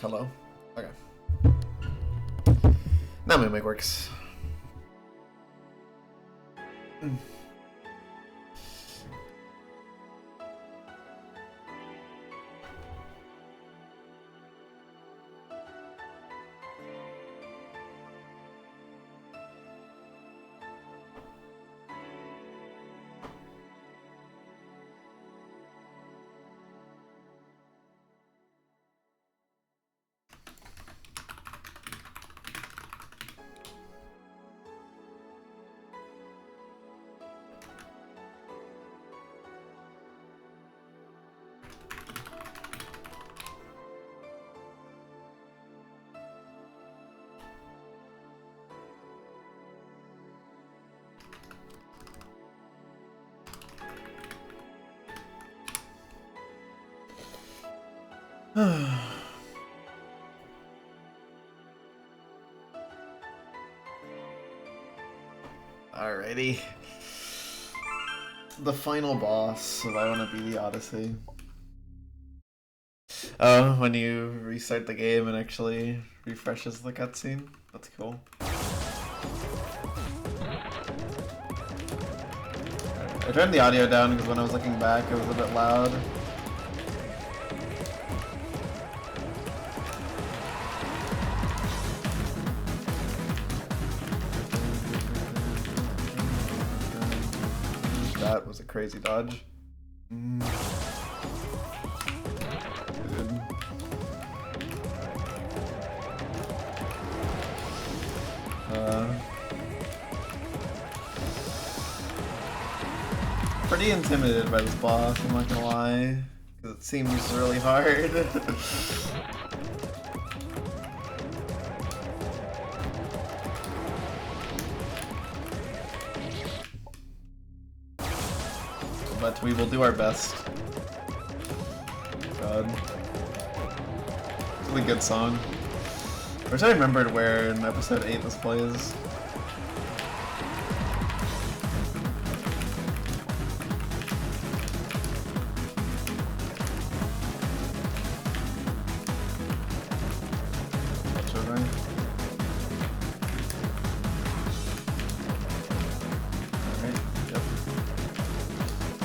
Hello? Okay. Now my mic works. Alrighty. The final boss of I Wanna Be The Odyssey. Oh, when you restart the game and actually refreshes the cutscene. That's cool. I turned the audio down because when I was looking back it was a bit loud. That was a crazy dodge. Good. Pretty intimidated by this boss, I'm not gonna lie, because it seems really hard. But we will do our best. God. It's a really good song. I wish I remembered where in episode 8 this plays.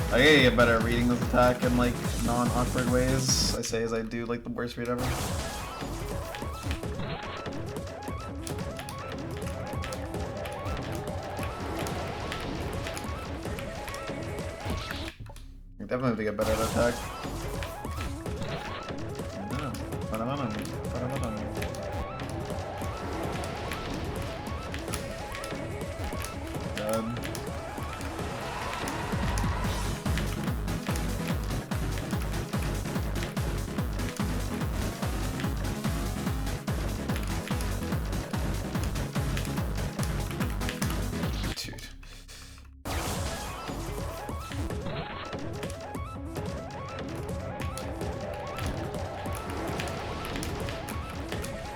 I gotta get better at reading this attack in like non-awkward ways. I say as I do like the worst read ever. I definitely have to get better at attack. God.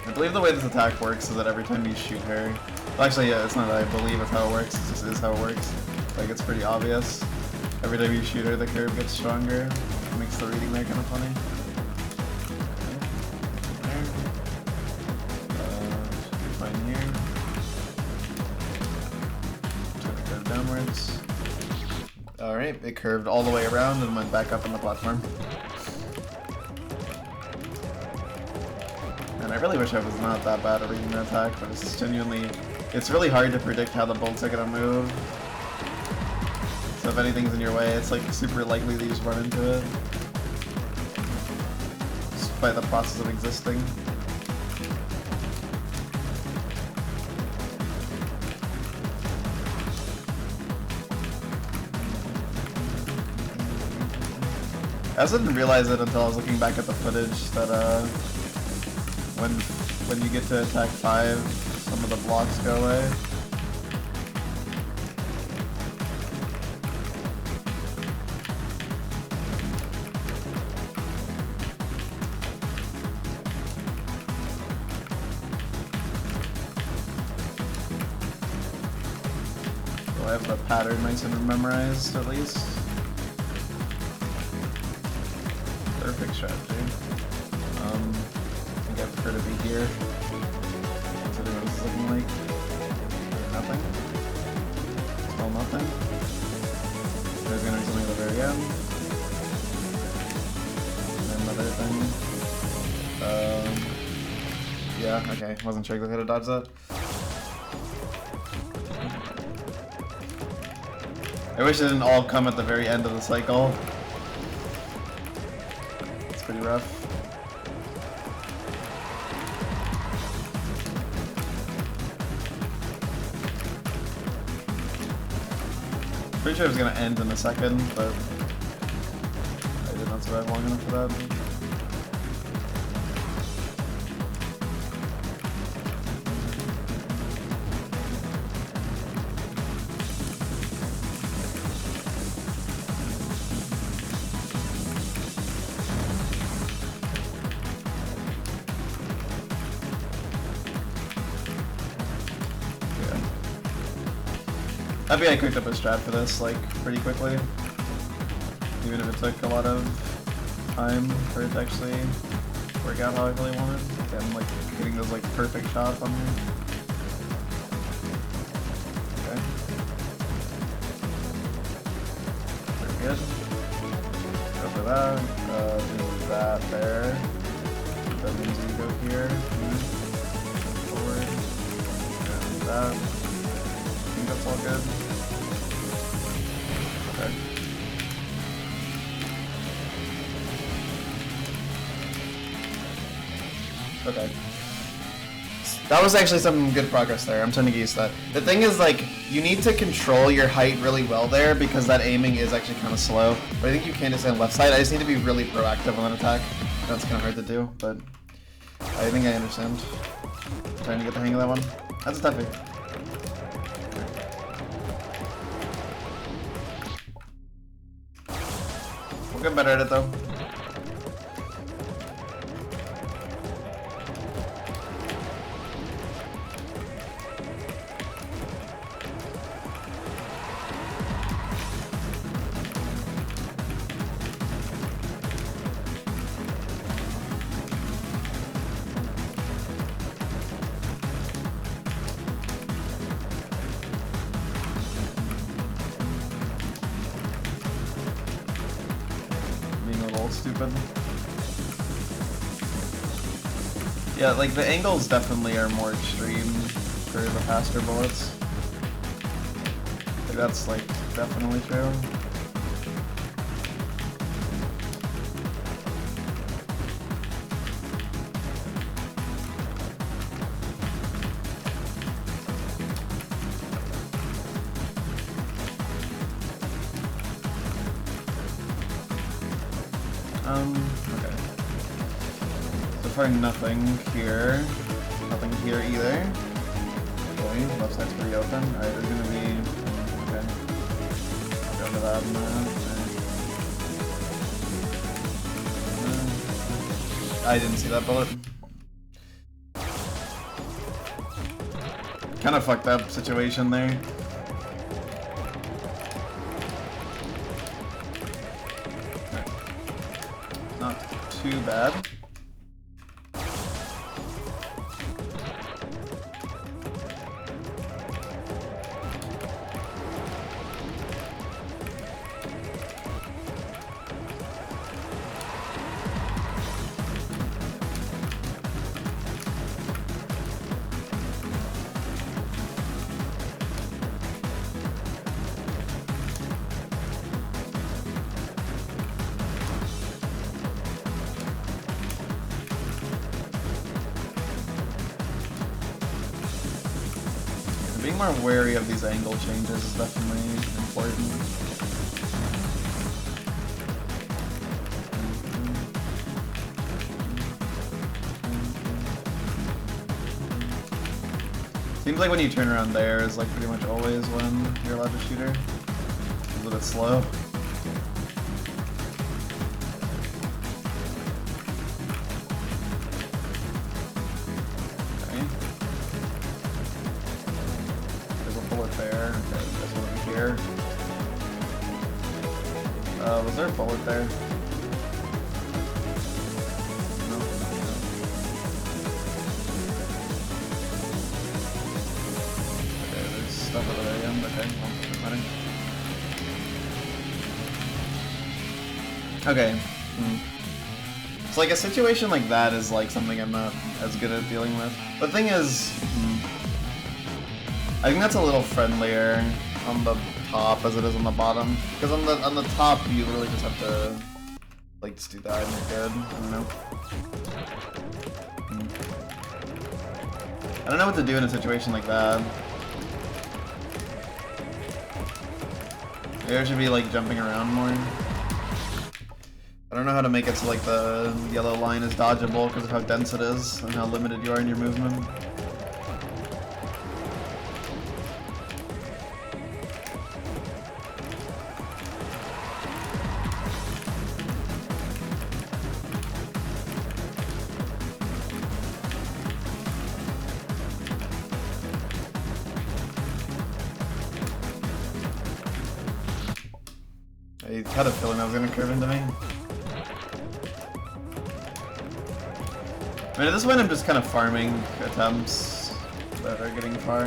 I believe the way this attack works is that every time you shoot her... Well, actually, yeah, it's not that I believe it's how it works, it just is how it works. Like, it's pretty obvious. Every time you shoot her, the curve gets stronger. It makes the reading there kind of funny. Should be fine here. Just gonna curve downwards. Alright, it curved all the way around and went back up on the platform. And I really wish I was not that bad at reading the attack, but it's genuinely... It's really hard to predict how the bolts are gonna move. So if anything's in your way, it's like super likely that you just run into it. Just by the process of existing. I also didn't realize it until I was looking back at the footage that when you get to attack 5, some of the blocks go away. So I have the pattern nice and memorized at least. Perfect strategy. I prefer to be here. Considering what this is looking like. Nothing. Still nothing. There's gonna be something at the very end. And another thing. Yeah, okay. Wasn't sure exactly how to dodge that. I wish it didn't all come at the very end of the cycle. It's pretty rough. Pretty sure it was gonna end in a second, but I did not survive long enough for that. I think I cooked up a strat for this, like, pretty quickly. Even if it took a lot of time for it to actually work out how I really wanted. And, like, getting those, like, perfect shots on here. Okay. Pretty good. Go for that. Do that there. That means you go here. Forward. And that. I think that's all good. Okay. Okay. That was actually some good progress there. I'm trying to get used to that. The thing is, like, you need to control your height really well there because that aiming is actually kind of slow. But I think you can just on left side. I just need to be really proactive on that attack. That's kind of hard to do, but I think I understand. Trying to get the hang of that one. That's a toughie. We'll get better at it though. Stupid. Yeah, like the angles definitely are more extreme for the faster bullets. Like, that's like definitely true. Okay. So far nothing here. Nothing here either. Okay, left side's pretty open. Alright, there's gonna be... Okay. I'll go to that and that. I didn't see that bullet. Kind of fucked up situation there. Not too bad. Being more wary of these angle changes is definitely important. Seems like when you turn around there is like pretty much always when you're allowed to shoot her. It's a little bit slow. There. Okay, there's one here. Was there a bullet there? No. matter. Okay. So like a situation like that is like something I'm not as good at dealing with. The thing is, I think that's a little friendlier on the top as it is on the bottom. Because on the top you literally just have to like just do that and you're good. I don't know. I don't know what to do in a situation like that. Maybe I should be like jumping around more. I don't know how to make it so like the yellow line is dodgeable because of how dense it is and how limited you are in your movement. I had a feeling that was going to curve into me. I mean, at this point I'm just kind of farming attempts that are getting far.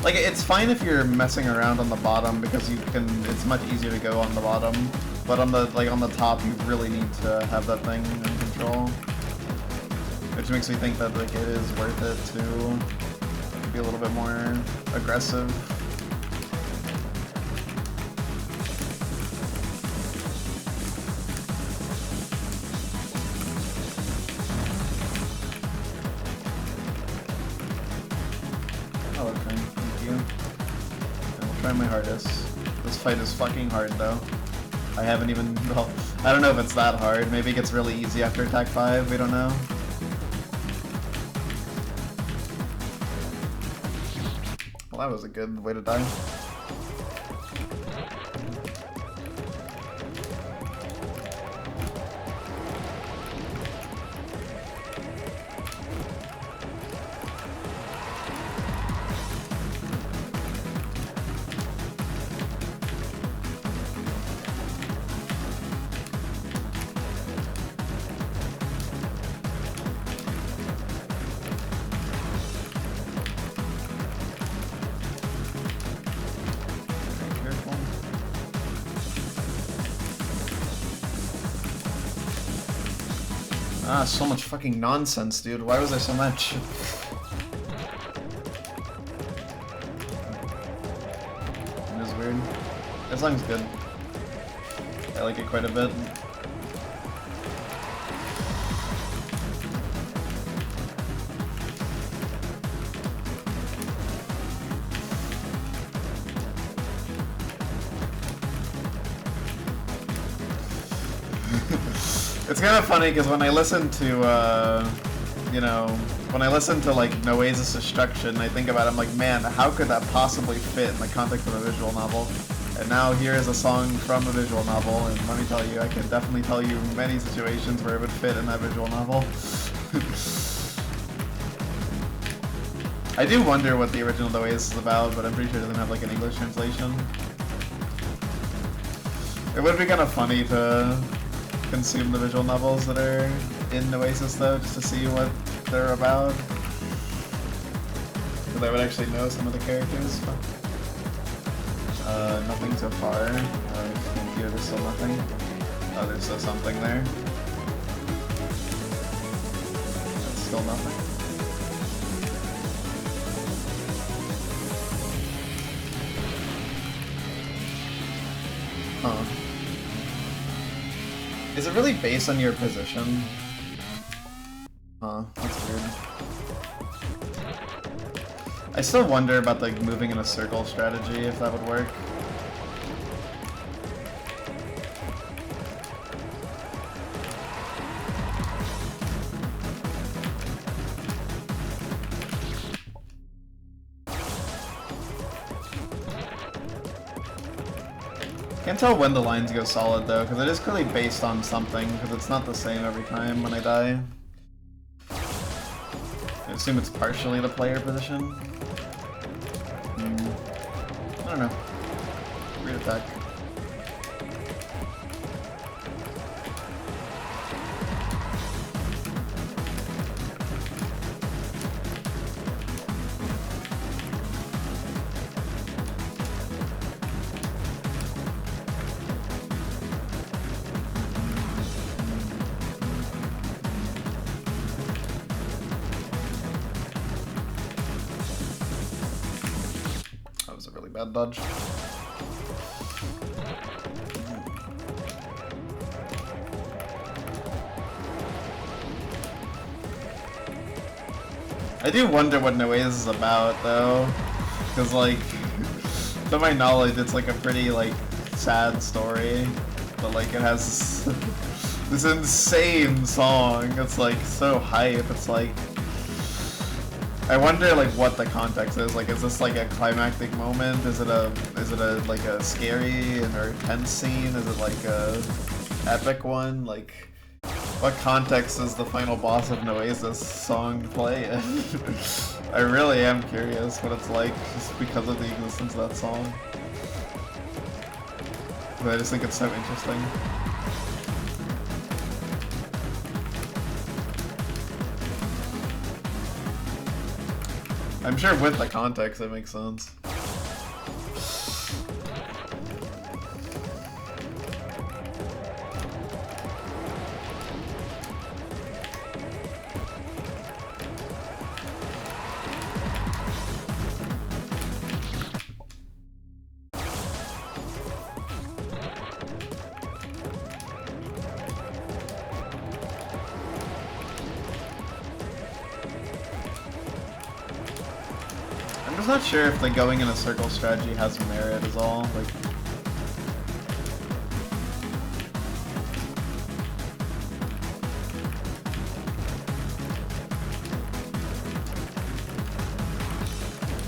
Like, it's fine if you're messing around on the bottom because you can, it's much easier to go on the bottom. But on the, like, on the top you really need to have that thing in control. Which makes me think that, like, it is worth it to be a little bit more aggressive. Oh, okay. Thank you. I'll try my hardest. This fight is fucking hard, though. I haven't even... well, I don't know if it's that hard. Maybe it gets really easy after attack 5. We don't know. Well, that was a good way to die. Ah, so much fucking nonsense, dude. Why was there so much? It is weird. This song's good. I like it quite a bit. It's kind of funny because when I listen to, you know, when I listen to like Noesis Destruction, I think about it, I'm like, man, how could that possibly fit in the context of a visual novel? And now here is a song from a visual novel, and let me tell you, I can definitely tell you many situations where it would fit in that visual novel. I do wonder what the original Noesis is about, but I'm pretty sure it doesn't have like an English translation. It would be kind of funny to consume the visual novels that are in Oasis though, just to see what they're about. Because I would actually know some of the characters. Nothing so far. Thank you, there's still nothing. Oh, there's still something there. That's still nothing. Huh. Is it really based on your position? Huh, that's weird. I still wonder about like moving in a circle strategy, if that would work. Can't tell when the lines go solid though, because it is clearly based on something, because it's not the same every time when I die. I assume it's partially the player position. I don't know. Weird attack. really bad dodge. I do wonder what Noise is about, though, because, like, to my knowledge, it's, like, a pretty, like, sad story, but, like, it has this insane song. It's, like, so hype. It's, like, I wonder, like, what the context is. Like, is this, like, a climactic moment? Is it a, like, a scary or tense scene? Is it, like, a epic one? Like, what context does the final boss of Noeza's song play in? I really am curious what it's like, just because of the existence of that song. But I just think it's so interesting. I'm sure with the context it makes sense. I'm not sure if the going in a circle strategy has merit as all. Like,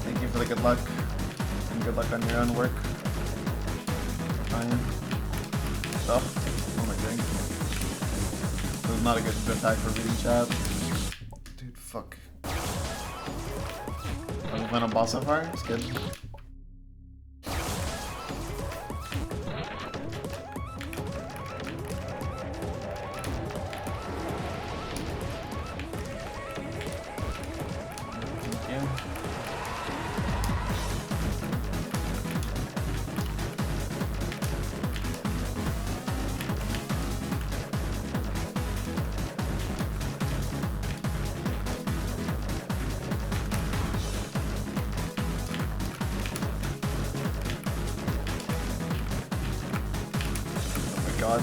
thank you for the good luck, and good luck on your own work. Fine. Oh my drink. This is not a good attack for reading chat. Dude, fuck. Final boss so far? It's good. Thank you. God.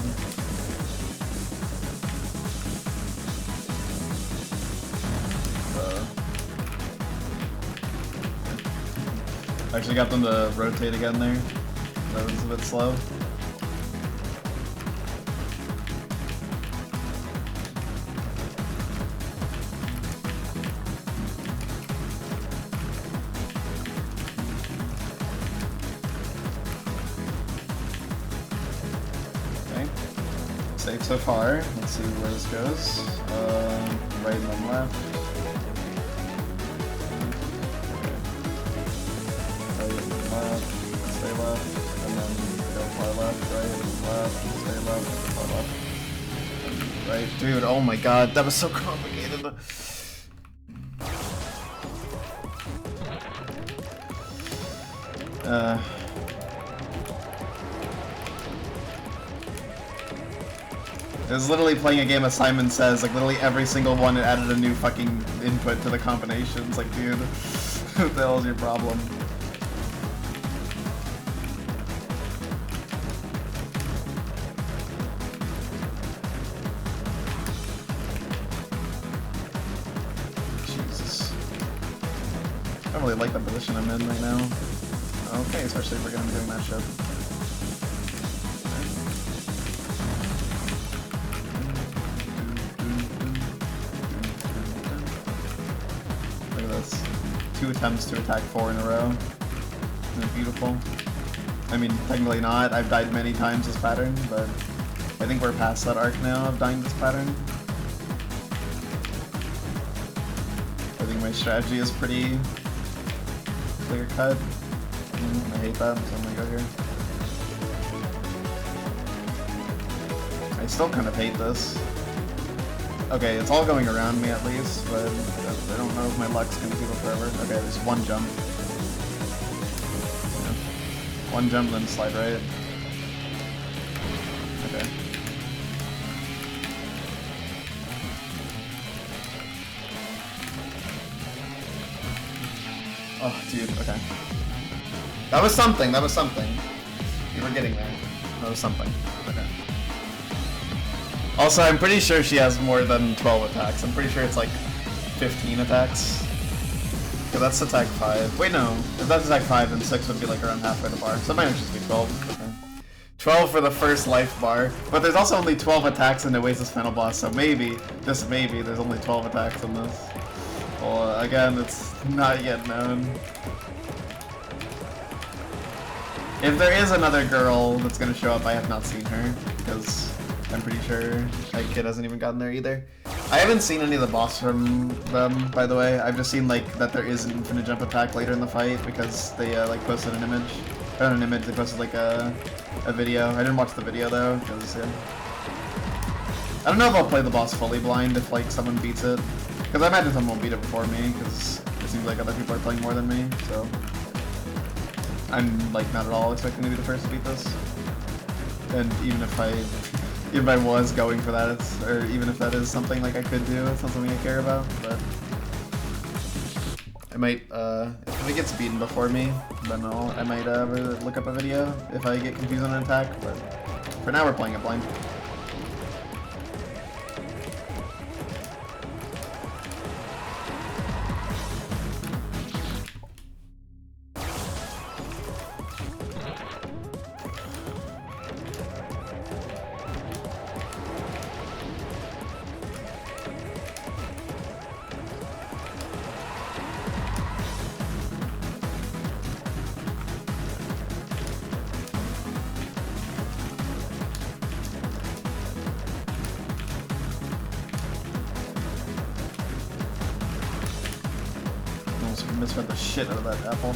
I actually got them to rotate again there. That was a bit slow. Safe so far. Let's see where this goes. Right and then left. Right and then left. Stay left. And then go far left. Right and left. Stay left. Far left. Right. Dude, oh my god, that was so complicated. It was literally playing a game as Simon Says, like literally every single one it added a new fucking input to the combinations. Like, dude, what the hell is your problem? Jesus. I don't really like the position I'm in right now. Okay, especially if we're gonna be doing that shit. Two attempts to attack 4 in a row. Isn't it beautiful? I mean, technically not. I've died many times this pattern, but I think we're past that arc now of dying this pattern. I think my strategy is pretty clear cut. I hate that, so I'm gonna go here. I still kind of hate this. Okay, it's all going around me at least, but I don't know if my luck's gonna keep it forever. Okay, there's one jump. Yeah. One jump, then slide right. Okay. Oh, dude, okay. That was something, that was something. You were getting there. That was something. Okay. Also, I'm pretty sure she has more than 12 attacks. I'm pretty sure it's like 15 attacks. Okay, that's attack 5. Wait, no. If that's attack 5, then 6 would be like around halfway the bar. So it might just be 12. Okay. 12 for the first life bar. But there's also only 12 attacks in Oasis Final Boss, so maybe, just maybe, there's only 12 attacks in this. Well, again, it's not yet known. If there is another girl that's gonna show up, I have not seen her, because I'm pretty sure that kid hasn't even gotten there either. I haven't seen any of the boss from them, by the way. I've just seen like that there is an infinite jump attack later in the fight because they like posted an image. Not an image, they posted like a video. I didn't watch the video though, because yeah. I don't know if I'll play the boss fully blind if like someone beats it. Because I imagine someone will beat it before me, because it seems like other people are playing more than me, so. I'm like not at all expecting to be the first to beat this. And even if I was going for that, or even if that is something like I could do, it's not something I care about, but I might, if it gets beaten before me, then I might look up a video if I get confused on an attack, but for now we're playing it blind. Misread the shit out of that apple.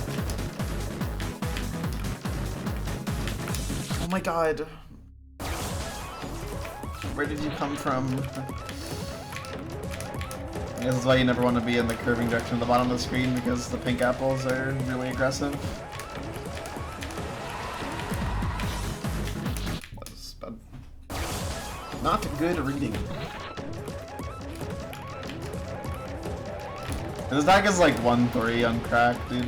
Oh my god. Where did you come from? I guess that's why you never want to be in the curving direction at the bottom of the screen, because the pink apples are really aggressive. That's bad. Not good reading. This attack is like 1-3 on crack, dude.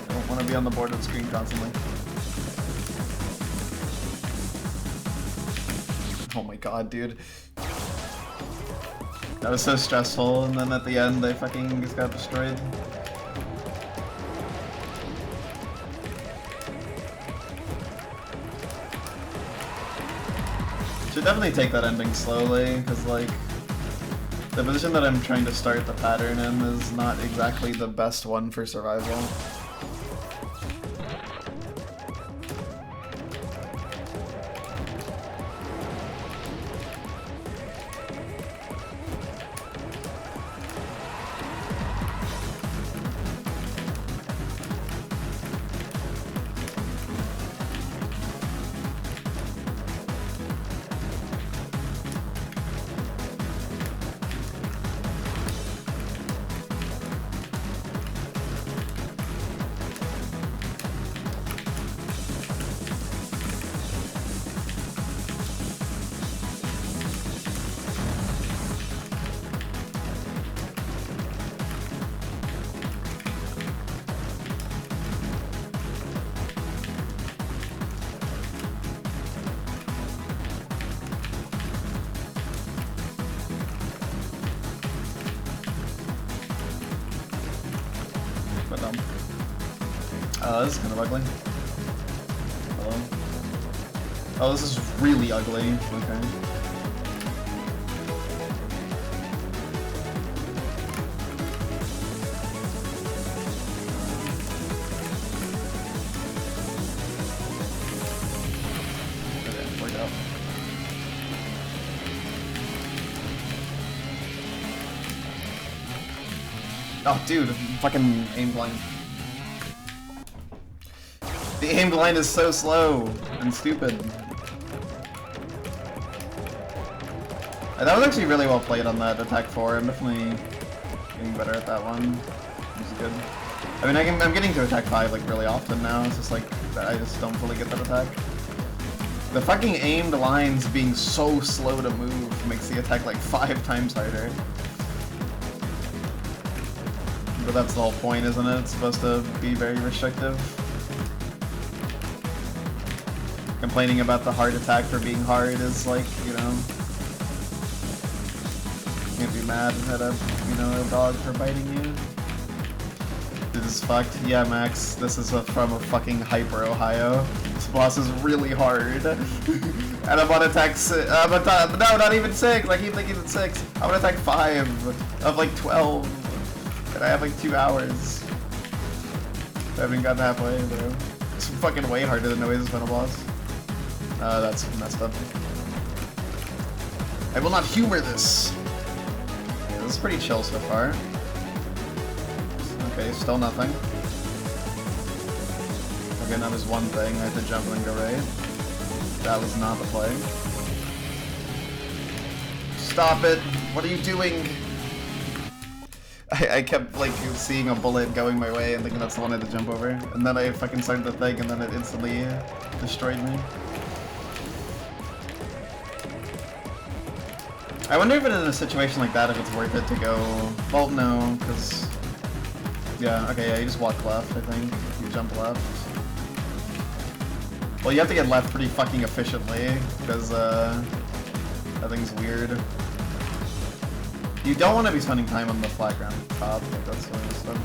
I want to be on the board of the screen constantly. Oh my god, dude. That was so stressful, and then at the end they fucking just got destroyed. Should definitely take that ending slowly, because like, the position that I'm trying to start the pattern in is not exactly the best one for survival. But this is kind of ugly. Hello? Oh, this is really ugly. Okay. Oh, dude, fucking aim blind. The aim blind is so slow and stupid. That was actually really well played on that attack 4. I'm definitely getting better at that one. This is good. I mean, I'm getting to attack 5 like really often now. It's just like I just don't fully get that attack. The fucking aimed lines being so slow to move makes the attack like 5 times harder. But that's the whole point, isn't it? It's supposed to be very restrictive. Complaining about the hard attack for being hard is like, you know, you can't be mad at a, you know, a dog for biting you. This is fucked. Yeah, Max, this is from a fucking Hyper Ohio. This boss is really hard. And I'm on attack 6. No, not even 6. I keep thinking it's 6. I'm on attack 5 of like 12. And I have like 2 hours. I haven't gotten halfway, bro. It's fucking way harder than Noise's final boss. That's messed up. I will not humor this. Yeah, this is pretty chill so far. Okay, still nothing. Okay, now there's one thing. I have to jump and then go right. That was not the play. Stop it! What are you doing? I kept like seeing a bullet going my way and thinking that's the one I had to jump over. And then I fucking started the thing and then it instantly destroyed me. I wonder if in a situation like that if it's worth it to go... Well, no, because... Yeah, okay, yeah, you just walk left, I think. You jump left. Well, you have to get left pretty fucking efficiently, because that thing's weird. You don't want to be spending time on the flat ground top, like that's sort of stuff.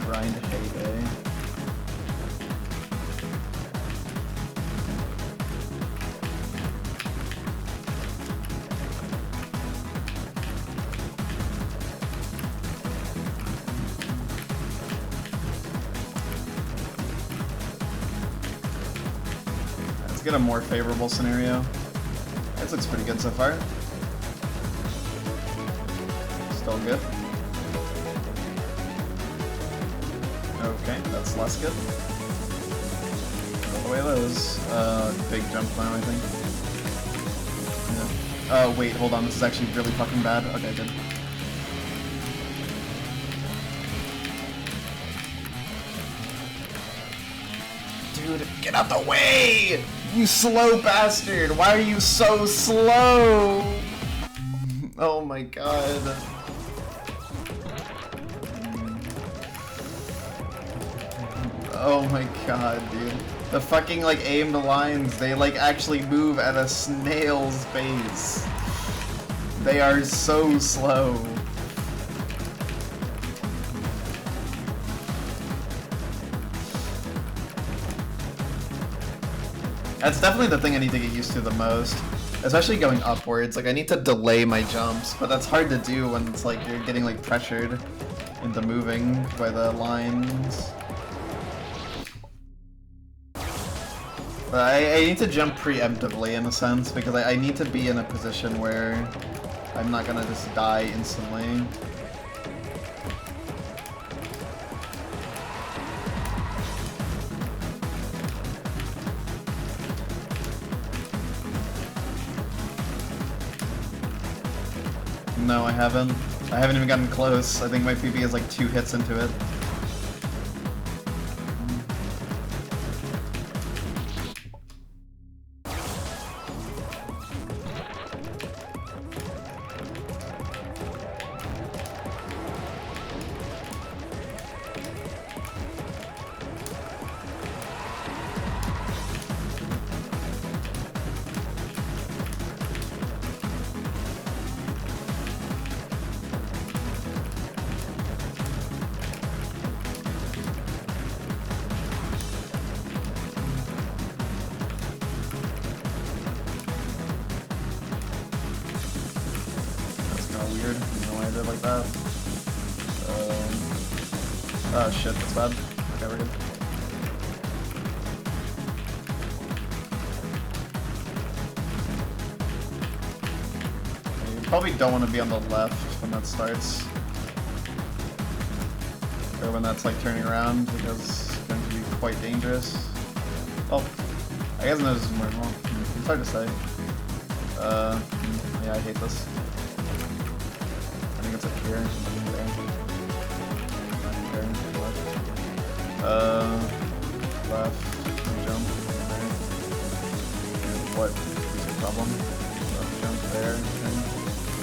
Grind heyday. Get a more favorable scenario. This looks pretty good so far. Still good. Okay, that's less good. All the way those. Big jump now, I think. Yeah. Oh, wait, hold on. This is actually really fucking bad. Okay, good. Dude, get out the way! You slow bastard! Why are you so slow? Oh my god. Oh my god, dude. The fucking like aimed lines, they like actually move at a snail's pace. They are so slow. That's definitely the thing I need to get used to the most, especially going upwards. Like I need to delay my jumps, but that's hard to do when it's like you're getting like pressured into moving by the lines. But I need to jump preemptively in a sense because I need to be in a position where I'm not gonna just die instantly. No, I haven't. I haven't even gotten close. I think my PB is like 2 hits into it. weird. I don't know why I did like that. Oh shit, that's bad. Okay, we're good. You probably don't want to be on the left when that starts. Or when that's like turning around, because it's going to be quite dangerous. Oh, I guess there's more. Well, it's hard to say. Yeah, I hate this. I think it's up here. Left, jump, there. What is the problem? Left, jump, there, okay.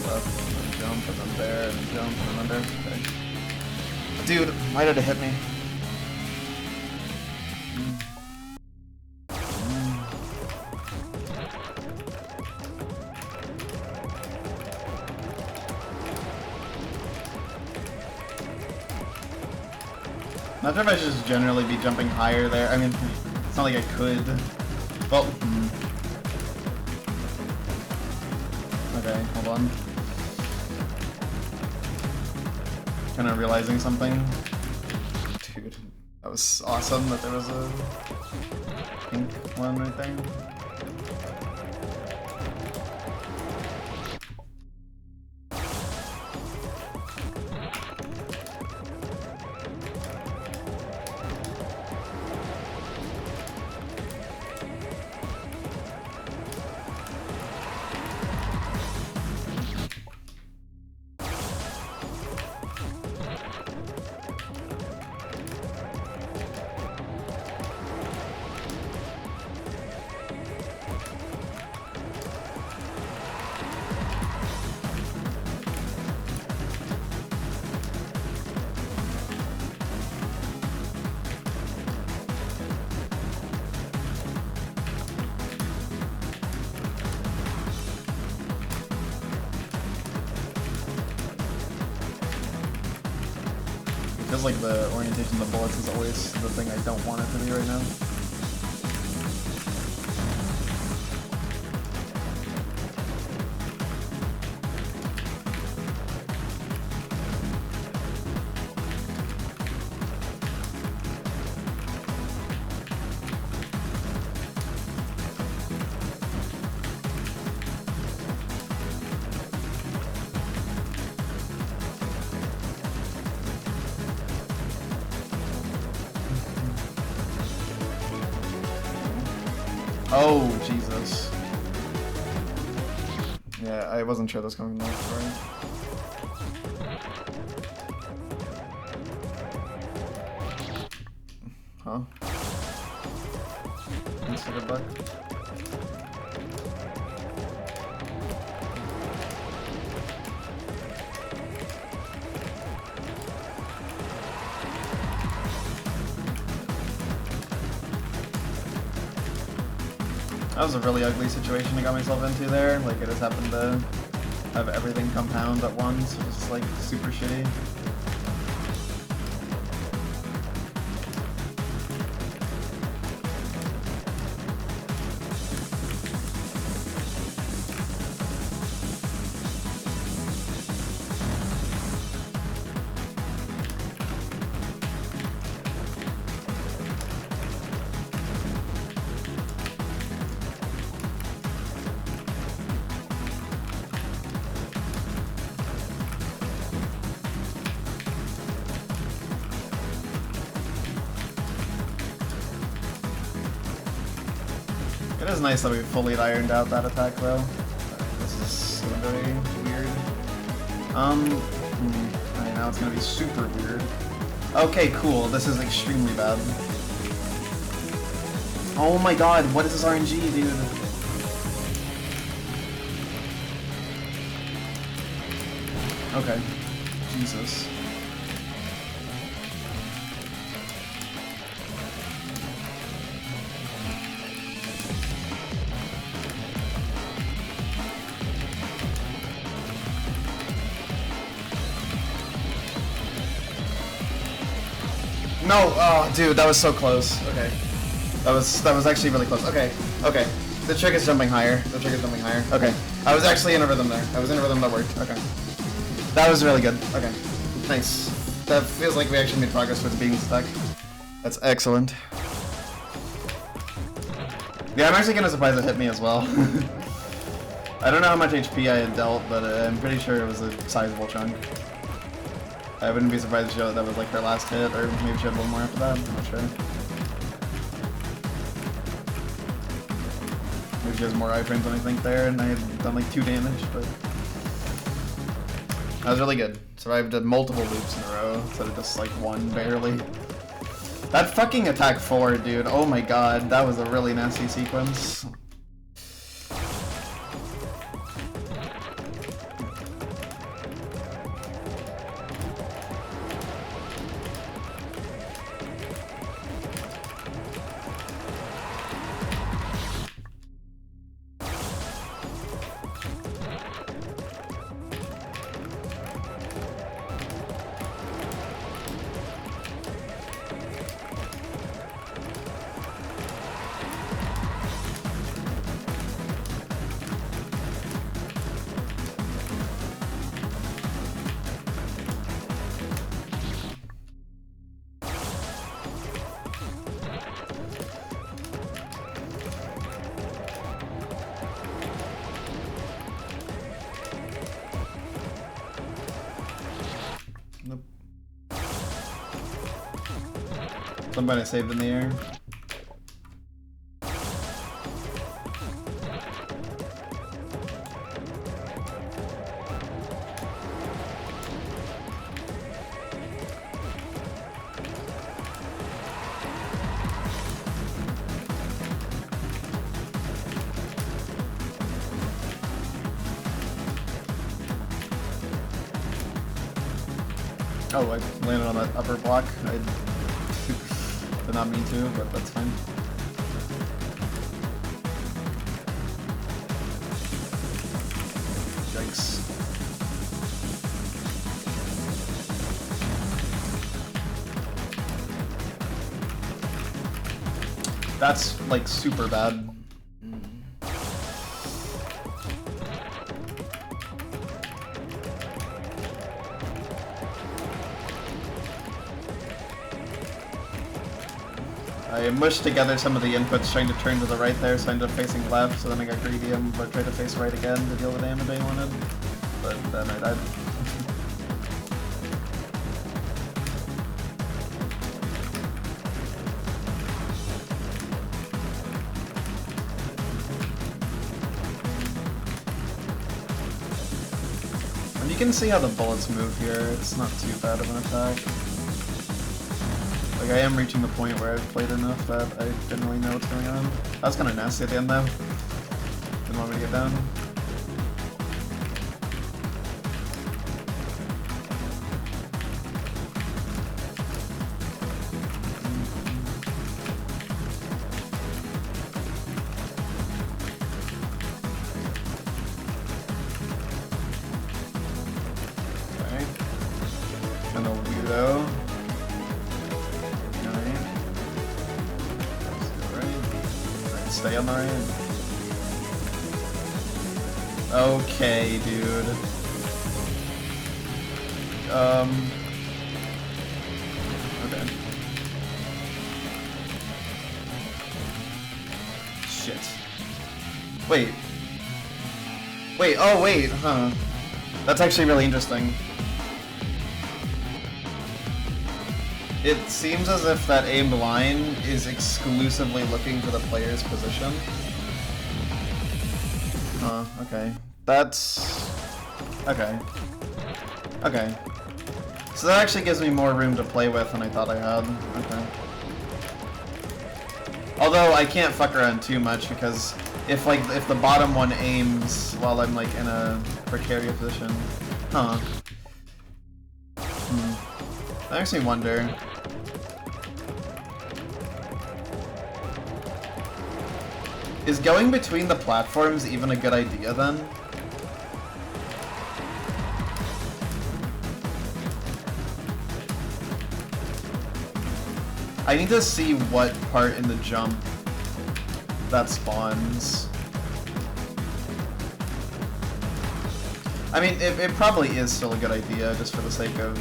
Left, jump, and then there, and jump, and then there, okay. Dude, why did it hit me? Not sure if I should just generally be jumping higher there. I mean, it's not like I could. Well, okay, hold on. Kind of realizing something. Dude, that was awesome that there was a pink one right there. Feels like the orientation of the bullets is always the thing I don't want it to be right now. Oh, Jesus. Yeah, I wasn't sure that was coming left, right? Huh? Consider buck. That was a really ugly situation I got myself into there. Like, I just happened to have everything compound at once. It was like super shitty. It is nice that we fully ironed out that attack though. This is very weird. Alright, now it's gonna be super weird. Okay, cool. This is extremely bad. Oh my god, what is this RNG, dude? Okay. Jesus. No, oh dude, that was so close. Okay. That was actually really close. Okay, okay. The trick is jumping higher. The trick is jumping higher. Okay. I was actually in a rhythm there. I was in a rhythm that worked. Okay. That was really good. Okay. Nice. That feels like we actually made progress towards being stuck. That's excellent. Yeah, I'm actually kind of surprised it hit me as well. I don't know how much HP I had dealt, but I'm pretty sure it was a sizable chunk. I wouldn't be surprised if that was like her last hit, or maybe she had one more after that. I'm not sure. Maybe she has more iframes than I think there, and I had done like 2 damage, but... That was really good. Survived multiple loops in a row, instead of just like 1, barely. That fucking attack 4, dude, oh my god, that was a really nasty sequence. Somebody saved in the air. Oh, I landed on that upper block. I did not mean to, but that's fine. Yikes. That's like super bad. I mushed together some of the inputs trying to turn to the right there, so I ended up facing left, so then I got greedy and tried to face right again to deal the damage I wanted. But then I died. And you can see how the bullets move here, it's not too bad of an attack. Like, I am reaching the point where I've played enough that I didn't really know what's going on. That was kind of nasty at the end, though. Didn't want me to get down. Alright. And a weirdo. Stay on the right. Okay, dude. Okay. Shit. Wait. Wait, oh wait, huh. That's actually really interesting. It seems as if that aimed line is exclusively looking for the player's position. Huh, okay. That's... okay. Okay. So that actually gives me more room to play with than I thought I had. Okay. Although I can't fuck around too much because if the bottom one aims while I'm like in a precarious position. Huh. I actually wonder. Is going between the platforms even a good idea then? I need to see what part in the jump that spawns. I mean, it probably is still a good idea, just for the sake of,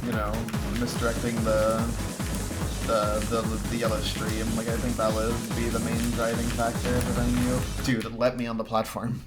you know, misdirecting the yellow stream. Like, I think that would be the main driving factor preventing you. Dude, let me on the platform.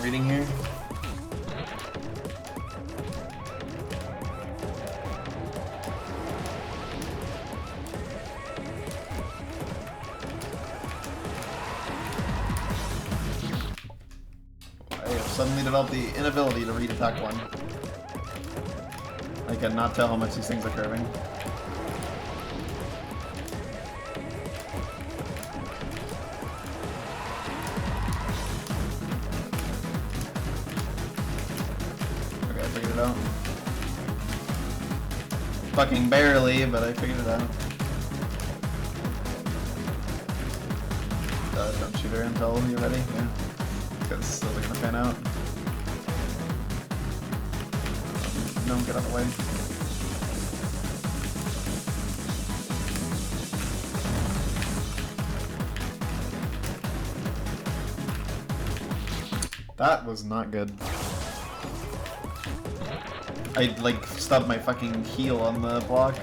Reading here. I have suddenly developed the inability to read attack 1. I cannot tell how much these things are curving. Out. Fucking barely, but I figured it out. Don't shoot her until you're ready, yeah. Because those are gonna fan out. No, get out of the way. That was not good. I, like, stubbed my fucking heel on the block.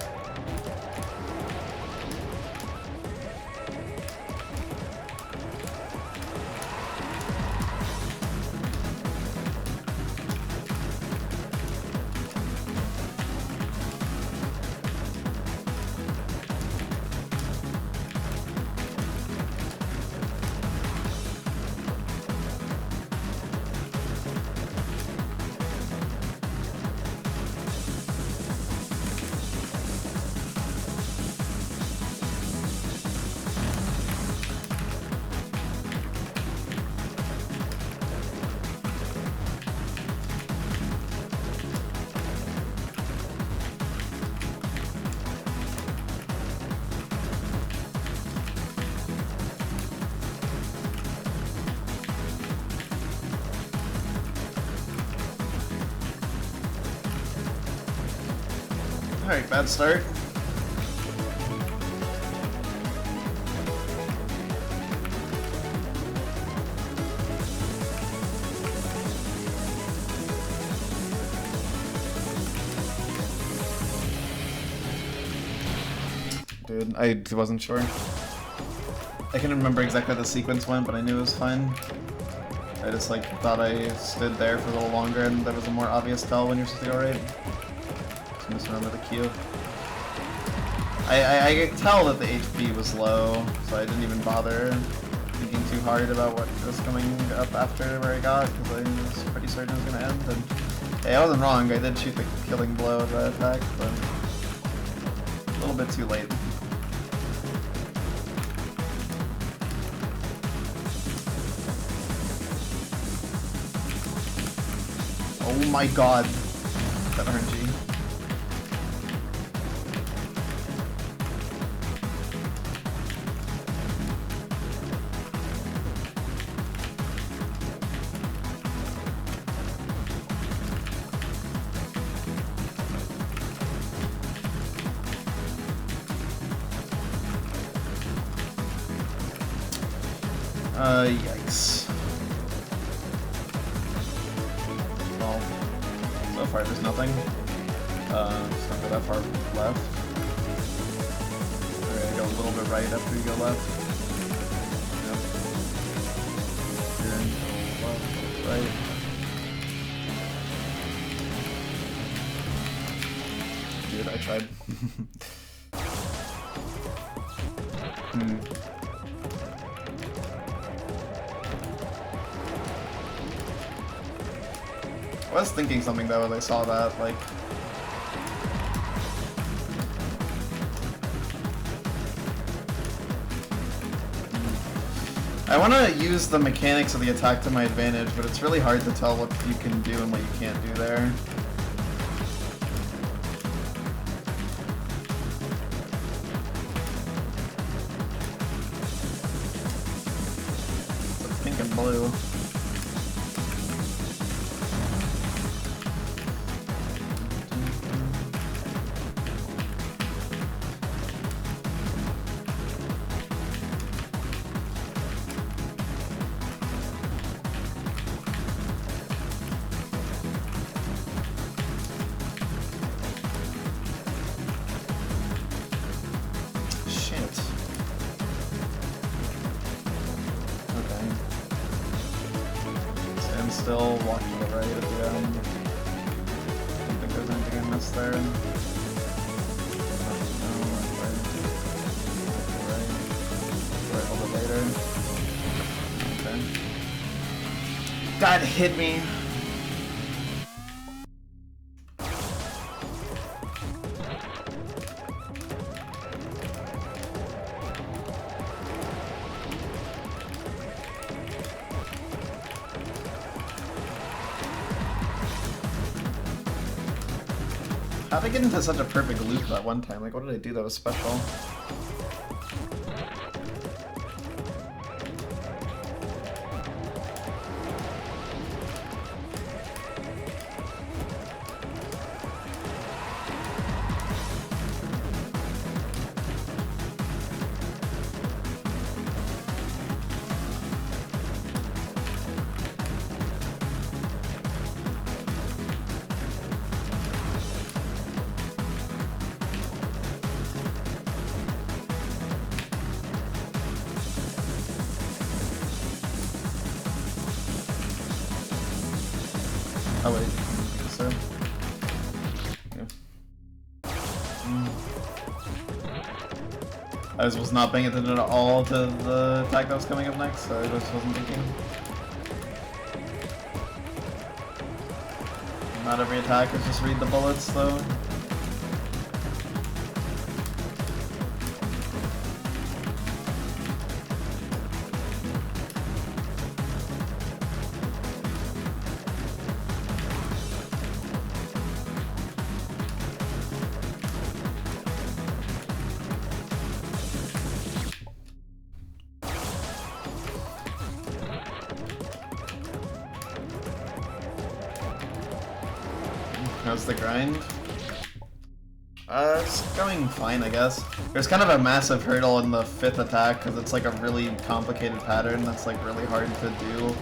Alright, bad start. Dude, I wasn't sure. I can't remember exactly how the sequence went, but I knew it was fine. I just like thought I stood there for a little longer and there was a more obvious tell when you're supposed to go right. Just remember the Q. I could tell that the HP was low, so I didn't even bother thinking too hard about what was coming up after where I got, because I was pretty certain it was going to end. And hey, I wasn't wrong, I did shoot the killing blow of that attack, but a little bit too late. Oh my god, that RNG. Yikes. Well, so So far, there's nothing. Just don't go that far left. Alright, go a little bit right after you go left. Yep. Here, go left, right. Dude, I tried. I was thinking something though as I saw that, like... I want to use the mechanics of the attack to my advantage, but it's really hard to tell what you can do and what you can't do there. It's pink and blue. Still walk to the right at the end. I don't think there's anything I missed there. No, right a little later. Okay. God, hit me! How'd I get into such a perfect loop that one time? Like, what did I do that was special? Oh wait, so yeah. I was not paying attention at all to the attack that was coming up next, so I just wasn't thinking. Not every attack is just read the bullets though. How's the grind? It's going fine, I guess. There's kind of a massive hurdle in the 5th attack because it's like a really complicated pattern that's like really hard to do.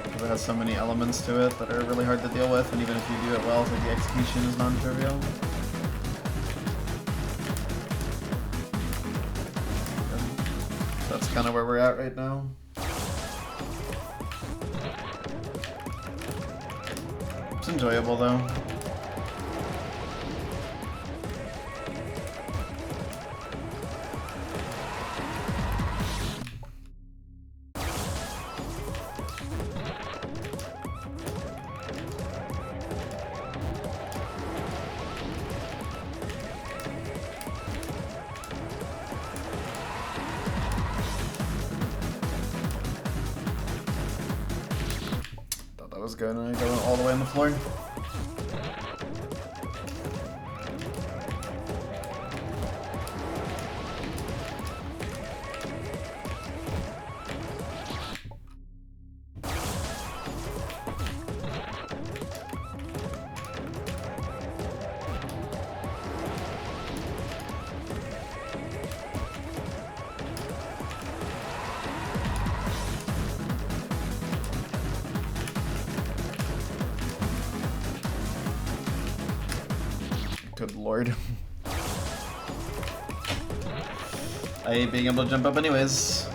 Because it has so many elements to it that are really hard to deal with, and even if you do it well, like the execution is non-trivial. That's kind of where we're at right now. It's enjoyable though. Was gonna go all the way on the floor. lord. I hate being able to jump up anyways.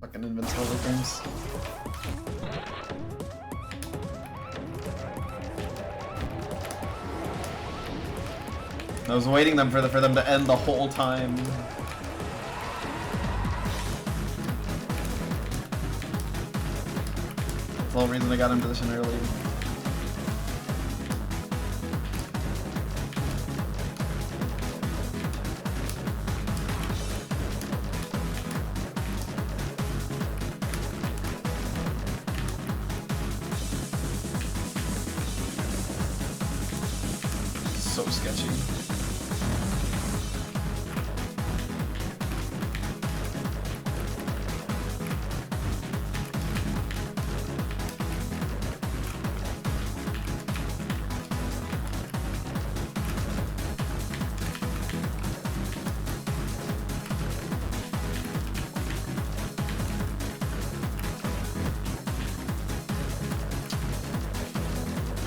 Fucking invincible things. I was waiting for them to end the whole time. That's the whole reason I got in position early. So sketchy.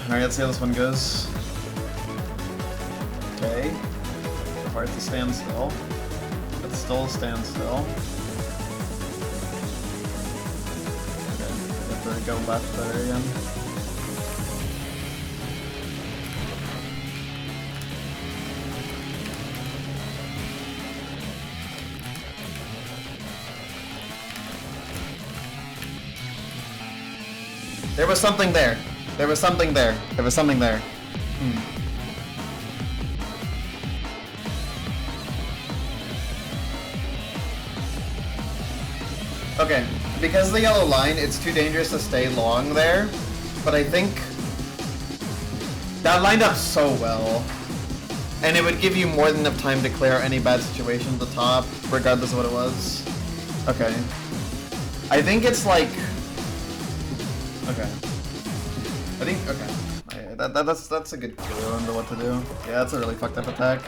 Alright, let's see how this one goes. Okay. Hard to stand still. But still stand still. Okay, have to go left there again. There was something there. There was something there. There was something there. Okay, because of the yellow line, it's too dangerous to stay long there, but I think that lined up so well, and it would give you more than enough time to clear any bad situation at the top, regardless of what it was. Okay. I think it's like... Okay. I think... Okay. That's a good clue on what to do. Yeah, that's a really fucked up attack.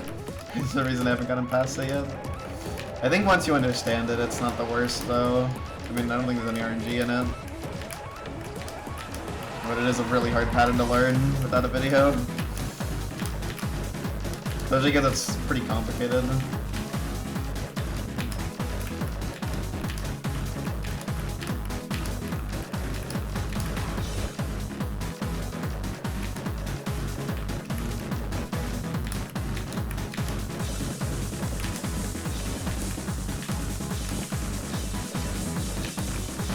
That's the reason I haven't gotten past it yet. I think once you understand it, it's not the worst, though. I mean, I don't think there's any RNG in it. But it is a really hard pattern to learn without a video. Especially because it's pretty complicated.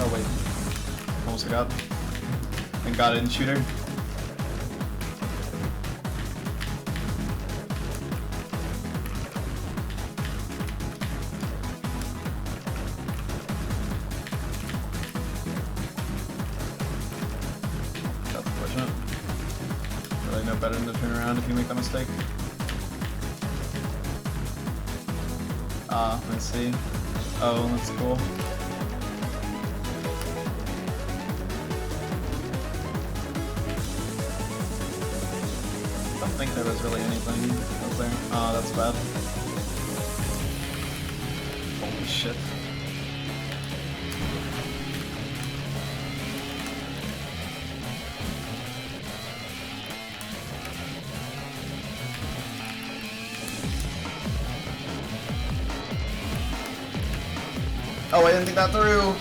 Oh wait, almost forgot. And got in shooter. That's unfortunate. Really know better than to turn around if you make a mistake. Ah, let's see. Oh, that's cool. I don't think there was really anything, was there? Oh, that's bad. Holy shit. Oh, I didn't think that through!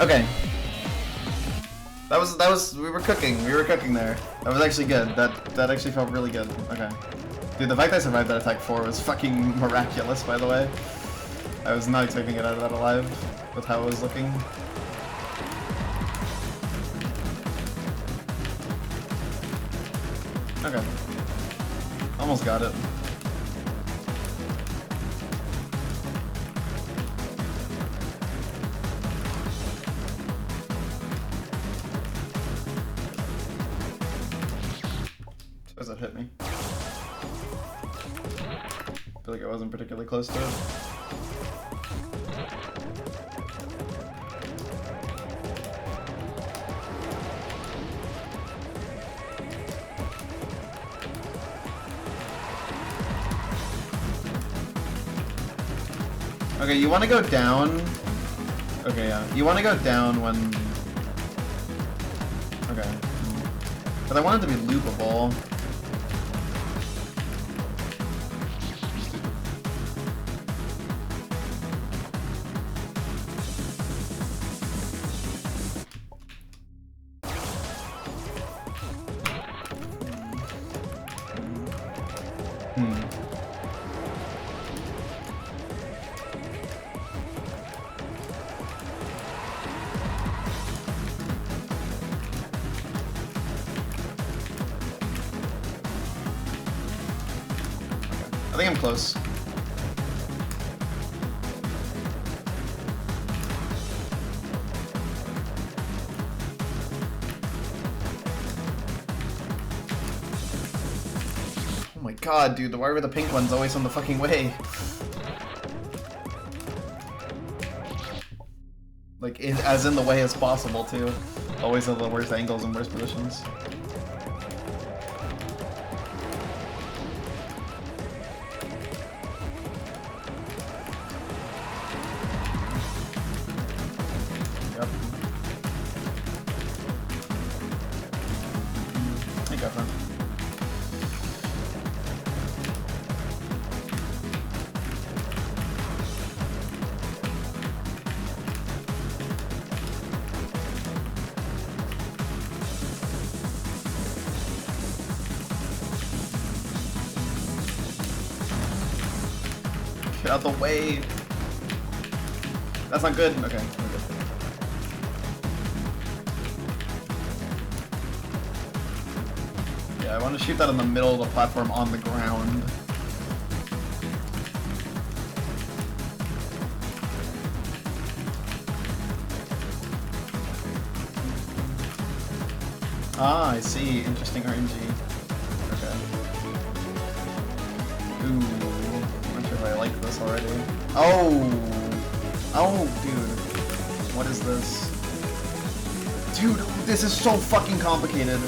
Okay. That was, we were cooking there. That was actually good. That actually felt really good. Okay. Dude, the fact I survived that attack 4 was fucking miraculous, by the way. I was not expecting to get out of that alive, with how it was looking. Okay. Almost got it. Does it hit me? I feel like I wasn't particularly close to it. Okay, you want to go down. Okay, yeah. You want to go down when... Okay. But I want it to be loopable. I think I'm close. Oh my god, dude, why were the pink ones always on the fucking way? Like, as in the way as possible, too. Always at the worst angles and worst positions. Get out the way. That's not good. Okay, we're good. Yeah, I want to shoot that in the middle of the platform on the ground. Ah, I see. Interesting RNG. Okay. Ooh. I like this already. Oh! Oh, dude. What is this? Dude, this is so fucking complicated.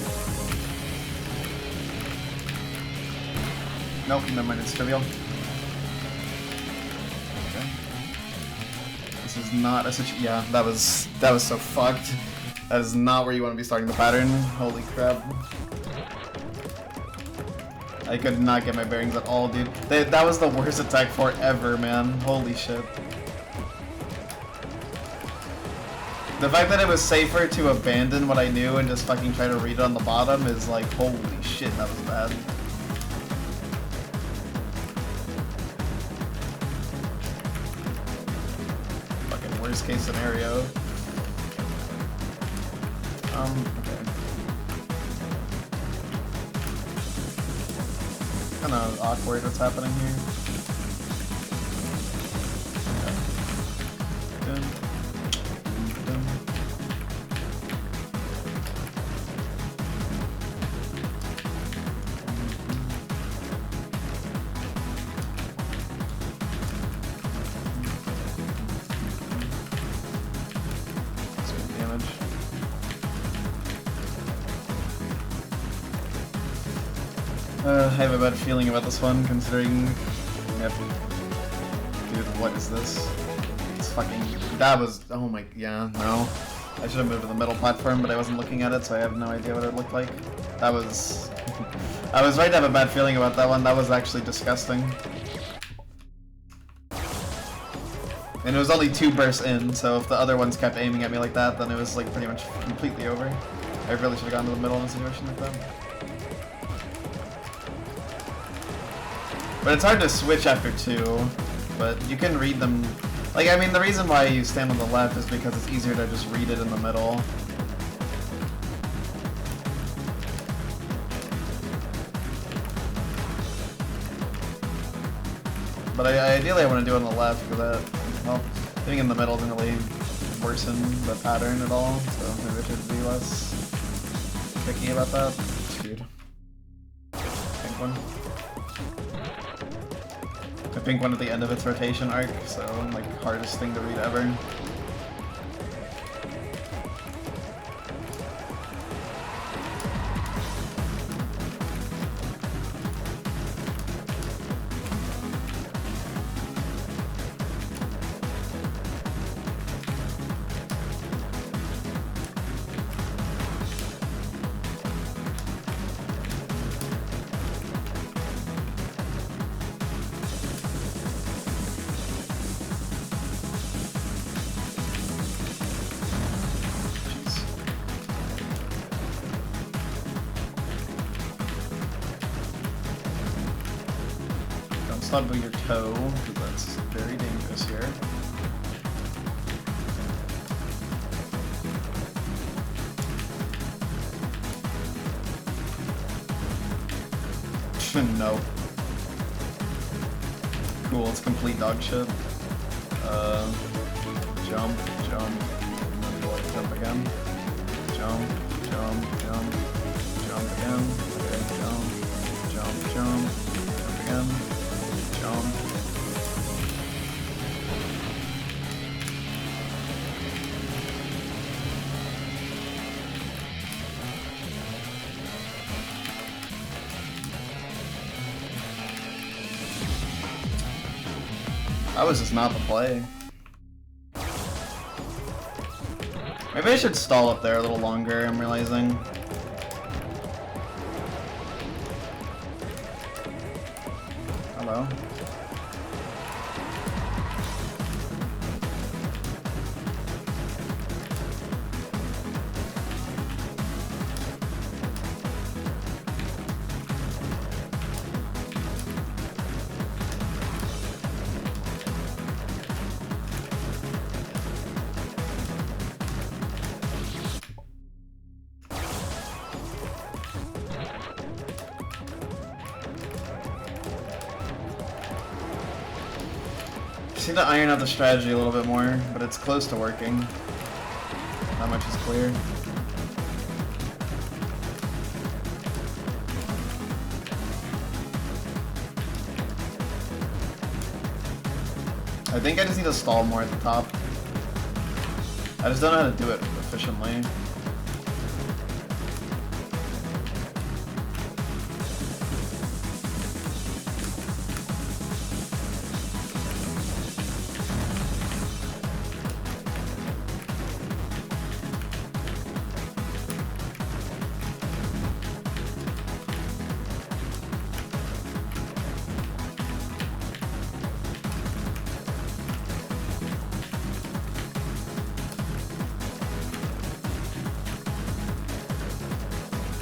Nope, never mind, it's trivial. Okay. This is not a situation. Yeah, that was so fucked. That is not where you want to be starting the pattern. Holy crap. I could not get my bearings at all, dude. That was the worst attack forever, man. Holy shit. The fact that it was safer to abandon what I knew and just fucking try to read it on the bottom is like, holy shit, that was bad. Fucking worst case scenario. Okay. Kind of awkward what's happening here. Okay. Good. That's good damage. I have a bad feeling about this one, considering... Yep. Dude, what is this? It's fucking... That was... Oh my... Yeah, no. I should have moved to the middle platform, but I wasn't looking at it, so I have no idea what it looked like. That was... I was right to have a bad feeling about that one. That was actually disgusting. And it was only 2 bursts in, so if the other ones kept aiming at me like that, then it was like pretty much completely over. I really should have gone to the middle in a situation like that. But it's hard to switch after 2, but you can read them. Like, I mean, the reason why you stand on the left is because it's easier to just read it in the middle. But ideally I want to do it on the left, because that, well, being in the middle doesn't really worsen the pattern at all, so maybe I should be less picky about that. Dude. pink one. The pink one at the end of its rotation arc, so like hardest thing to read ever. Stop with your toe, because that's very dangerous here. No. Cool, it's complete dog shit. Jump, jump, jump again. Jump, jump, jump, jump again. Okay, jump, jump, jump, jump again. Jump. That was just not the play. Maybe I should stall up there a little longer, I'm realizing. Hello? Just need to iron out the strategy a little bit more, but it's close to working. Not much is clear. I think I just need to stall more at the top. I just don't know how to do it efficiently.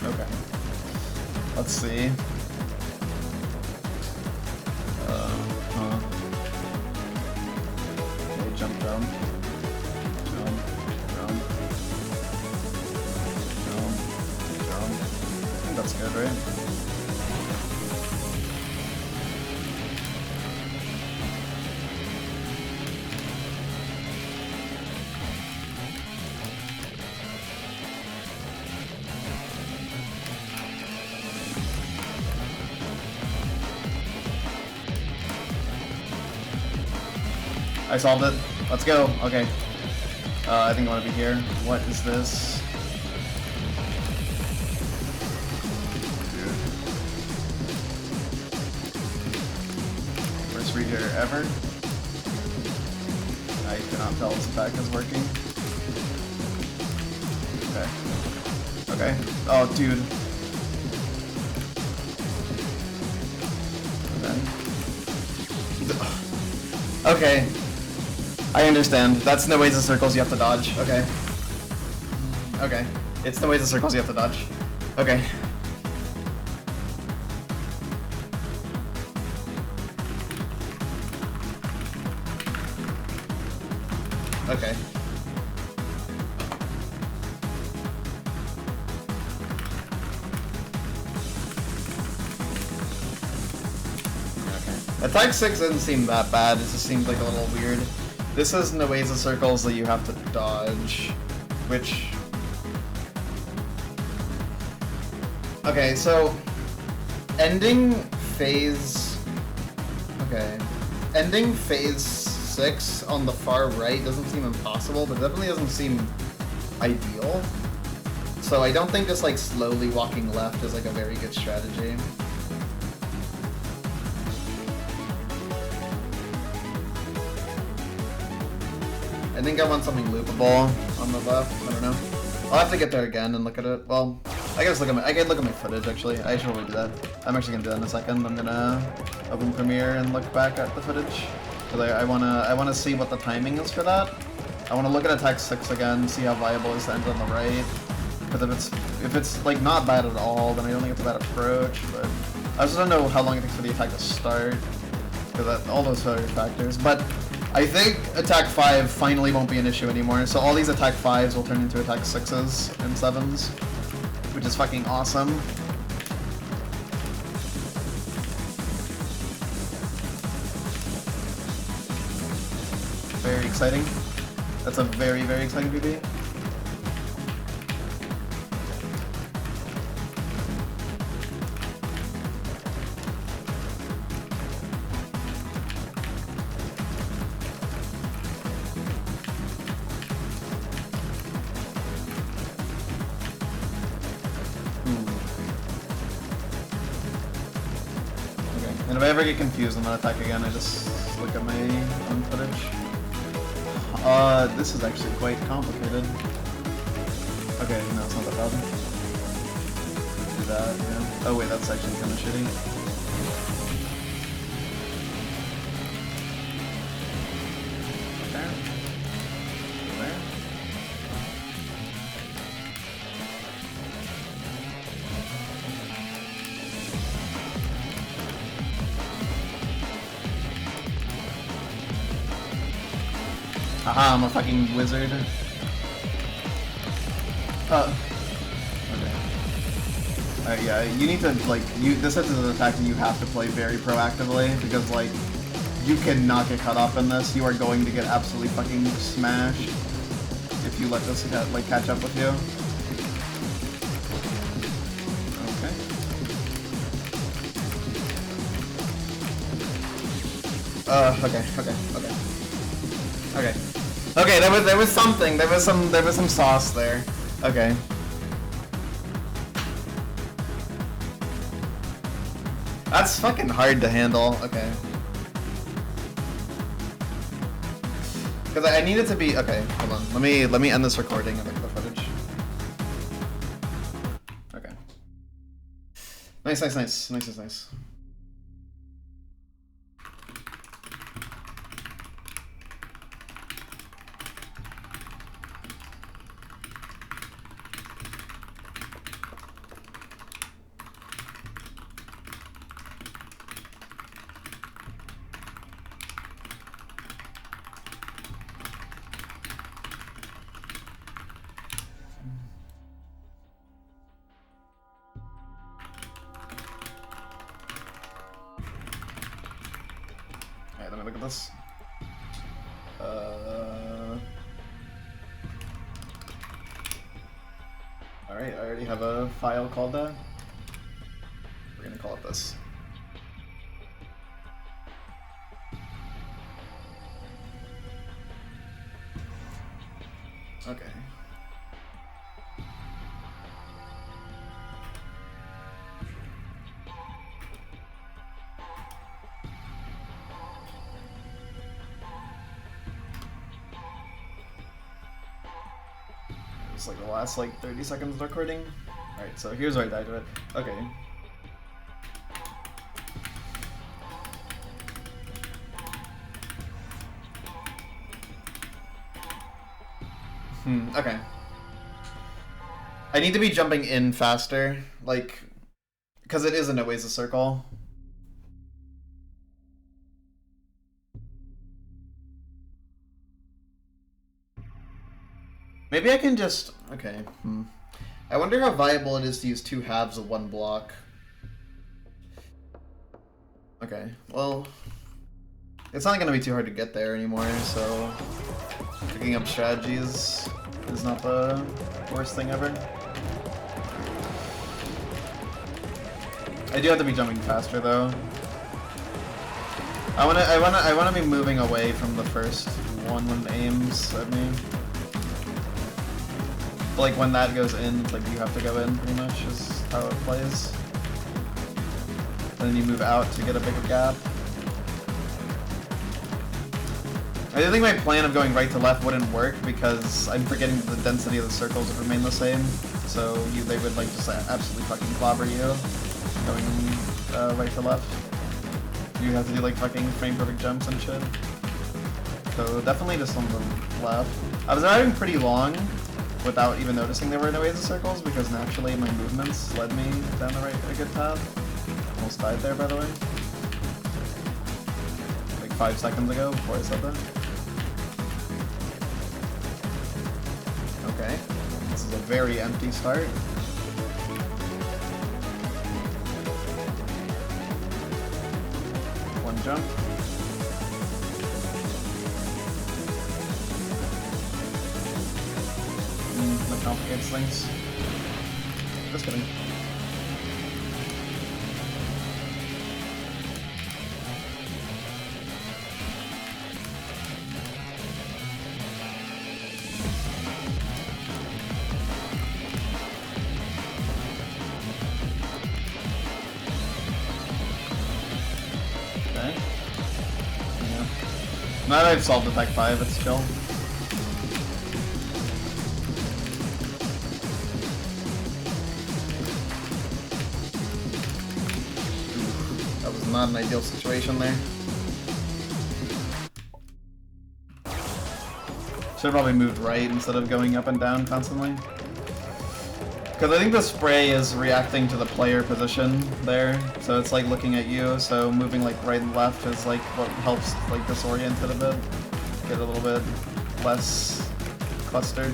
Okay. Let's see. Okay, jump down. Jump, jump. Jump, jump. I think that's good, right? I solved it. Let's go. Okay. I think I want to be here. What is this? First reader ever. I cannot tell this attack is working. Okay. Okay. Oh, dude. Okay. I understand. That's no ways of circles you have to dodge. Okay. Okay. It's no ways of circles you have to dodge. Okay. Okay. Attack 6 didn't seem that bad, it just seemed like a little weird. This is no ways of circles that you have to dodge, which... Okay, so... Ending phase... Okay. Ending phase 6 on the far right doesn't seem impossible, but definitely doesn't seem ideal. So I don't think just like slowly walking left is like a very good strategy. I think I want something loopable on the left. I don't know. I'll have to get there again and look at it. Well, I can look at my footage actually. I should probably do that. I'm actually gonna do that in a second. I'm gonna open Premiere and look back at the footage because I wanna see what the timing is for that. I wanna look at attack 6 again, see how viable it is to end on the right. Because if it's like not bad at all, then I don't think it's a bad approach. But I just don't know how long it takes for the attack to start. Because all those other factors. But I think attack 5 finally won't be an issue anymore, so all these attack 5s will turn into attack 6s and 7s, which is fucking awesome. Very exciting. That's a very, very exciting PB. And if I ever get confused on that attack again, I just look at my own footage. This is actually quite complicated. Okay, no, it's not that bad. Do that, yeah. Oh wait, that's actually kind of shitty. There. There. Haha, I'm a fucking wizard. Okay. Yeah, you need to, like, this is an attack that you have to play very proactively, because, like, you cannot get caught up in this. You are going to get absolutely fucking smashed if you let this, like, catch up with you. Okay, there was something. There was some sauce there. Okay. That's fucking hard to handle. Okay. Because I need it to be okay. Hold on. Let me end this recording and look at the footage. Okay. Nice. Let me look at this. Alright, I already have a file called that. We're gonna call it this. Okay. It's like the last like 30 seconds of recording. Alright, so here's where I died to it. Okay. Okay. I need to be jumping in faster, like, because it isn't always a circle. Maybe I can just... Okay. I wonder how viable it is to use two halves of one block. Okay, well... It's not gonna be too hard to get there anymore, so... Picking up strategies is not the worst thing ever. I do have to be jumping faster though. I wanna be moving away from the first one when it aims at me. But like when that goes in, it's like you have to go in pretty much is how it plays. And then you move out to get a bigger gap. I think my plan of going right to left wouldn't work because I'm forgetting that the density of the circles would remain the same. So they would like just absolutely fucking clobber you going right to left. You have to do like fucking frame perfect jumps and shit. So definitely just on the left. I was driving pretty long without even noticing there were no ways of circles because naturally my movements led me down a good path. Almost died there, by the way. Like 5 seconds ago before I said that. Okay. This is a very empty start. One jump. That complicates things. Just kidding. Okay. Yeah. Now that I've solved attack 5, it's chill. Not an ideal situation there. Should have probably moved right instead of going up and down constantly. Because I think the spray is reacting to the player position there, so it's like looking at you, so moving like right and left is like what helps like disorient it a bit. Get a little bit less clustered.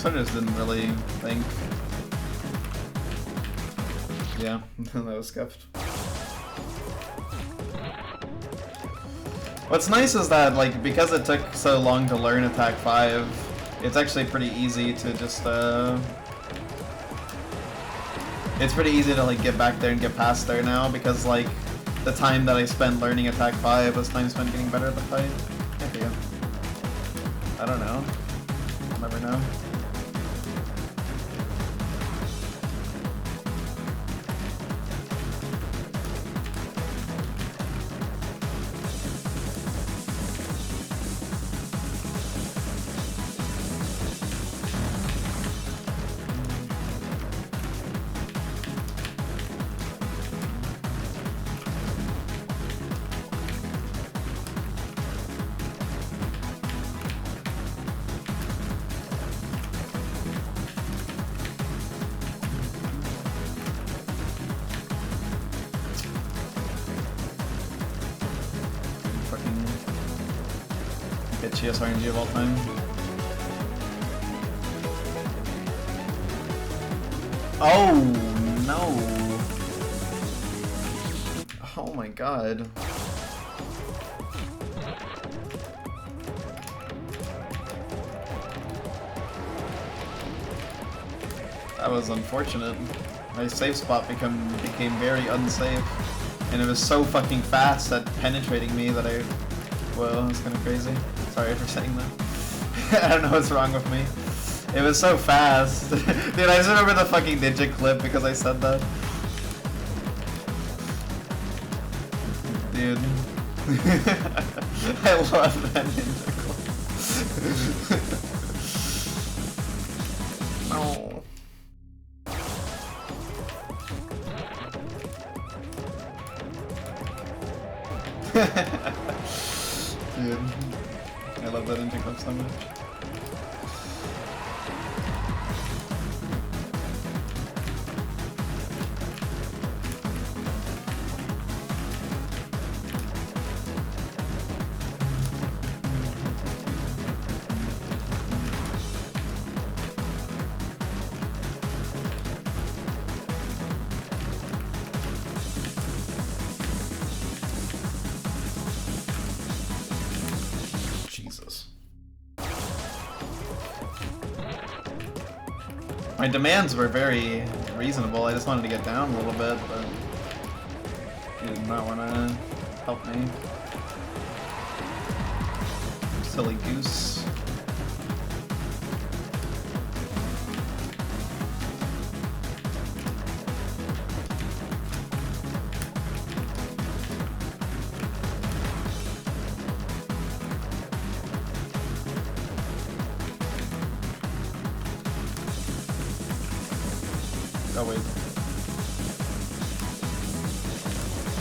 I just didn't really think. Yeah, that was scuffed. What's nice is that, like, because it took so long to learn Attack 5, it's actually pretty easy to just, it's pretty easy to, like, get back there and get past there now, because, like, the time that I spent learning Attack 5 was time spent getting better at the fight. Yeah. I don't know. I'll never know. Bitchiest RNG of all time. Oh no! Oh my god. That was unfortunate. My safe spot became very unsafe. And it was so fucking fast at penetrating me that I... Whoa, that's kind of crazy. Sorry for saying that. I don't know what's wrong with me. It was so fast. Dude, I just remember the fucking ninja clip because I said that. Dude. I love that ninja clip. No. Dude. I love that ninja clip so much. My demands were very reasonable. I just wanted to get down a little bit, but he did not want to help me. Silly goose. Oh wait.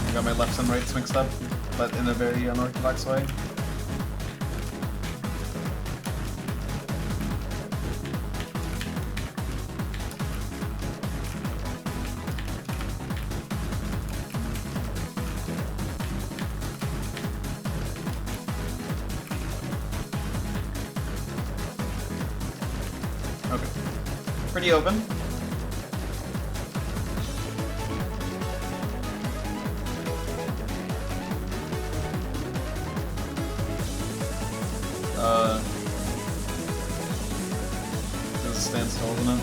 I got my lefts and rights mixed up, but in a very unorthodox way. Okay. Pretty open. This is standstill, isn't it?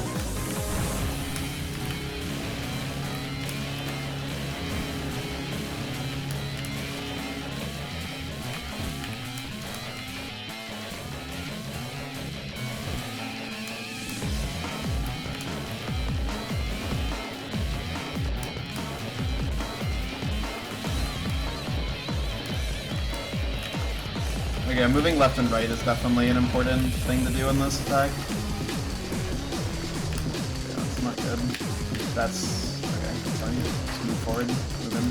Okay, moving left and right is definitely an important thing to do in this attack. Yeah, that's not good. That's... okay, fine. Just move forward, move in.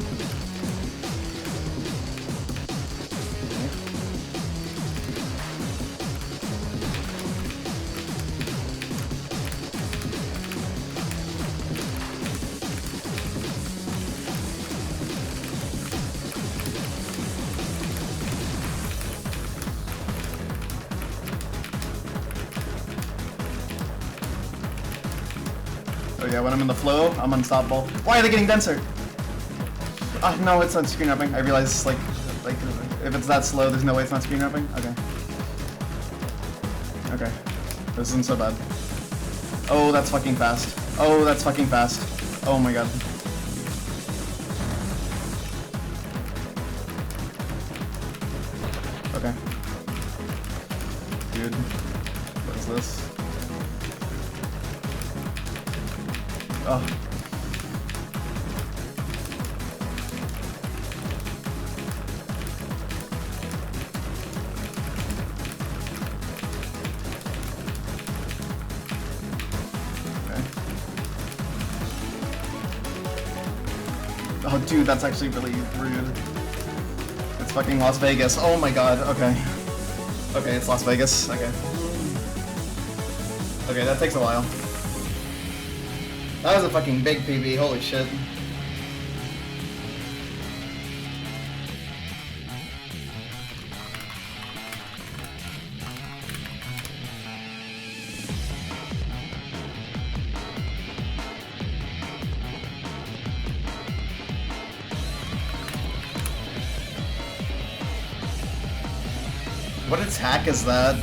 Oh yeah, when I'm in the flow, I'm unstoppable. Why are they getting denser? Oh no, it's not screen wrapping. I realize like if it's that slow, there's no way it's not screen wrapping. Okay. Okay. This isn't so bad. Oh, that's fucking fast. Oh, that's fucking fast. Oh my god. Okay. Dude, what is this? Oh. Okay. Oh, dude, that's actually really rude. It's fucking Las Vegas. Oh my god. Okay. Okay, it's Las Vegas. Okay. Okay, that takes a while. That was a fucking big PB, holy shit. What attack is that?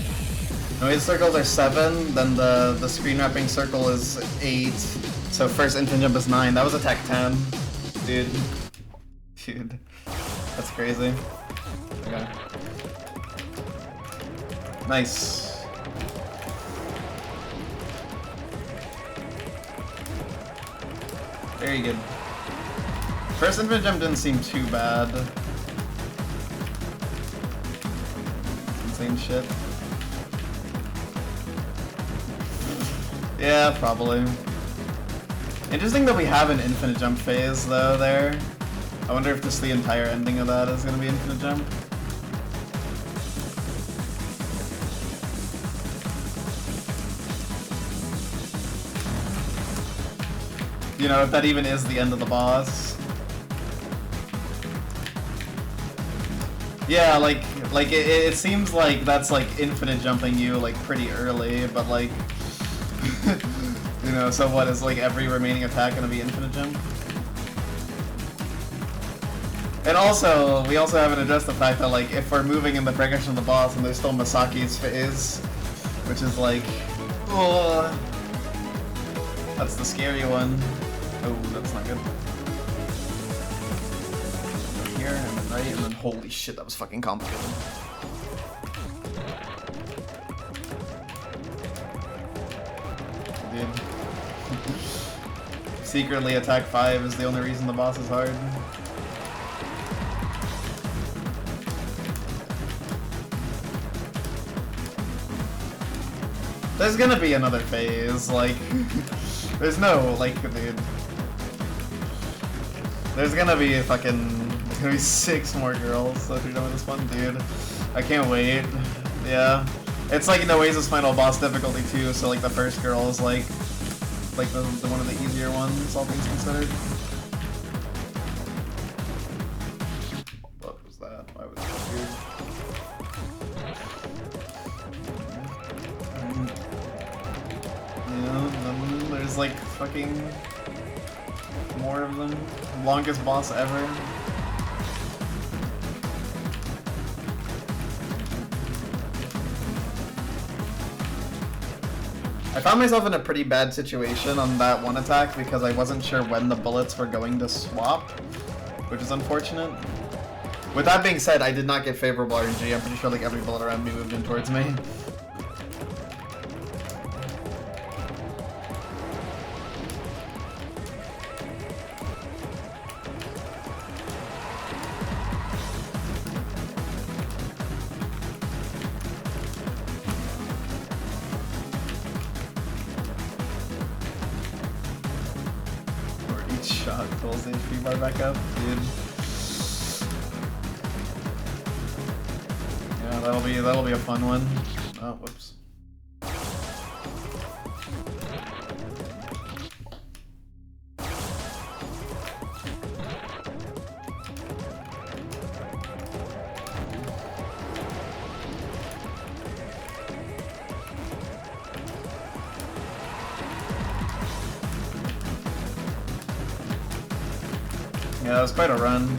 Noise circles are 7, then the screen wrapping circle is 8. So first infant jump is 9. That was attack 10. Dude. Dude. That's crazy. Okay. Nice. Very good. First infant jump didn't seem too bad. Insane shit. Yeah, probably. Interesting that we have an infinite jump phase, though, there. I wonder if just the entire ending of that is going to be infinite jump. You know, if that even is the end of the boss. Yeah, like it seems like that's, like, infinite jumping you, like, pretty early, but, like... You know, so what, is like every remaining attack gonna be infinite jump? And also, we also haven't addressed the fact that like, if we're moving in the direction of the boss and there's still Masaki's phase, which is like, That's the scary one. Oh, that's not good. Go here, and then right, and then holy shit, that was fucking complicated. Dude. Secretly, attack 5 is the only reason the boss is hard. There's gonna be another phase, like, there's no, like, dude. There's gonna be a fucking, there's gonna be 6 more girls, so if you're done with this one, dude, I can't wait. Yeah. It's like, in Oasis final boss difficulty too, so like the first girl is like the one of the easier ones, all things considered. What was that? Why was that weird? Yeah, then there's like fucking more of them. Longest boss ever. I found myself in a pretty bad situation on that one attack because I wasn't sure when the bullets were going to swap, which is unfortunate. With that being said, I did not get favorable RNG. I'm pretty sure like every bullet around me moved in towards me. Shot pulls the HP bar back up, dude. Yeah, that'll be a fun one. Oh, whoops. Yeah, that was quite a run.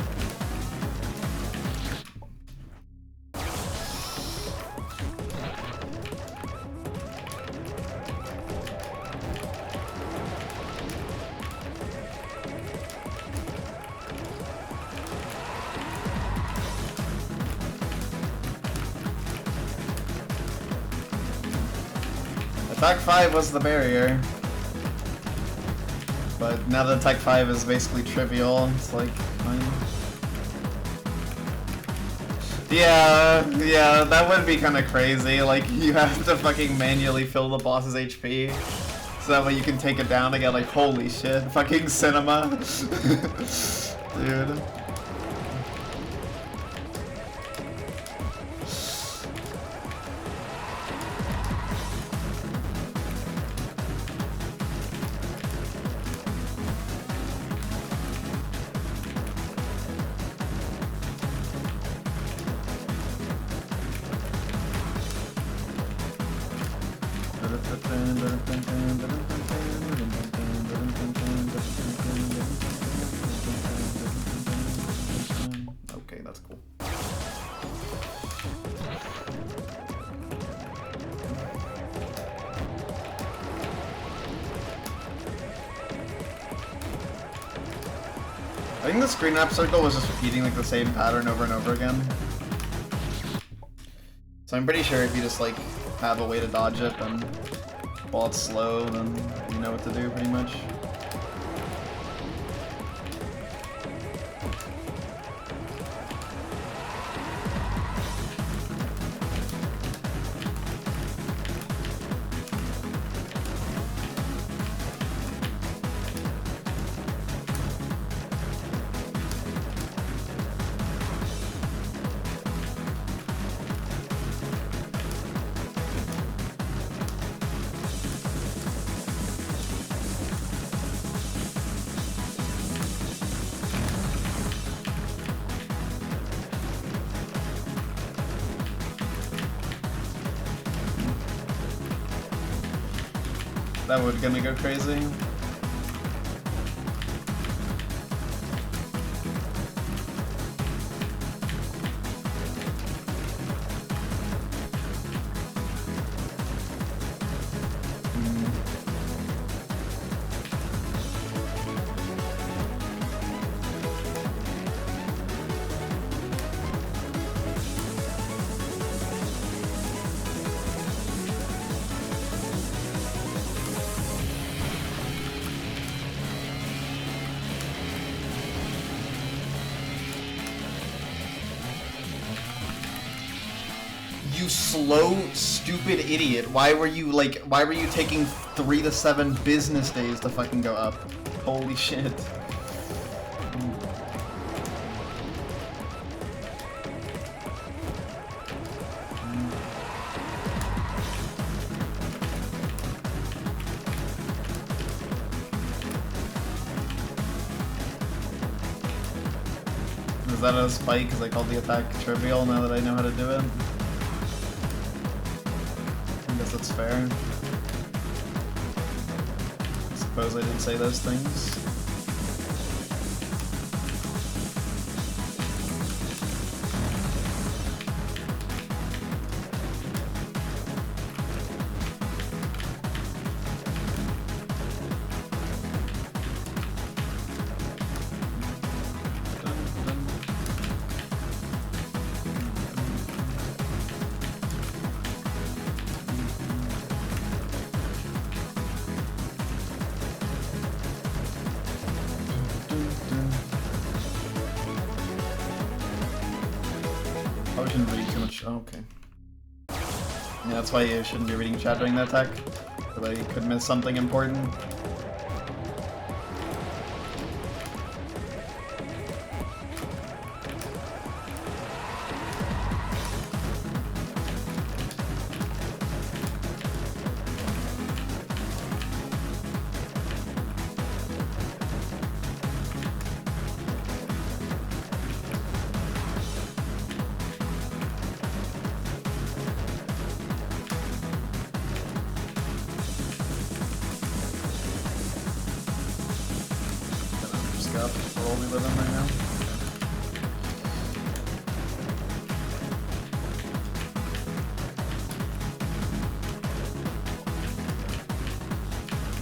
Attack 5 was the barrier. But now that attack 5 is basically trivial, it's like, fine. Yeah, that would be kind of crazy. Like, you have to fucking manually fill the boss's HP, so that way you can take it down again. Like, holy shit, fucking cinema. Dude. Okay, that's cool. I think the screen wrap circle was just repeating like the same pattern over and over again. So I'm pretty sure if you just like have a way to dodge it, then while it's slow, then you know what to do pretty much. That would gonna go crazy. You slow, stupid idiot. Why were you taking 3 to 7 business days to fucking go up? Holy shit. Is that a spike because I called the attack trivial now that I know how to do it? I guess that's fair. I suppose I did say those things. Probably shouldn't read too much. Oh, okay. Yeah, that's why you shouldn't be reading chat during that attack. Because I could miss something important. We're all we live in right now.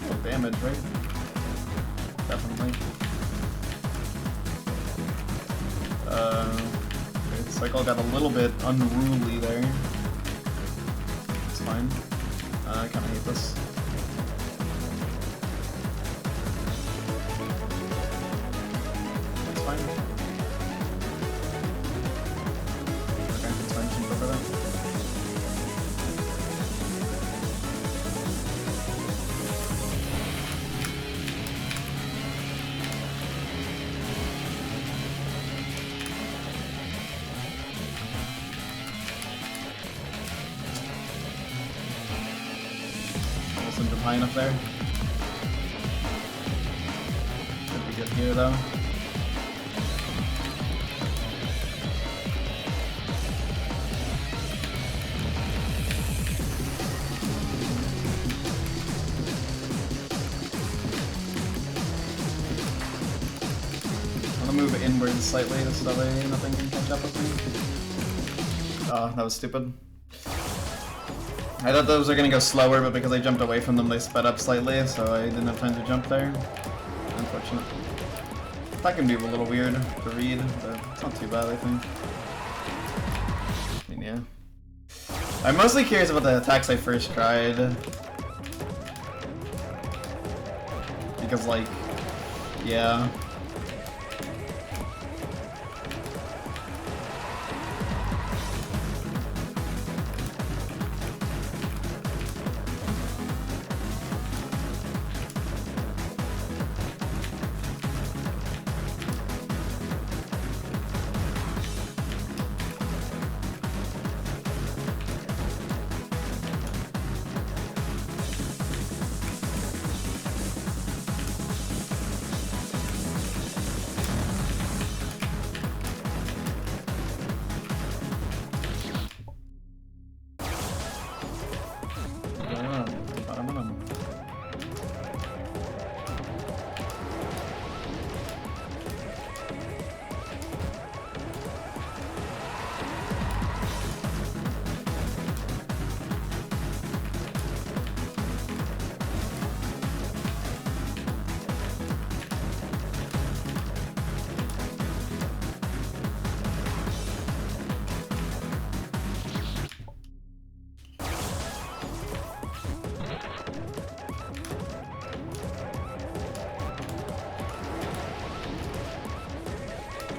Oh, damage, right? Definitely. Okay, cycle got a little bit unruly there. It's fine. I kinda hate this. Isn't high enough there. Should be good here though. I'm gonna move inwards slightly so that way nothing can catch up with me. Oh, that was stupid. I thought those were gonna go slower, but because I jumped away from them, they sped up slightly, so I didn't have time to jump there. Unfortunate. That can be a little weird to read, but it's not too bad, I think. I mean, yeah. I'm mostly curious about the attacks I first tried. Because, like, yeah.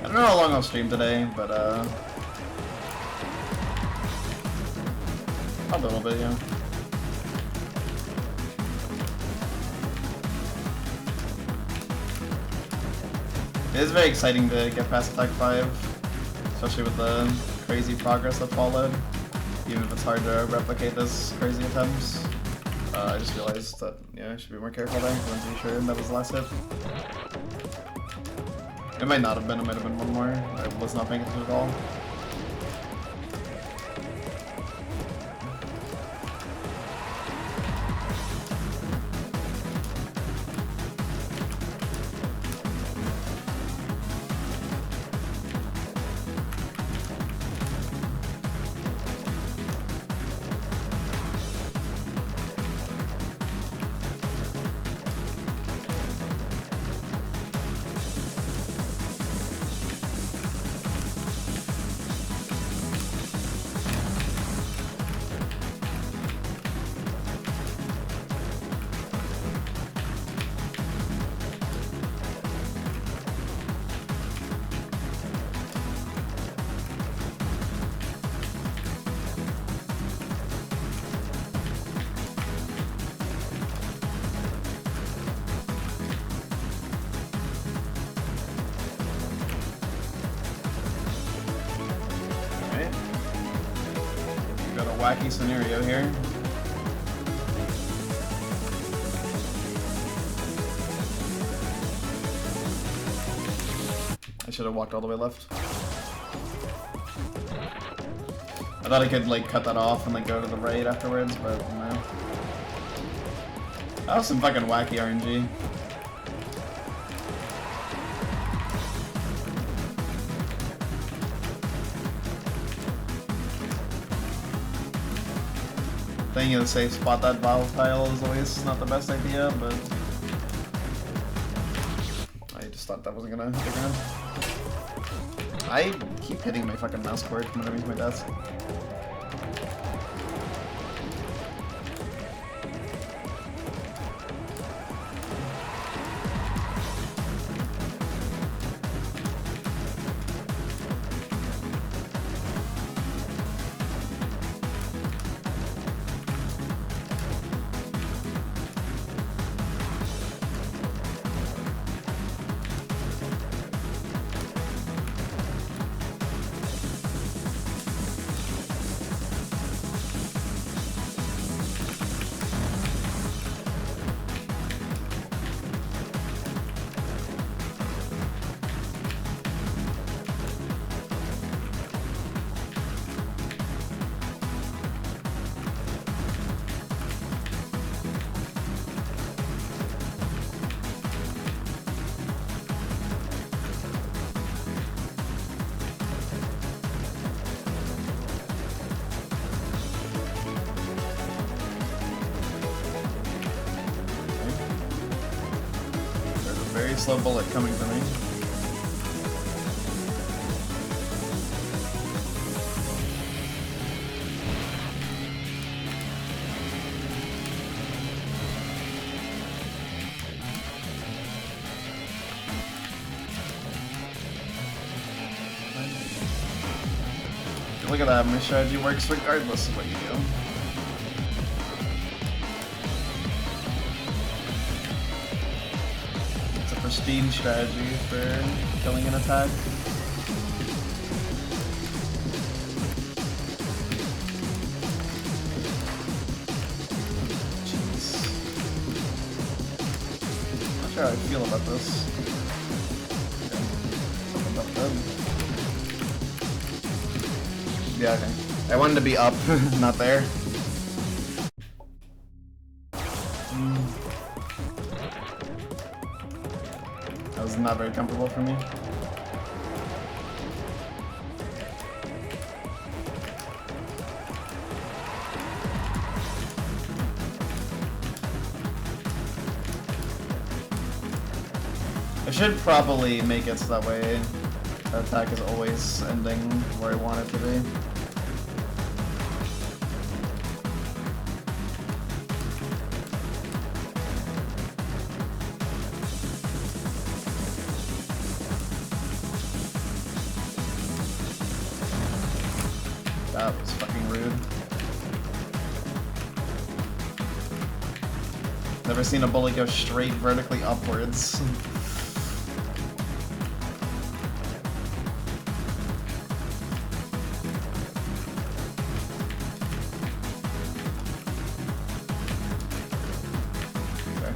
I don't know how long I'll stream today, but A little bit, yeah. It is very exciting to get past Attack 5, especially with the crazy progress that followed, even if it's hard to replicate those crazy attempts. I just realized that, yeah, I should be more careful there, because I'm pretty sure that was the last hit. It might not have been, it might have been one more. I was not paying attention at all. Wacky scenario here. I should have walked all the way left. I thought I could like cut that off and like go to the right afterwards, but no. That was some fucking wacky RNG. Staying in a safe spot that volatile is always not the best idea, but I just thought that wasn't gonna stick around. I keep hitting my fucking mouse cord from underneath my desk. Very slow bullet coming for me. Look at that, my strategy works regardless of what you do. Pristine strategy for killing an attack. Jeez. Not sure how I feel about this. Okay. Something about that. Yeah, okay. I wanted to be up, not there. That was not very comfortable for me. I should probably make it so that way the attack is always ending where I want it to be. That was fucking rude. Never seen a bullet go straight vertically upwards. Okay.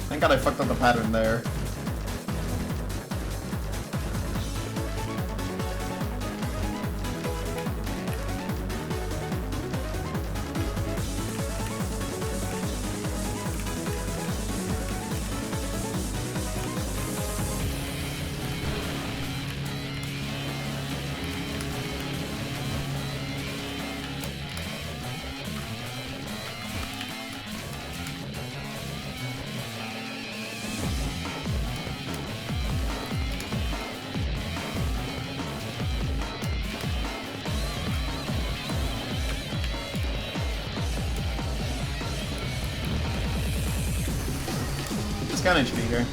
Thank God I fucked up the pattern there. It's got HP here.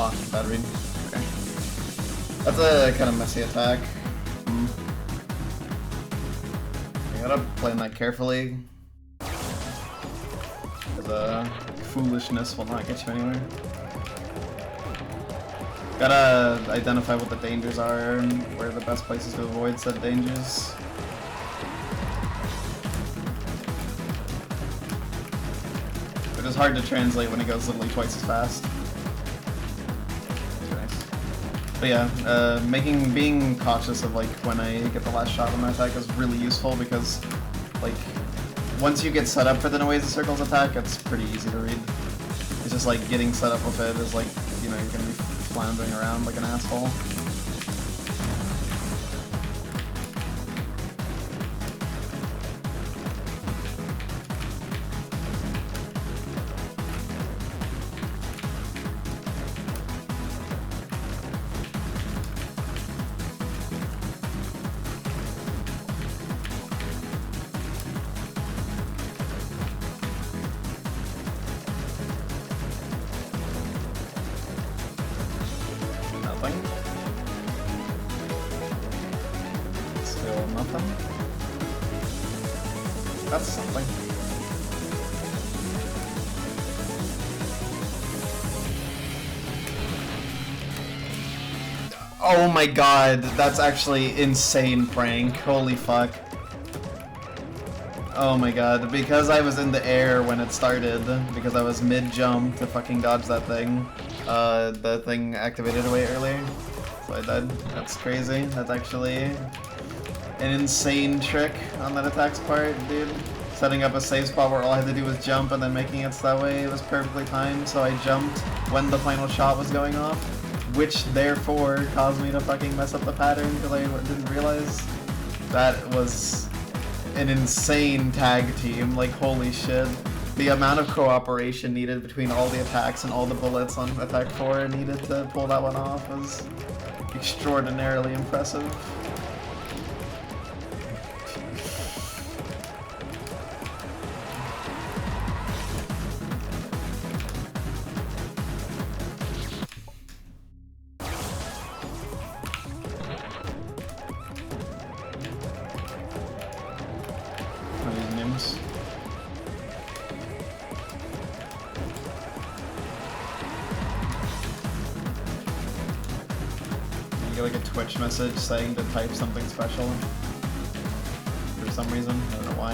Oh, bad read. Okay. That's a kind of messy attack. You gotta play that carefully. The foolishness will not get you anywhere. Gotta identify what the dangers are and where the best places to avoid said dangers. It is hard to translate when it goes literally twice as fast. But yeah, being cautious of like when I get the last shot on my attack is really useful because, like, once you get set up for the Noise of Circles attack, it's pretty easy to read. It's just like getting set up with it is like, you know, you're gonna be floundering around like an asshole. Still nothing. That's something. Oh my god, that's actually insane prank. Holy fuck. Oh my god, because I was in the air when it started, because I was mid-jump to fucking dodge that thing, the thing activated way earlier, so I died. That's crazy. That's actually an insane trick on that attack's part, dude. Setting up a safe spot where all I had to do was jump and then making it so that way it was perfectly timed, so I jumped when the final shot was going off, which therefore caused me to fucking mess up the pattern because I didn't realize. That was an insane tag team, like holy shit. The amount of cooperation needed between all the attacks and all the bullets on attack 4 needed to pull that one off was extraordinarily impressive. Like a Twitch message saying to type something special for some reason. I don't know why.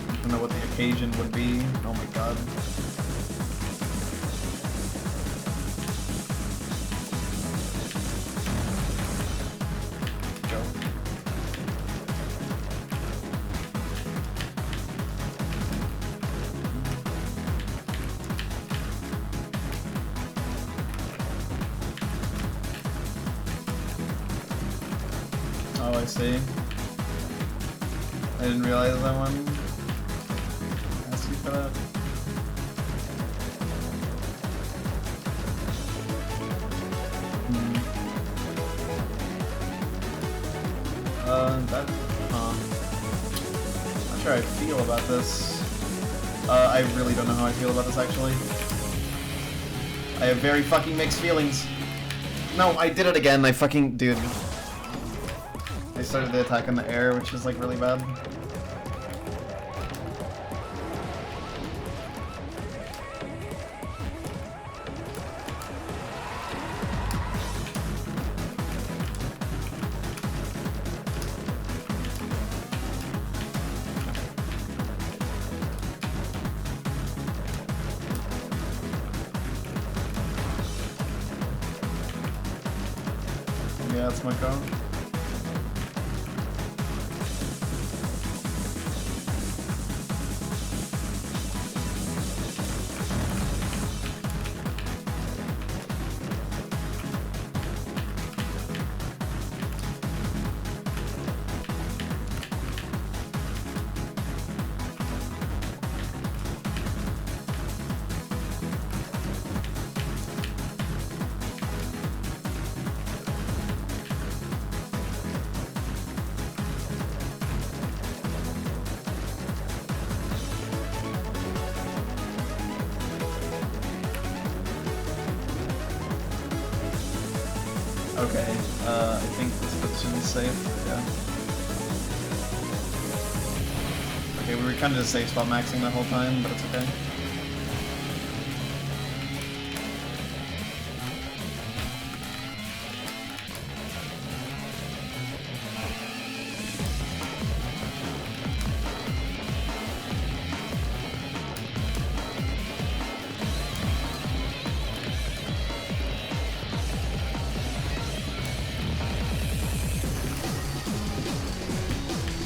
I don't know what the occasion would be. Oh my god. Oh, I see. I didn't realize that one. Ask you for that. Not sure how I feel about this. I really don't know how I feel about this, actually. I have very fucking mixed feelings. No, I did it again. I fucking... Dude. I started the attack in the air, which is, like, really bad. Yeah, that's my call. Okay, I think this position is safe, yeah. Okay, we were kind of just safe spot maxing that whole time, but it's okay.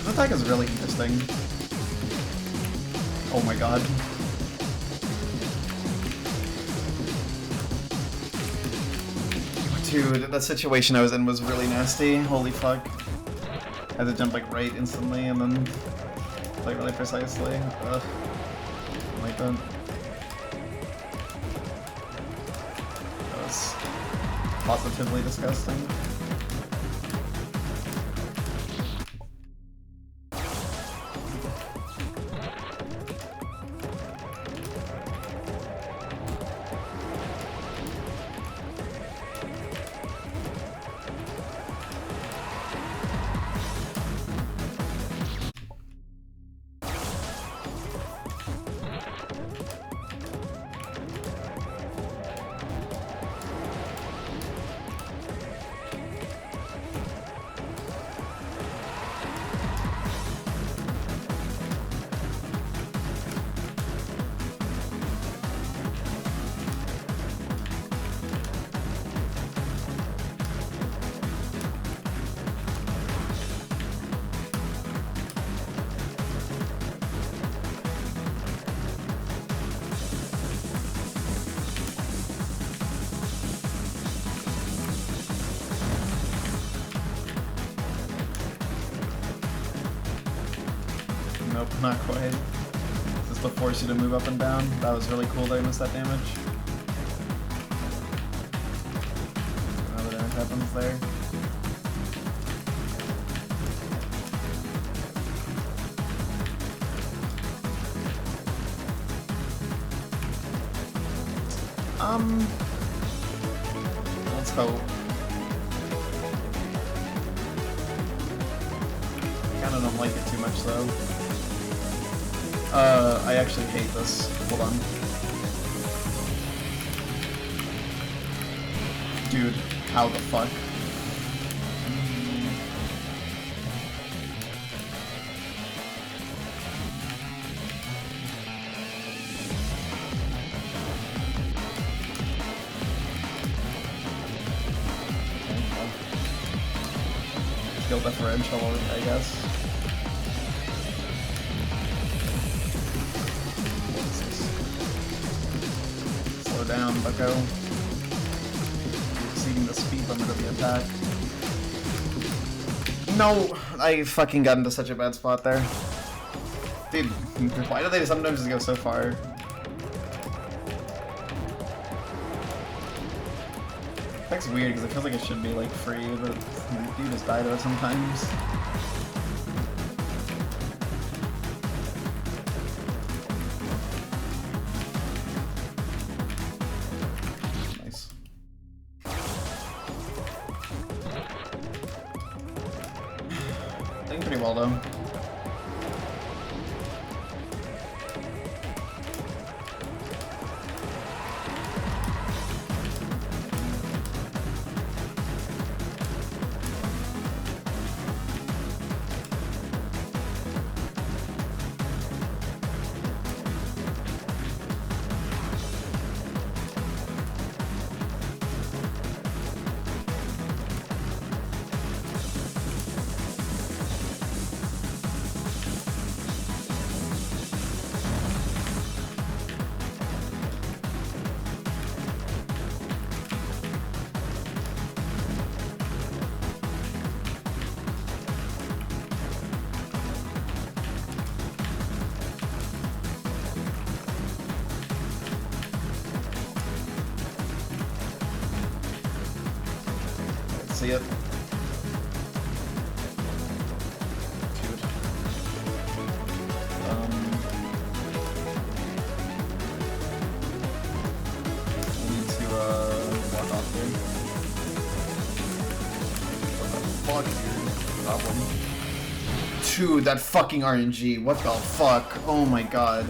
This attack is really interesting. Oh my god. Dude, that situation I was in was really nasty. Holy fuck. I had to jump like right instantly and then like really precisely. Ugh. I like that. That was positively disgusting. Nope, not quite. Just to force you to move up and down. That was really cool that I missed that damage. Another damage happens there. Let's hope. Kinda don't like it too much though. I actually hate this. Hold on. Dude, how the fuck? Skill differential, I guess. Slow down, bucko. You're exceeding the speed limit of the attack. No! I fucking got into such a bad spot there. Dude, why do they sometimes just go so far? That's weird because it feels like it should be like free, but you just die to it sometimes. Nice. Doing pretty well though. See it. Cute. I need to walk off here. What the fuck is your problem? Dude, that fucking RNG. What the fuck? Oh my god.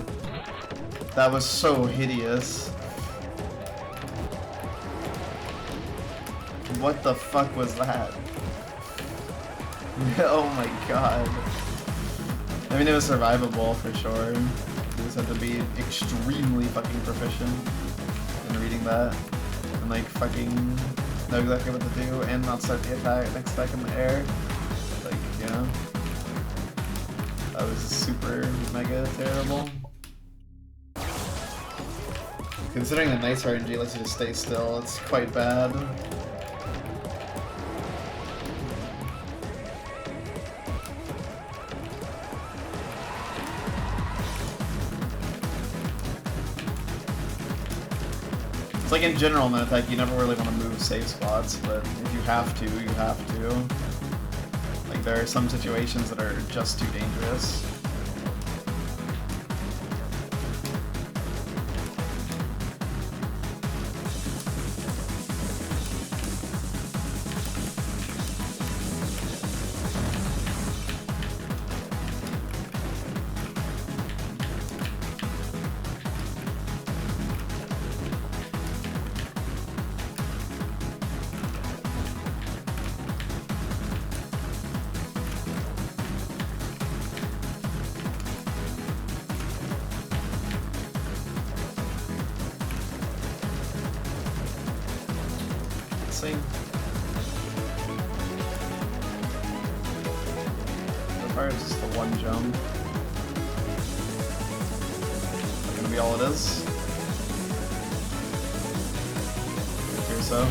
That was so hideous. What the fuck was that? Oh my god. I mean, it was survivable for sure. You just had to be extremely fucking proficient in reading that. And like fucking know exactly what to do and not start the attack next attack in the air. Like, you know. That was super mega terrible. Considering the nice RNG lets you just stay still, it's quite bad. It's like in general in that attack, you never really want to move safe spots, but if you have to, you have to. Like, there are some situations that are just too dangerous. So far it's just the one jump. That's gonna be all it is. Here so.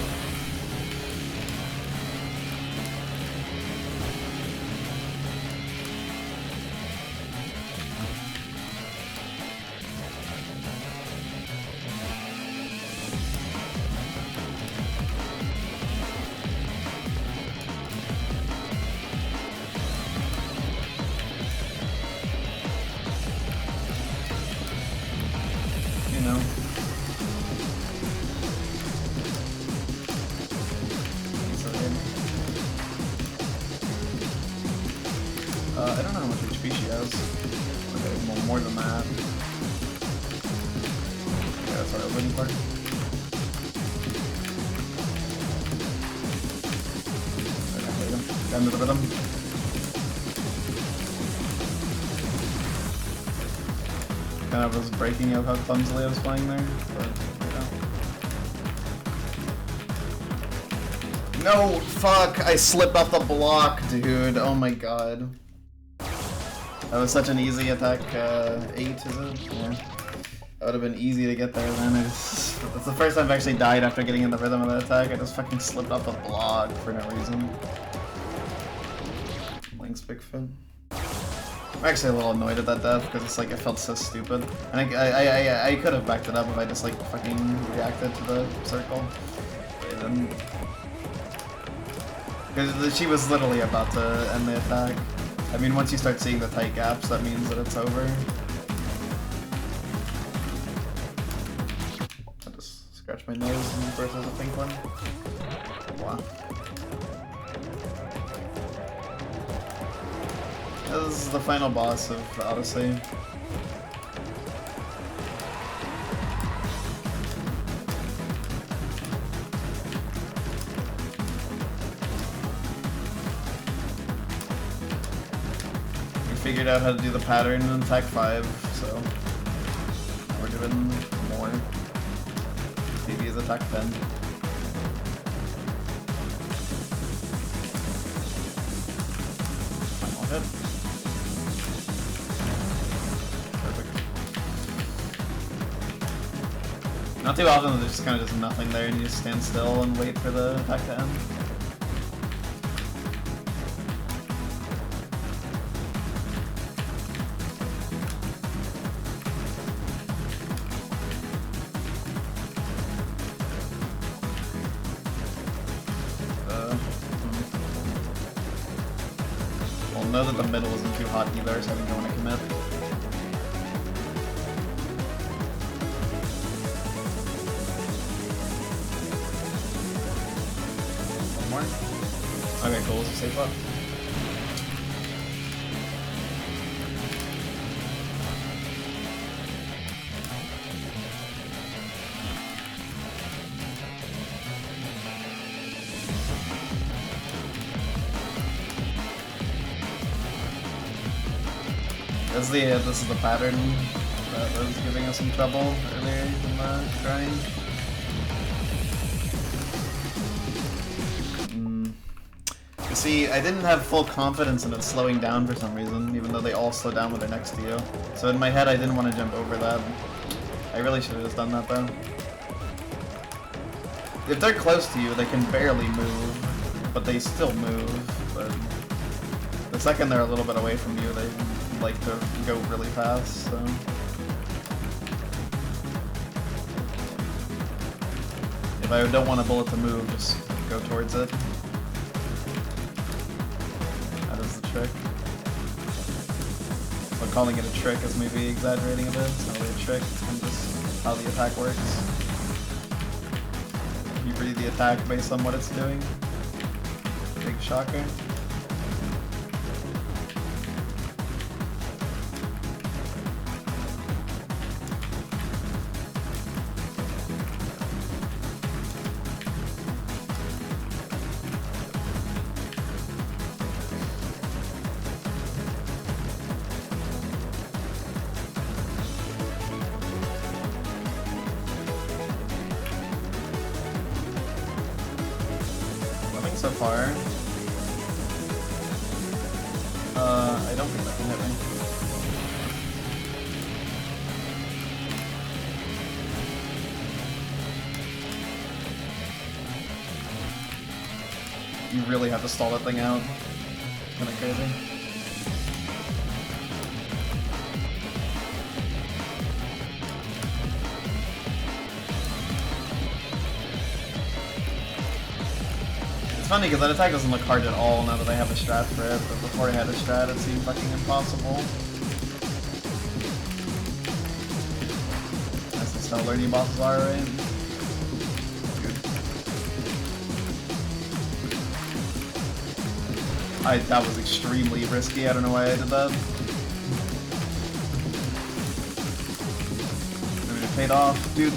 I don't know how much HP she has. Okay, well, more than that. Yeah, that's what I was waiting for. Okay, there you go. End of the rhythm. Kind of was breaking out how clumsily I was playing there, but you know. No! Fuck! I slipped off the block, dude. Oh my god. That was such an easy attack, 8, is it? Yeah. That would have been easy to get there then. That's the first time I've actually died after getting in the rhythm of that attack. I just fucking slipped off the block for no reason. Thanks, Bigfoot. I'm actually a little annoyed at that death because it's like it felt so stupid. And I could have backed it up if I just like fucking reacted to the circle. But I didn't. Because she was literally about to end the attack. I mean, once you start seeing the tight gaps, that means that it's over. I'll just scratch my nose and first there's a pink one. Wow. This is the final boss of Odyssey. Figured out how to do the pattern in attack 5, so we're doing more. Maybe is attack 10. Final hit. Perfect. Not too often there's just kind of just nothing there and you just stand still and wait for the attack to end. Know that the middle isn't too hot either, so I don't want to commit. One more. Okay, cool. So safe up. This is the pattern that was giving us some trouble earlier in the grind. You see, I didn't have full confidence in it slowing down for some reason, even though they all slow down when they're next to you. So in my head I didn't want to jump over that. I really should have just done that though. If they're close to you, they can barely move, but they still move. But the second they're a little bit away from you, they like to go really fast, so. If I don't want a bullet to move, just go towards it. That is the trick. But calling it a trick is maybe exaggerating a bit. It's not really a trick, it's kind of just how the attack works. You read the attack based on what it's doing. Big shocker. So far. I don't think that can hit me. You really have to stall that thing out. Kinda crazy. It's funny because that attack doesn't look hard at all now that I have a strat for it, but before I had a strat it seemed fucking impossible. That's just how learning bosses are, right? Dude. That was extremely risky, I don't know why I did that. I mean, it paid off, dude.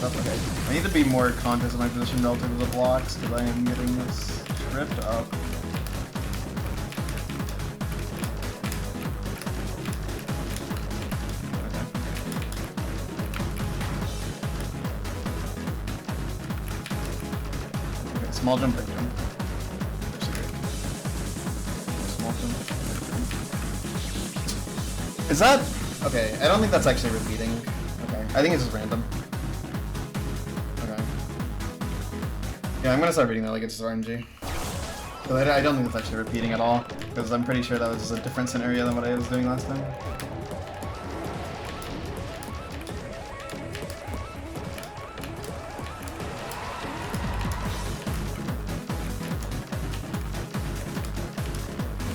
Okay. I need to be more conscious of my position relative to the blocks because I am getting this tripped up. Okay, small jump, big jump. Small jump, big jump. Is that... Okay, I don't think that's actually repeating. Okay, I think it's just random. Yeah, I'm gonna start reading that like it's just RNG. But I don't think it's actually repeating at all, because I'm pretty sure that was a different scenario than what I was doing last time.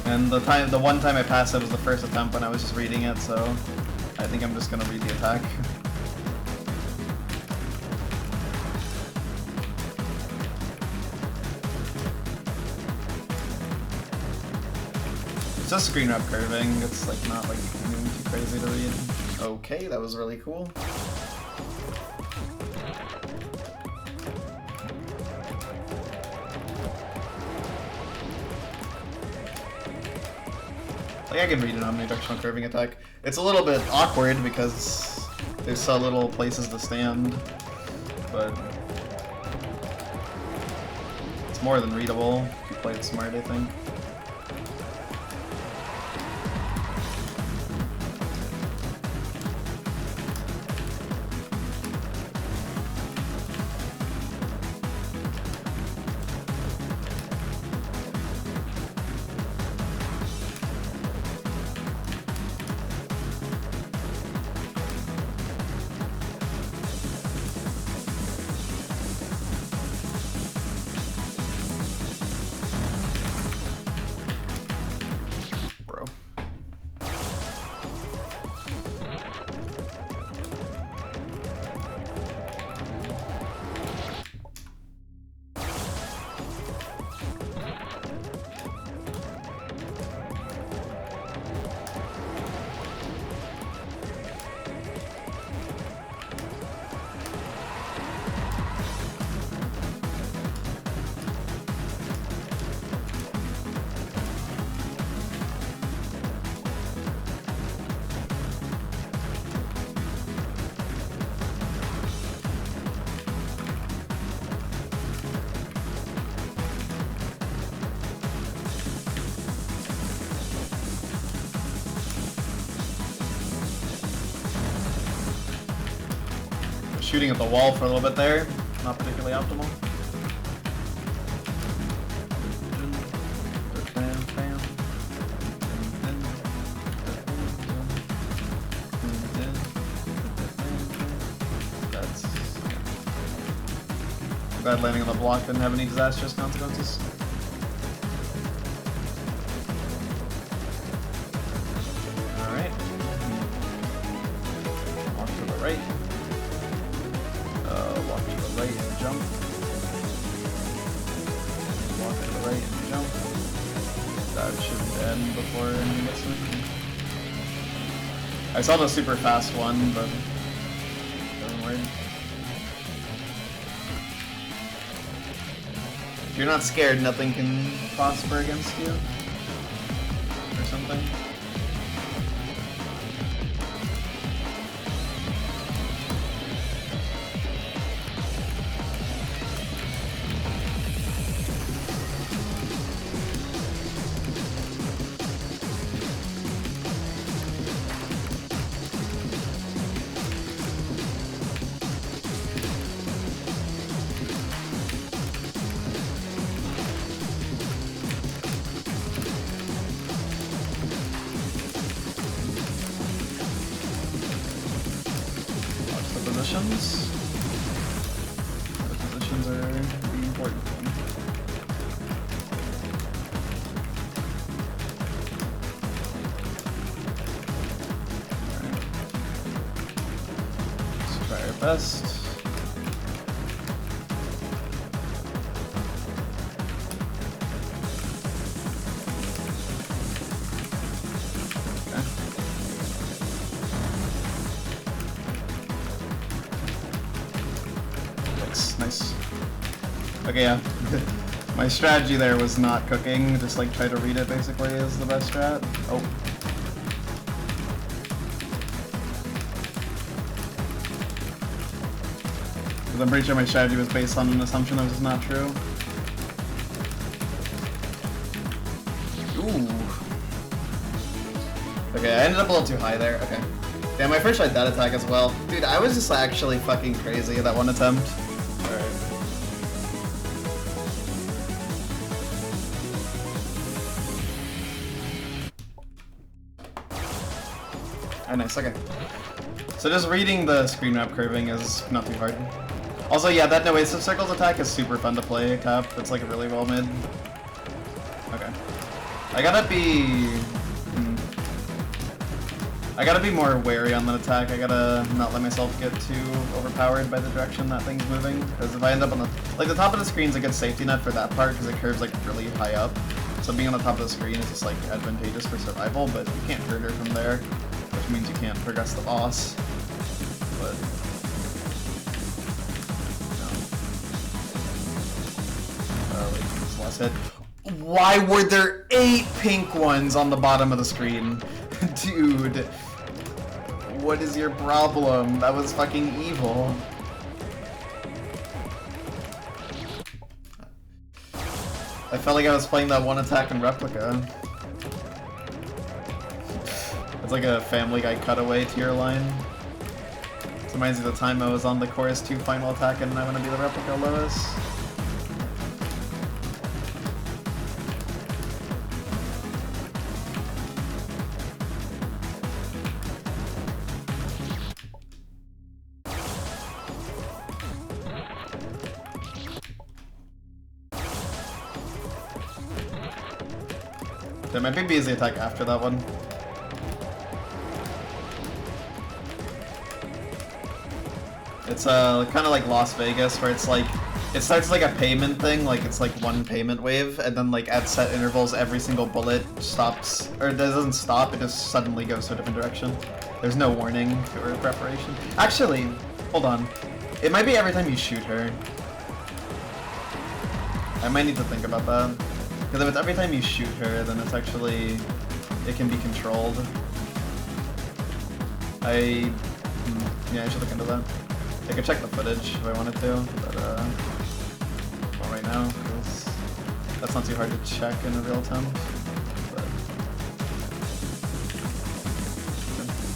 And the one time I passed it was the first attempt when I was just reading it, so I think I'm just gonna read the attack. It's just screen wrap curving, it's like not like anything too crazy to read. Okay, that was really cool. Like I can read an omnidirectional curving attack. It's a little bit awkward because there's so little places to stand, but it's more than readable if you play it smart, I think. Shooting at the wall for a little bit there, not particularly optimal. That's glad landing on the block didn't have any disastrous consequences. Alright. Walk to the right. Walk to the right and jump. Walk to the right and jump. That should end before anything gets to me. I saw the super fast one, but doesn't work. If you're not scared, nothing can prosper against you. Or something. Positions. The positions are really important. Alright. Let's try our best. Nice. Okay, yeah. My strategy there was not cooking, just like try to read it basically is the best strat. Oh. Because I'm pretty sure my strategy was based on an assumption that was just not true. Ooh. Okay, I ended up a little too high there. Okay. Yeah, my first tried that attack as well. Dude, I was just actually fucking crazy that one attempt. Alright. Oh, nice, okay. So just reading the screen map curving is not too hard. Also, yeah, that Noasive Circles attack is super fun to play, Cap. It's like really well made. Okay. I gotta be more wary on that attack. I gotta not let myself get too overpowered by the direction that thing's moving. Because if I end up on the... Like, the top of the screen's a good safety net for that part, because it curves, like, really high up. So being on the top of the screen is just, like, advantageous for survival, but you can't hurt her from there, which means you can't progress the boss. But... Last hit. Why were there 8 pink ones on the bottom of the screen? Dude. What is your problem? That was fucking evil. I felt like I was playing that one attack in Replica. It's like a Family Guy cutaway tier line. This reminds me of the time I was on the Chorus 2 final attack and I Wanna Be The Replica Lois. There might be BZ attack after that one. It's kind of like Las Vegas, where it's like, it starts like a payment thing, like it's like one payment wave, and then like at set intervals every single bullet stops, or it doesn't stop, it just suddenly goes to a different direction. There's no warning or preparation. Actually, hold on. It might be every time you shoot her. I might need to think about that. Because if it's every time you shoot her, then it's actually, it can be controlled. Yeah, I should look into that. I could check the footage if I wanted to, but well, right now, because that's not too hard to check in real time. But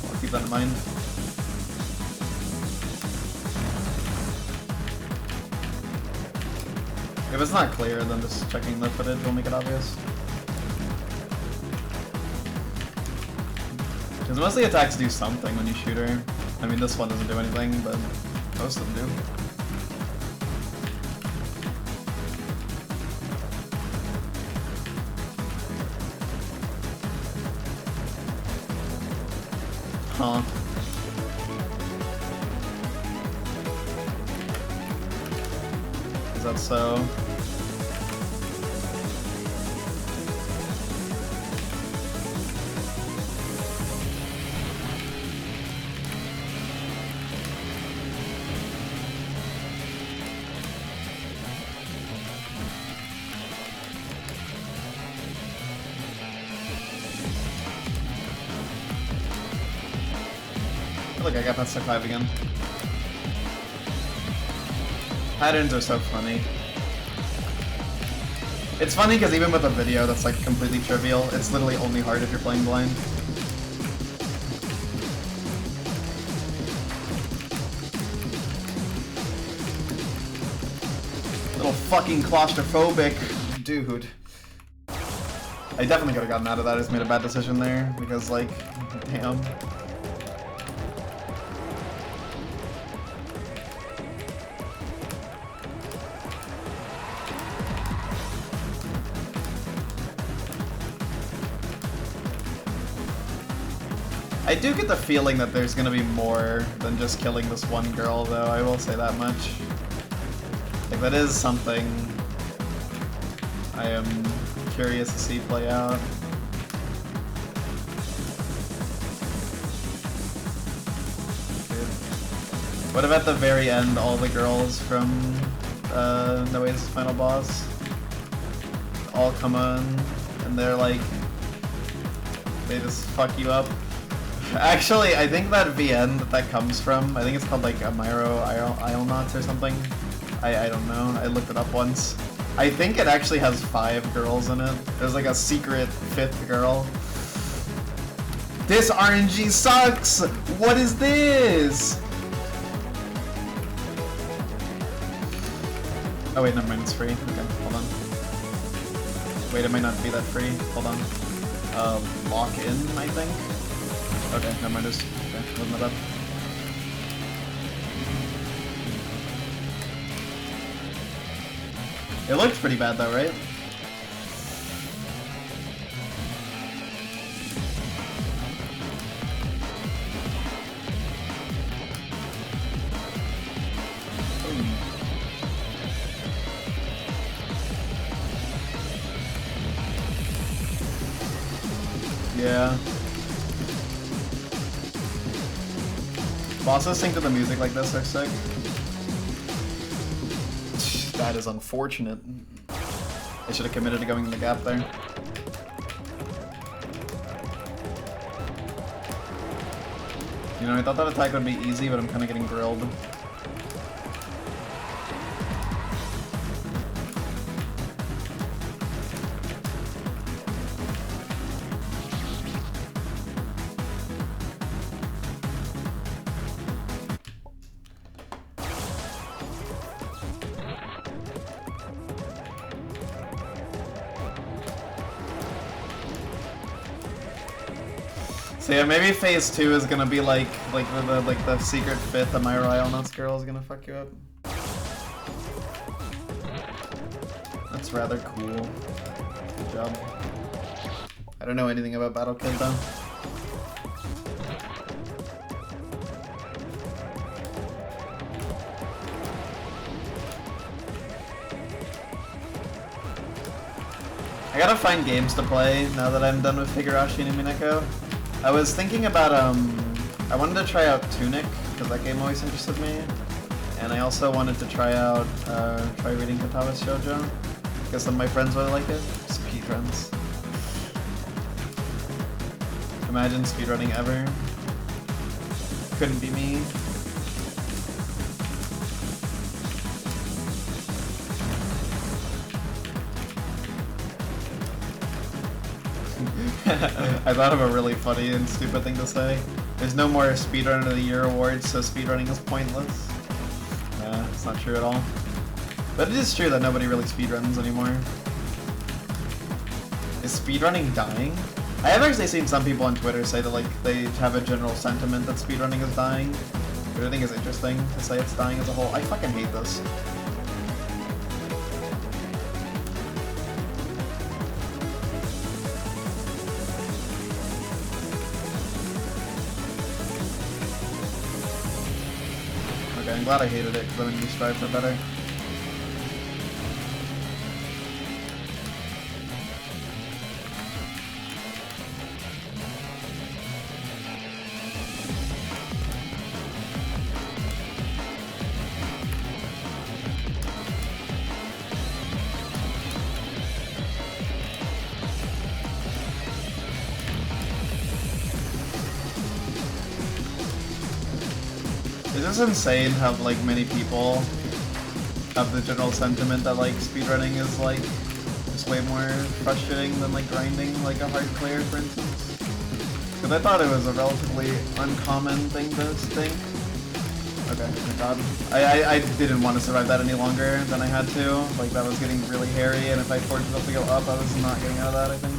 I'll keep that in mind. If it's not clear, then just checking the footage will make it obvious. Because most of the attacks do something when you shoot her. I mean, this one doesn't do anything, but most of them do. Huh. Is that so? Look, I got that stuck 5 again. Patterns are so funny. It's funny because even with a video that's like completely trivial, it's literally only hard if you're playing blind. Little fucking claustrophobic dude. I definitely could have gotten out of that. I just made a bad decision there because, like, damn. I do get the feeling that there's gonna be more than just killing this one girl, though, I will say that much. Like, that is something I am curious to see play out. Dude. What if at the very end all the girls from Noe's final boss all come on and they're like, they just fuck you up? Actually, I think that VN that comes from, I think it's called like Amiro Ionauts or something. I don't know, I looked it up once. I think it actually has 5 girls in it. There's like a secret 5th girl. This RNG sucks! What is this? Oh wait, never mind, it's free. Okay, hold on. Wait, it might not be that free. Hold on. Lock in, I think. Okay, never mind. Just okay, wasn't that bad. It looked pretty bad though, right? Yeah. Bosses sync to the music like this are sick. That is unfortunate. I should have committed to going in the gap there. You know, I thought that attack would be easy, but I'm kind of getting grilled. So yeah, maybe phase 2 is gonna be like the secret fifth of my Rylnos girl is gonna fuck you up. That's rather cool. Good job. I don't know anything about Battle Kid though. I gotta find games to play now that I'm done with Higurashi and Mineko. I was thinking about, I wanted to try out Tunic, because that game always interested me. And I also wanted to try out, try reading Katawa's Shoujo, because some of my friends really like it. Speedruns. Imagine speedrunning ever. Couldn't be me. I thought of a really funny and stupid thing to say. There's no more Speedrunner of the Year awards, so speedrunning is pointless. It's not true at all. But it is true that nobody really speedruns anymore. Is speedrunning dying? I have actually seen some people on Twitter say that like they have a general sentiment that speedrunning is dying, which I think is interesting to say it's dying as a whole. I fucking hate this. I'm glad I hated it, because that made me strive for better. It's insane how like many people have the general sentiment that like speedrunning is like just way more frustrating than like grinding like a hard clear, for instance. Because I thought it was a relatively uncommon thing to think. Okay, thank God. I didn't want to survive that any longer than I had to. Like that was getting really hairy, and if I forced myself to go up, I was not getting out of that, I think.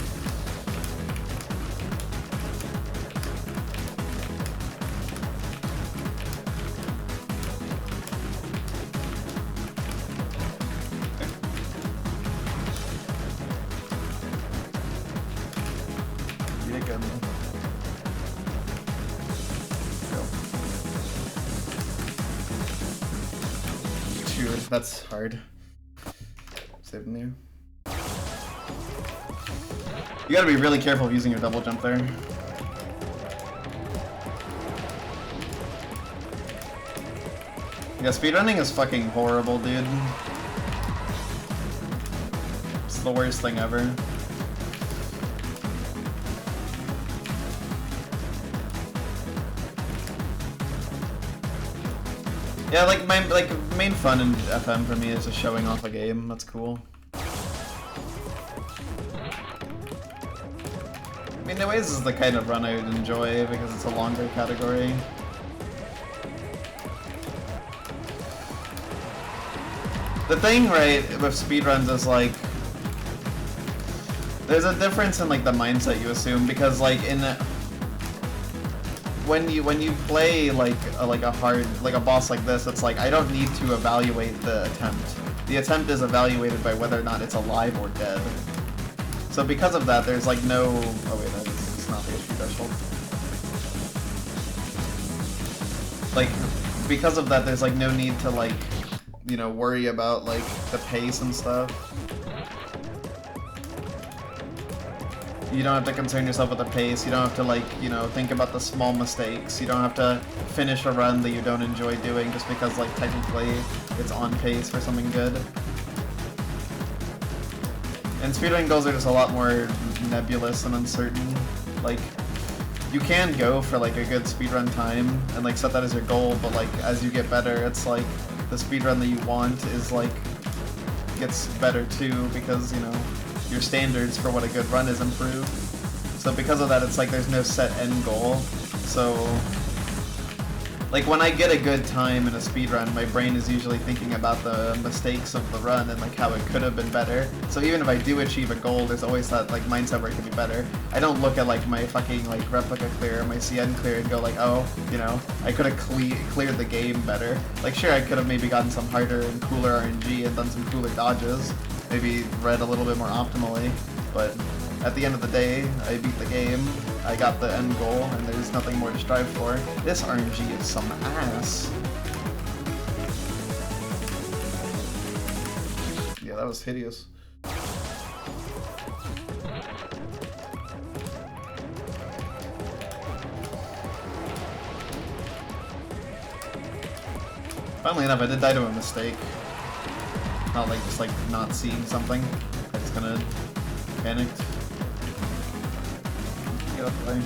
That's hard. Save them there. You gotta be really careful of using your double jump there. Yeah, speedrunning is fucking horrible, dude. It's the worst thing ever. Yeah, like my main fun in FM for me is just showing off a game. That's cool. I mean, in ways, this is the kind of run I would enjoy because it's a longer category. The thing, right, with speedruns is like there's a difference in like the mindset you assume, because like in when you play like a hard like a boss like this, it's like I don't need to evaluate the attempt. The attempt is evaluated by whether or not it's alive or dead. So because of that, there's like no. Oh wait, that's not the HP threshold. Like because of that, there's like no need to like worry about like the pace and stuff. You don't have to concern yourself with the pace, you don't have to like, think about the small mistakes, you don't have to finish a run that you don't enjoy doing just because like technically it's on pace for something good. And speedrun goals are just a lot more nebulous and uncertain. Like, you can go for like a good speedrun time and like set that as your goal, but like as you get better, it's like the speedrun that you want is like gets better too because, your standards for what a good run is improved. So because of that, it's like there's no set end goal. So like when I get a good time in a speedrun, my brain is usually thinking about the mistakes of the run and like how it could have been better. So even if I do achieve a goal, there's always that like mindset where it could be better. I don't look at like my fucking like replica clear, my CN clear and go like, oh, I could have cleared the game better. Like sure, I could have maybe gotten some harder and cooler RNG and done some cooler dodges. Maybe read a little bit more optimally, but at the end of the day, I beat the game, I got the end goal, and there's nothing more to strive for. This RNG is some ass. Yeah, that was hideous. Funnily enough, I did die to a mistake. Not like just like not seeing something. I just kinda panicked. Get out the way.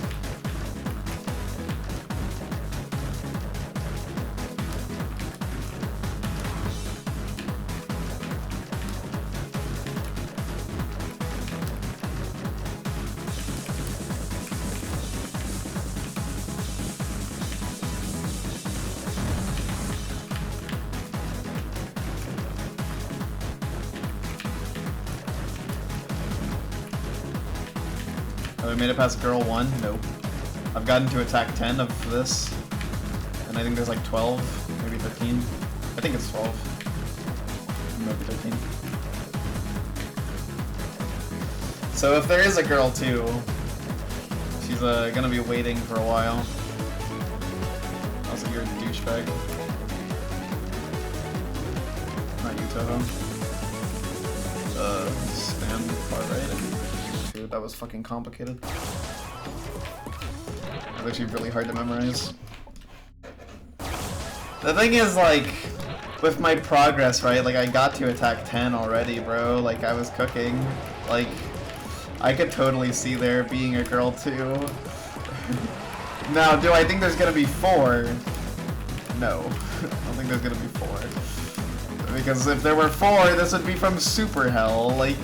Have I made it past girl 1? Nope. I've gotten to attack 10 of this, and I think there's like 12, maybe 13. I think it's 12. Maybe 13. So if there is a girl 2, she's gonna be waiting for a while. Also, you're a douchebag. Not you, Toho. Stand far right. Dude, that was fucking complicated. That was actually really hard to memorize. The thing is, like, with my progress, right, like, I got to attack 10 already, bro. Like, I was cooking. Like, I could totally see there being a girl, too. Now, do I think there's gonna be 4? No. I don't think there's gonna be 4. Because if there were 4, this would be from Super Hell. Like...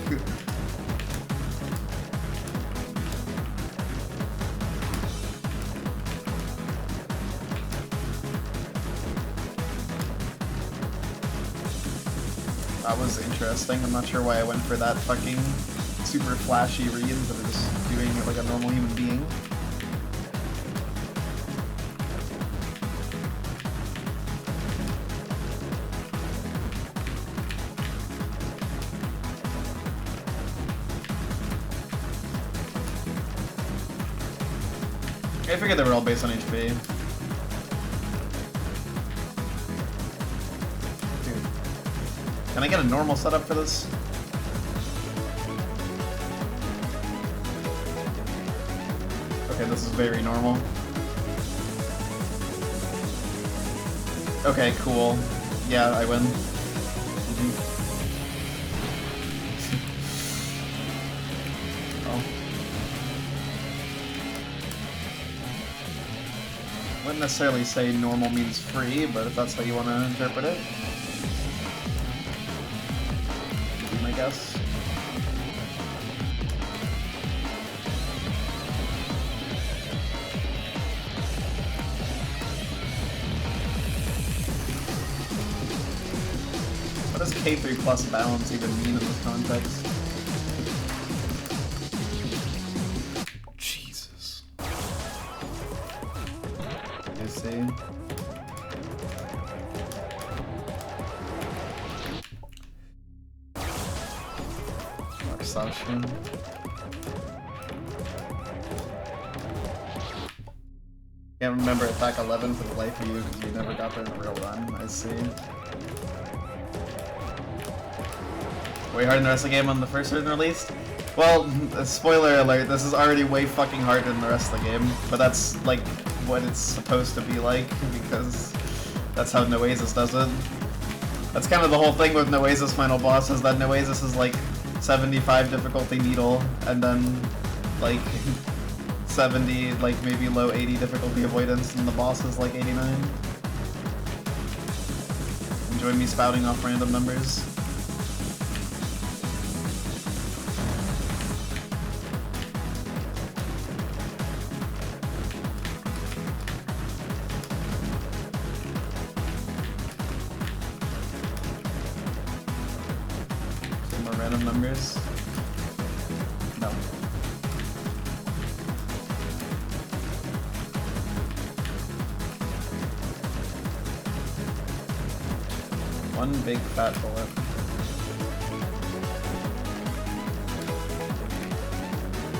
That was interesting. I'm not sure why I went for that fucking super flashy read instead of just doing it like a normal human being. I figured they were all based on HP. Can I get a normal setup for this? Okay, this is very normal. Okay, cool. Yeah, I win. Oh. Wouldn't necessarily say normal means free, but if that's how you want to interpret it. I guess. What does K3 plus balance even mean in this context? Jesus. stop stream. Can't remember attack 11 for the life of you because you never got there in a real run. I see. Way harder than the rest of the game on the first version released? Well, spoiler alert, this is already way fucking harder than the rest of the game, but that's like what it's supposed to be like because that's how Noesis does it. That's kind of the whole thing with Noesis final boss is that Noesis is like 75 difficulty needle and then like 70, like maybe low 80 difficulty avoidance, and the boss is like 89. Enjoy me spouting off random numbers. Some more random numbers. No. One big fat bullet.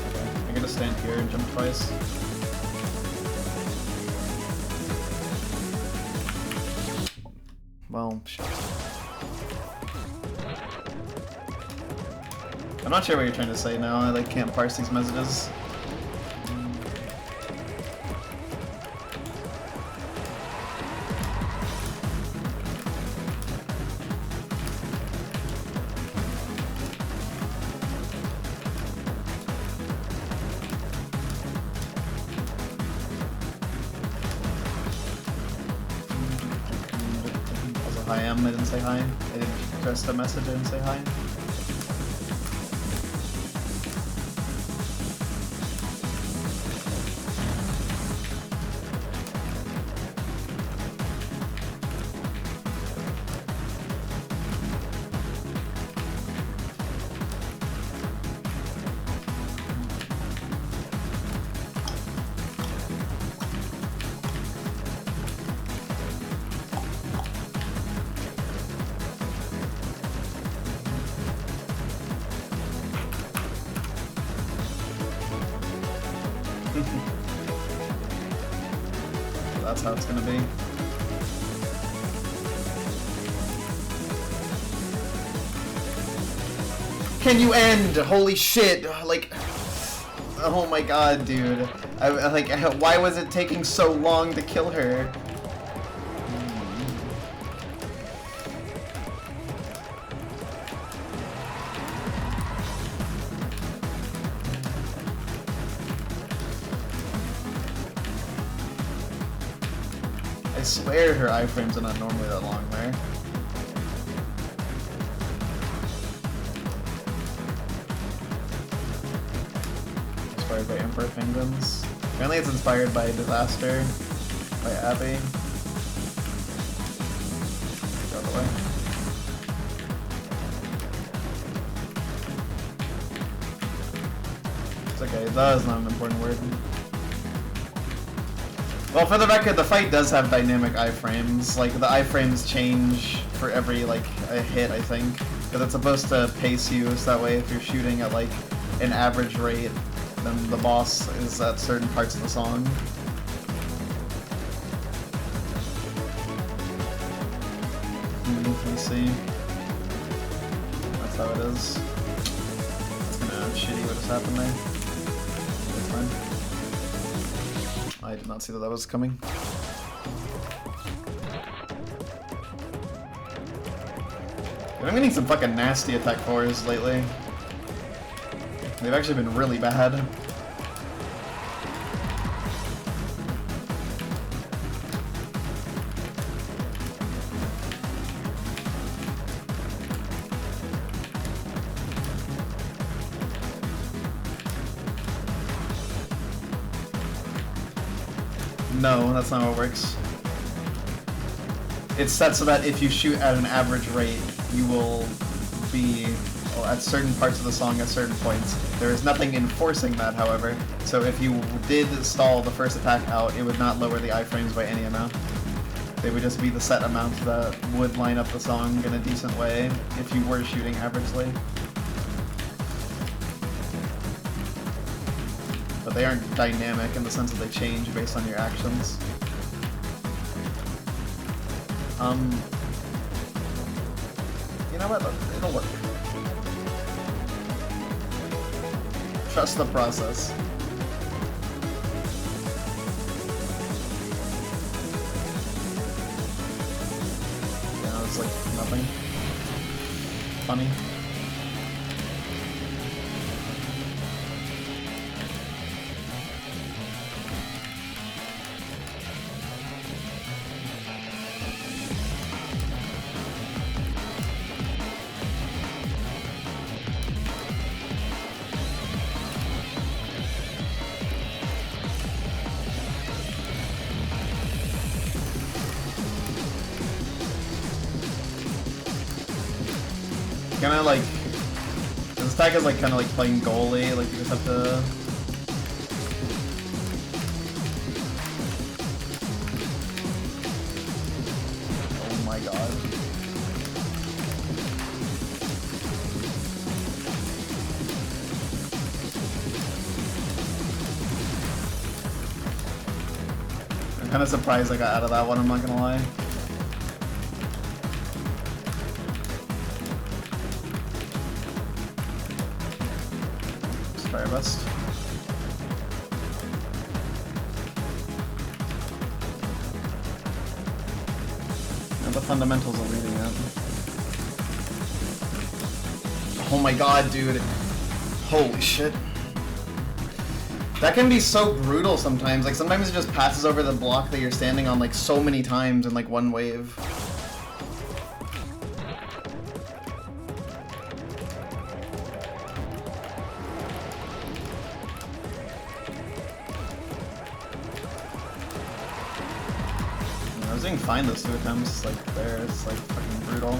Okay, I'm gonna stand here and jump twice. Well, shit. I'm not sure what you're trying to say now. I like can't parse these messages. Hi, I didn't say hi. I didn't press the message, I didn't say hi. That's how it's gonna be. Can you end? Holy shit! Like, oh my god, dude. Like, why was it taking so long to kill her? I swear her iframes are not normally that long there. Inspired by Emperor Penguins. Apparently it's inspired by Disaster by Abby. Go the way. It's okay, that is not an important word. Well, for the record, the fight does have dynamic iframes. Like, the iframes change for every, like, a hit, I think. Because it's supposed to pace you, so that way if you're shooting at, like, an average rate, then the boss is at certain parts of the song. Let's see. That's how it is. That's kind of shitty what just happened there. It's fine. I did not see that was coming. I've been getting some fucking nasty attack 4s lately. They've actually been really bad. No, that's not how it works. It's set so that if you shoot at an average rate, you will be at certain parts of the song at certain points. There is nothing enforcing that, however, so if you did stall the first attack out, it would not lower the iframes by any amount. They would just be the set amount that would line up the song in a decent way if you were shooting averagely. they aren't dynamic in the sense that they change based on your actions. You know what? It'll work. Trust the process. Yeah, it's like nothing. Funny. Kinda like, this attack is like kinda like playing goalie, like you just have to... Oh my god. I'm kinda surprised I got out of that one, I'm not gonna lie. Try our best. And the fundamentals are leading it. Oh my god, dude. Holy shit. That can be so brutal sometimes. Like, sometimes it just passes over the block that you're standing on like so many times in like one wave. I was doing fine those 2 attempts, like there, it's like fucking brutal.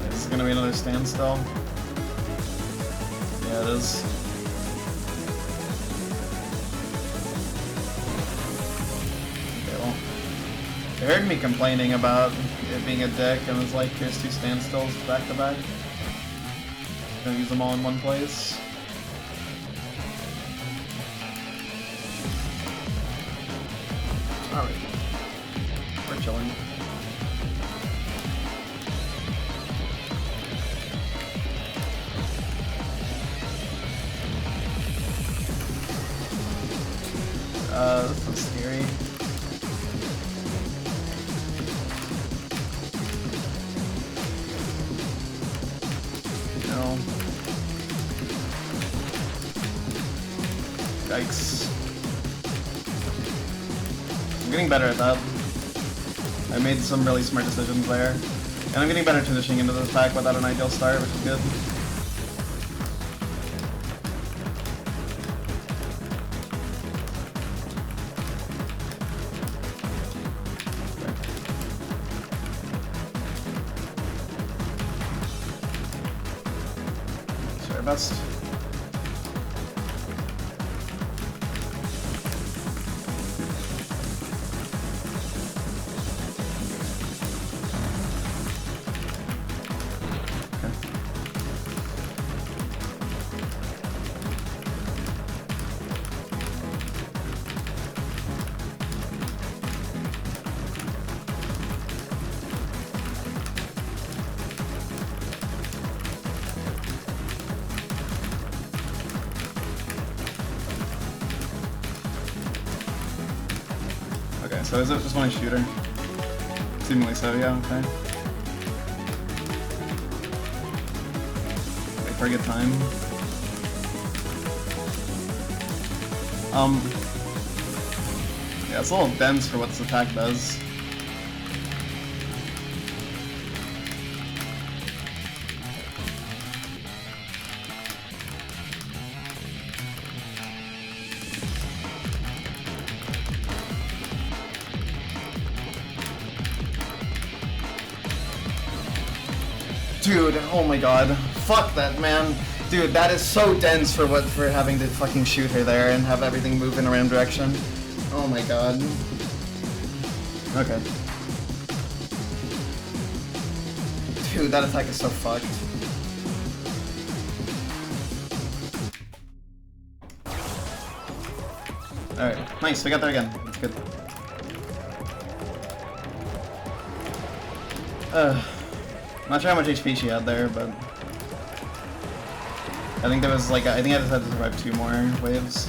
Is it gonna be another standstill? Yeah, it is. Okay, well, they heard me complaining about it being a dick and was like, here's 2 standstills back to back. Gonna use them all in one place. Alright. We're chilling. This is scary. No. Yikes. I'm getting better at that. I made some really smart decisions there. And I'm getting better at finishing into the attack without an ideal start, which is good. Best. Okay, so is it just one shooter? Seemingly so, yeah, okay. for a good time. Yeah, it's a little dense for what this attack does. Dude, oh my god. Fuck that, man. Dude, that is so dense for having to fucking shoot her there and have everything move in a random direction. Oh my god. Okay. Dude, that attack is so fucked. Alright, nice, we got there again. That's good. Not sure how much HP she had there, but I think there was like, I think I just had to survive 2 more waves.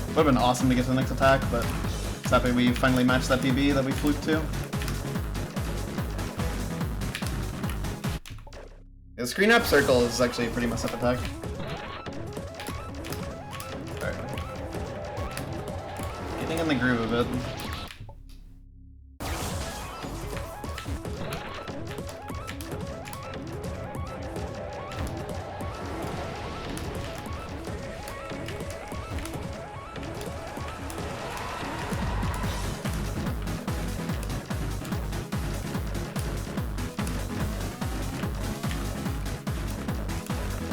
Would have been awesome to get to the next attack, but it's happy we finally matched that PB that we fluked to. The screen up circle is actually a pretty messed up attack. Getting in the groove of it.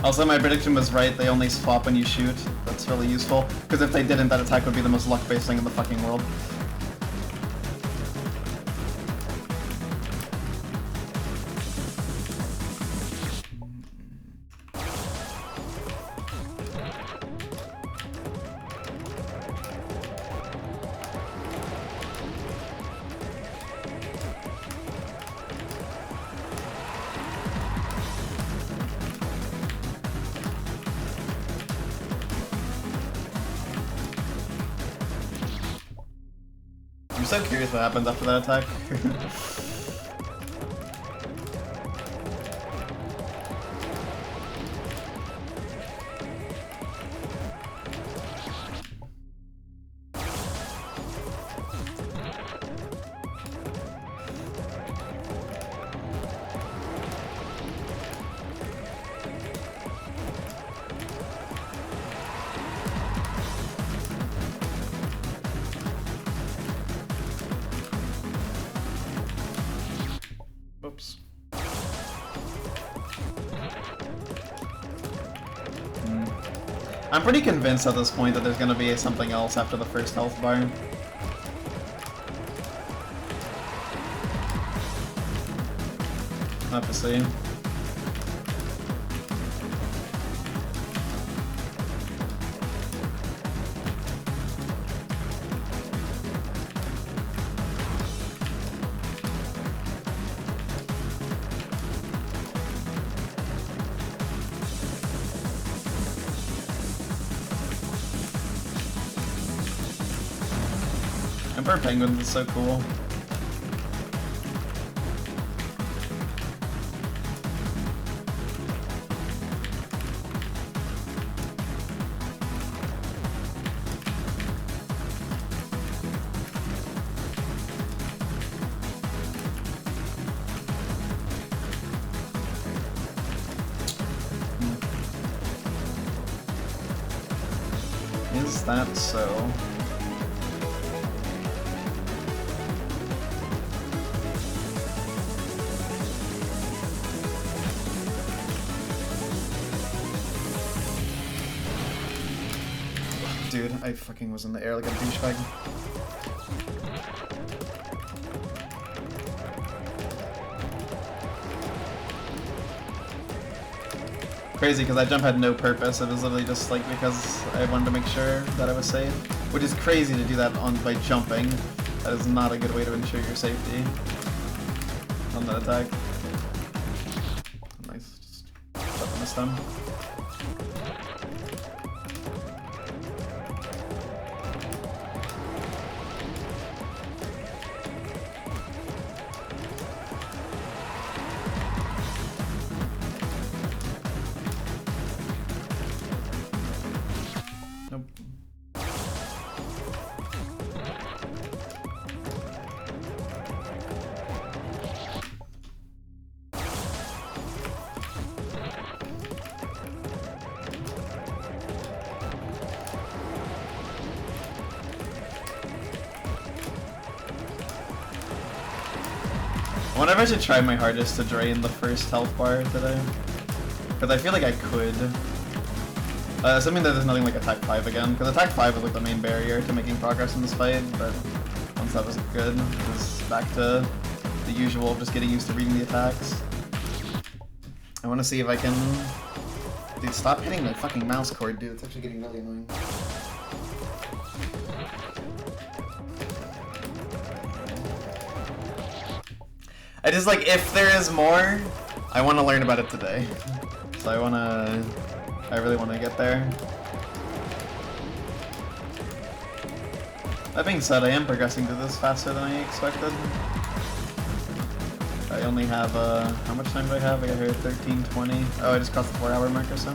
Also, my prediction was right, they only swap when you shoot. That's really useful, because if they didn't, that attack would be the most luck-based thing in the fucking world. I'm so curious what happens after that attack. Oops. I'm pretty convinced at this point that there's gonna be something else after the first health bar. I'll have to see. Emperor Penguin is so cool. Is that so? Dude, I fucking was in the air like a douchebag. Crazy, because that jump had no purpose. It was literally just like because I wanted to make sure that I was safe. Which is crazy to do that by jumping. That is not a good way to ensure your safety on that attack. Nice, just stuff on the stem. wonder if I should try my hardest to drain the first health bar today. Because I feel like I could. Assuming that there's nothing like attack 5 again. Because attack 5 is like the main barrier to making progress in this fight, but once that was good, it's back to the usual of just getting used to reading the attacks. I want to see if I can... Dude, stop hitting my fucking mouse cord, dude. It's actually getting really annoying. I just like, if there is more, I want to learn about it today. So I really want to get there. That being said, I am progressing through this faster than I expected. I only have, how much time do I have? I got here at 13:20. Oh, I just crossed the 4-hour mark or so.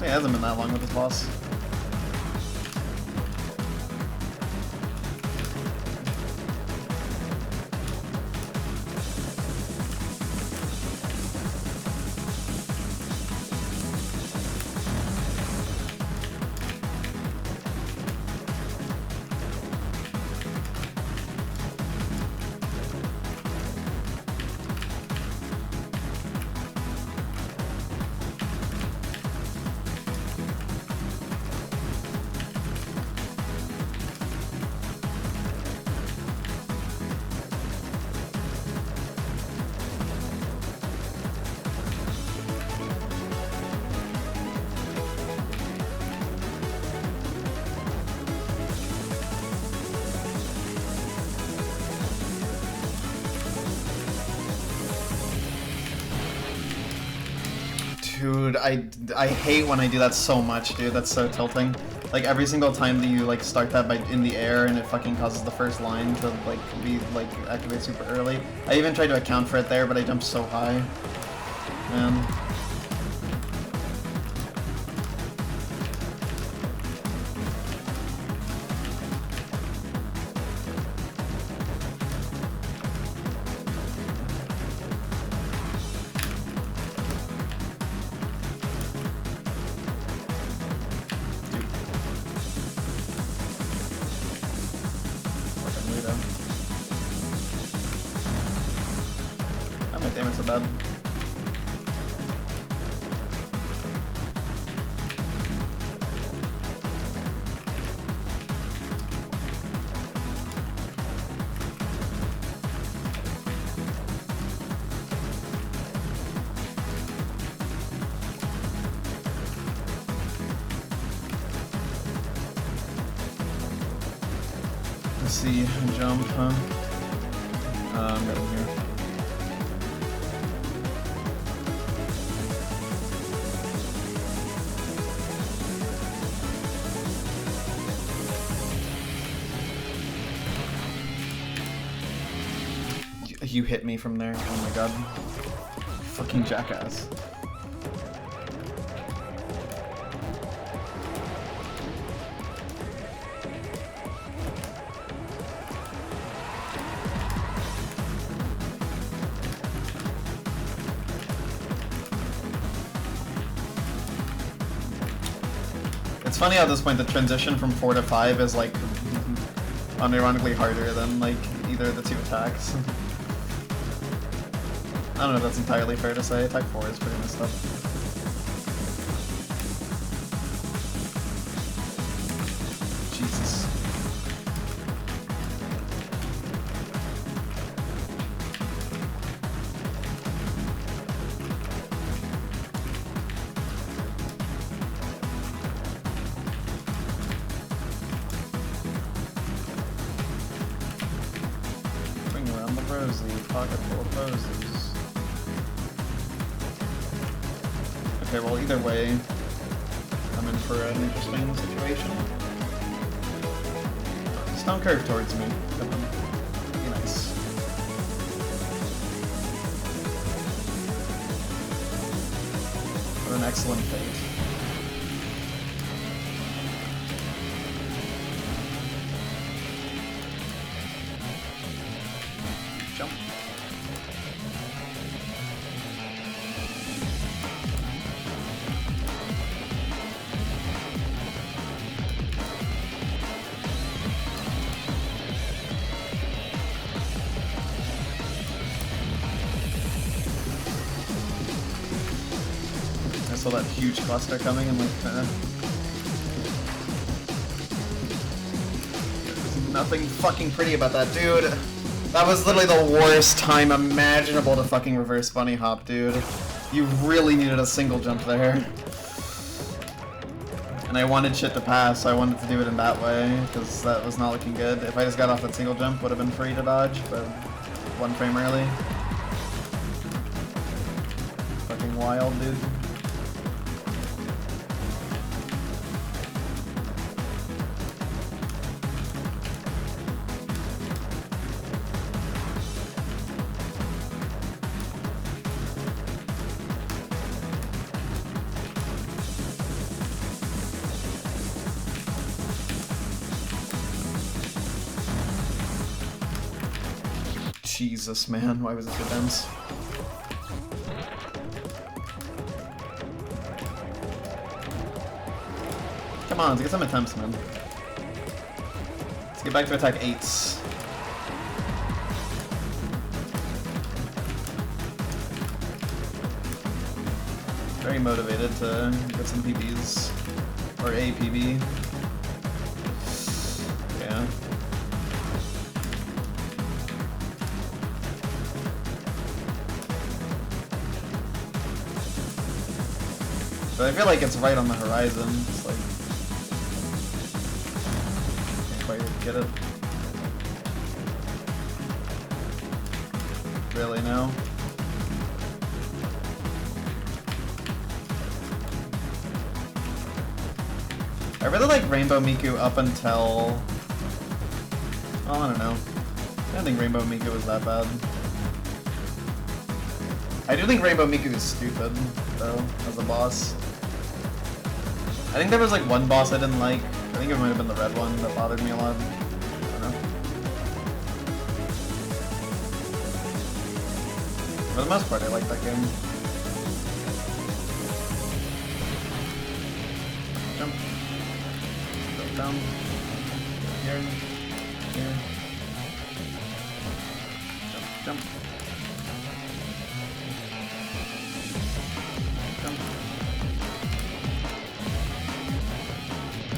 It hasn't been that long with this boss. Dude, I hate when I do that so much, dude. That's so tilting. Like every single time that you like start that by in the air and it fucking causes the first line to like be like activate super early. I even tried to account for it there, but I jumped so high. Man. Damn it, so bad. Let's see, jump, huh? I'm getting here. You hit me from there. Oh my god. Fucking jackass. It's funny how at this point the transition from 4 to 5 is like unironically harder than like either of the two attacks. I don't know if that's entirely fair to say. Attack 4 is pretty messed up. Jesus. Bring around the rosy, pocket full of roses. Okay, well either way, I'm in for an interesting situation. Just don't curve towards me. Come on. Be nice. What an excellent fate. Jump. saw that huge cluster coming and like there's nothing fucking pretty about that, dude. That was literally the worst time imaginable to fucking reverse bunny hop, dude. You really needed a single jump there. And I wanted shit to pass, so I wanted to do it in that way, because that was not looking good. If I just got off that single jump, would have been free to dodge, but 1 frame early. Fucking wild, dude. Jesus, man, why was it so dense? Come on, let's get some attempts, man. Let's get back to attack 8s. Very motivated to get some PBs. Or a PB. Yeah. But I feel like it's right on the horizon. It's like can't quite get it. Really, no? I really like Rainbow Miku up until... Oh, I don't know. I don't think Rainbow Miku was that bad. I do think Rainbow Miku is stupid, though, as a boss. I think there was like one boss I didn't like. I think it might have been the red one that bothered me a lot. I don't know. For the most part, I like that game. Jump. Go down. Here. Here. Jump. Jump.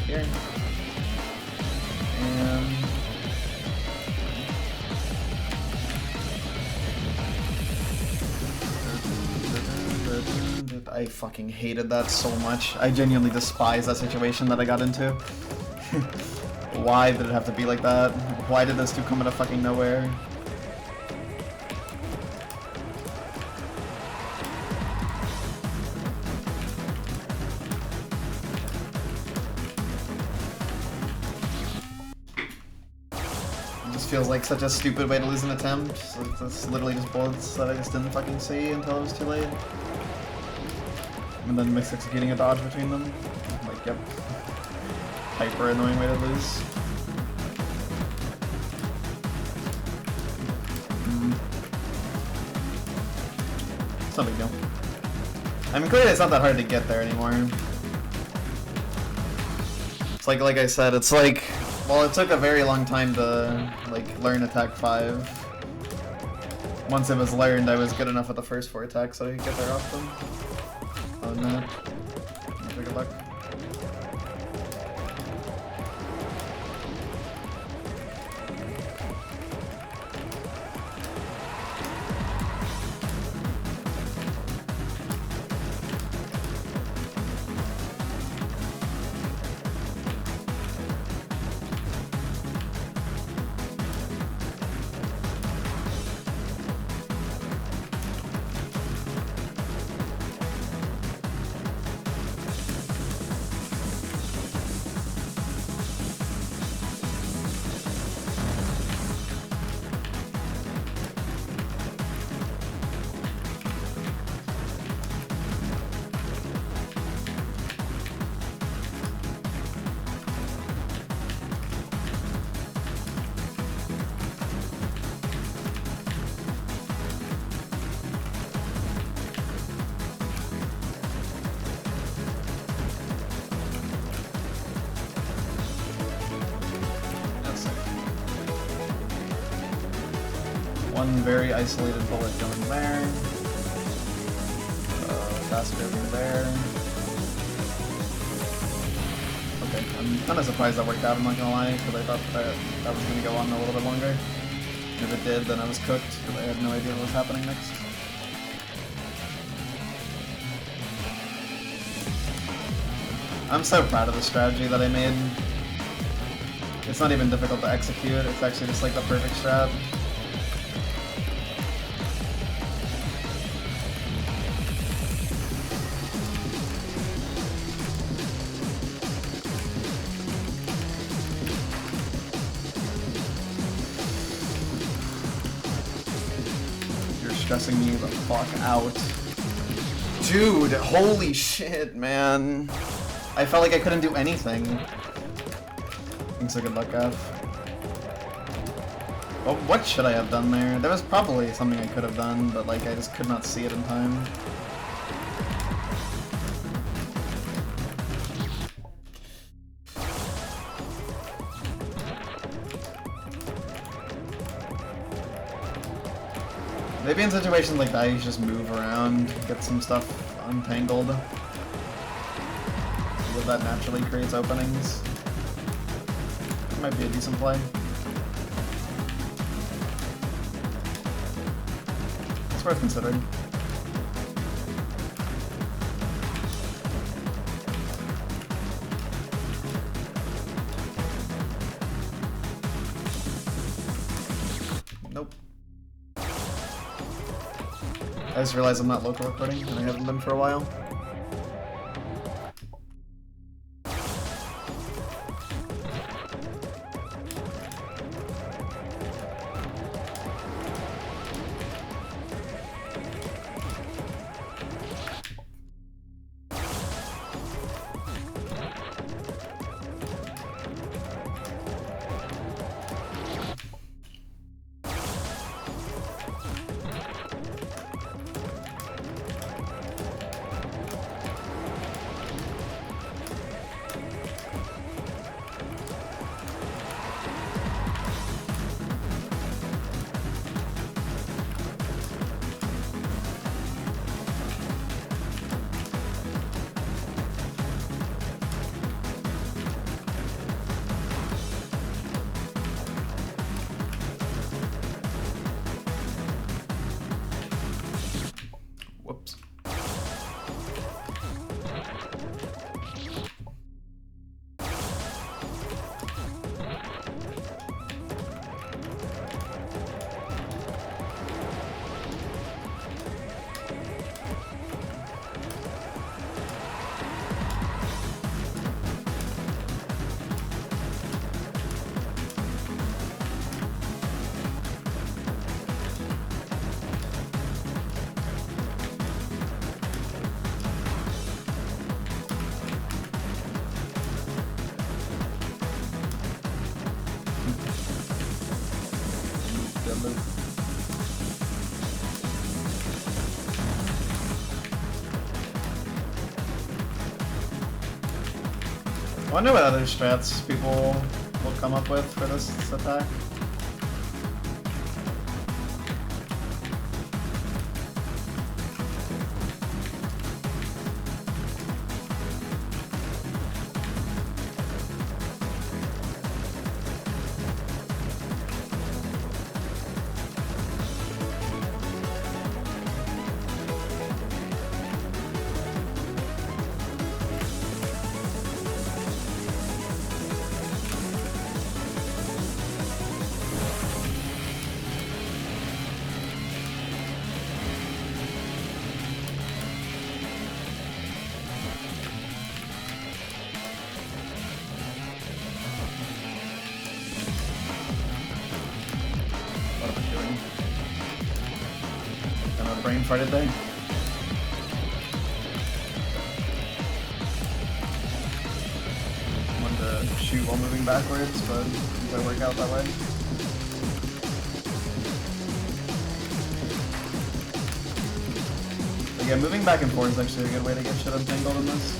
Here. And I fucking hated that so much. I genuinely despise that situation that I got into. Why did it have to be like that? Why did those two come out of fucking nowhere? Feels like such a stupid way to lose an attempt. So it's literally just bullets that I just didn't fucking see until it was too late. And then mix executing a dodge between them. Like, yep. Hyper annoying way to lose. It's no big deal. I mean, clearly it's not that hard to get there anymore. It's like I said, it's like, well, it took a very long time to, like, learn attack 5. Once it was learned, I was good enough at the first 4 attacks so I could get there off them. Oh no. Good luck. One very isolated bullet going there. Faster over there. I'm kind of surprised that worked out, I'm not gonna lie, because I thought that was gonna go on a little bit longer. If it did, then I was cooked, because I had no idea what was happening next. I'm so proud of the strategy that I made. It's not even difficult to execute, it's actually just like the perfect strat. Stressing me the fuck out. Dude, holy shit, man. I felt like I couldn't do anything. Thanks for good luck, F. Well, what should I have done there? There was probably something I could have done, but like I just could not see it in time. Maybe in situations like that, you just move around, get some stuff untangled. Because that naturally creates openings. Might be a decent play. It's worth considering. Nope. I just realized I'm not local recording, and I haven't been for a while. Whoops. I wonder what other strats people will come up with for this attack. Brain farted there. I wanted to shoot while moving backwards, but it didn't work out that way. But yeah, moving back and forth is actually a good way to get shit untangled in this.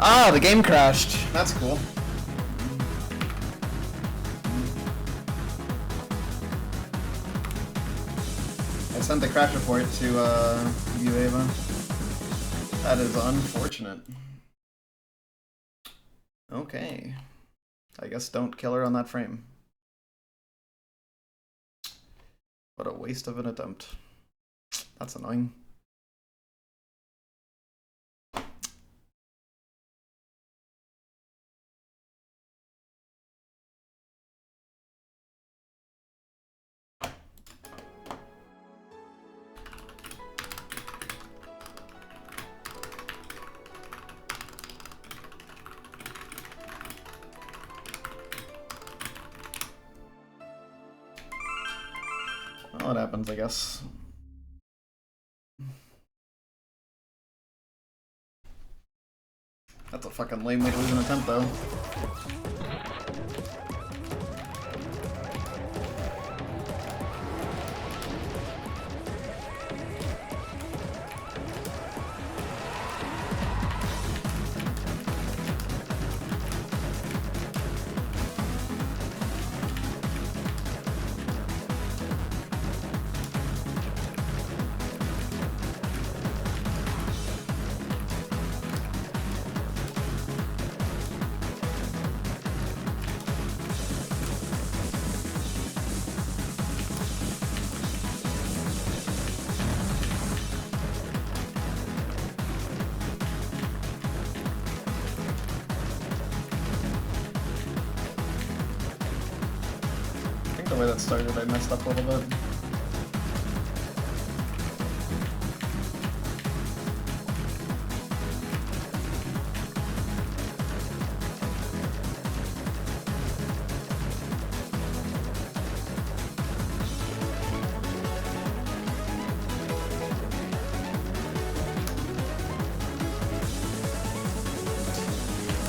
Ah, the game crashed. That's cool. I sent the crash report to you, Ava. That is unfortunate. Okay. I guess don't kill her on that frame. What a waste of an attempt. That's annoying. Well, it happens, I guess. That's a fucking lame way to lose an attempt, though. The way that started, I messed up a little bit.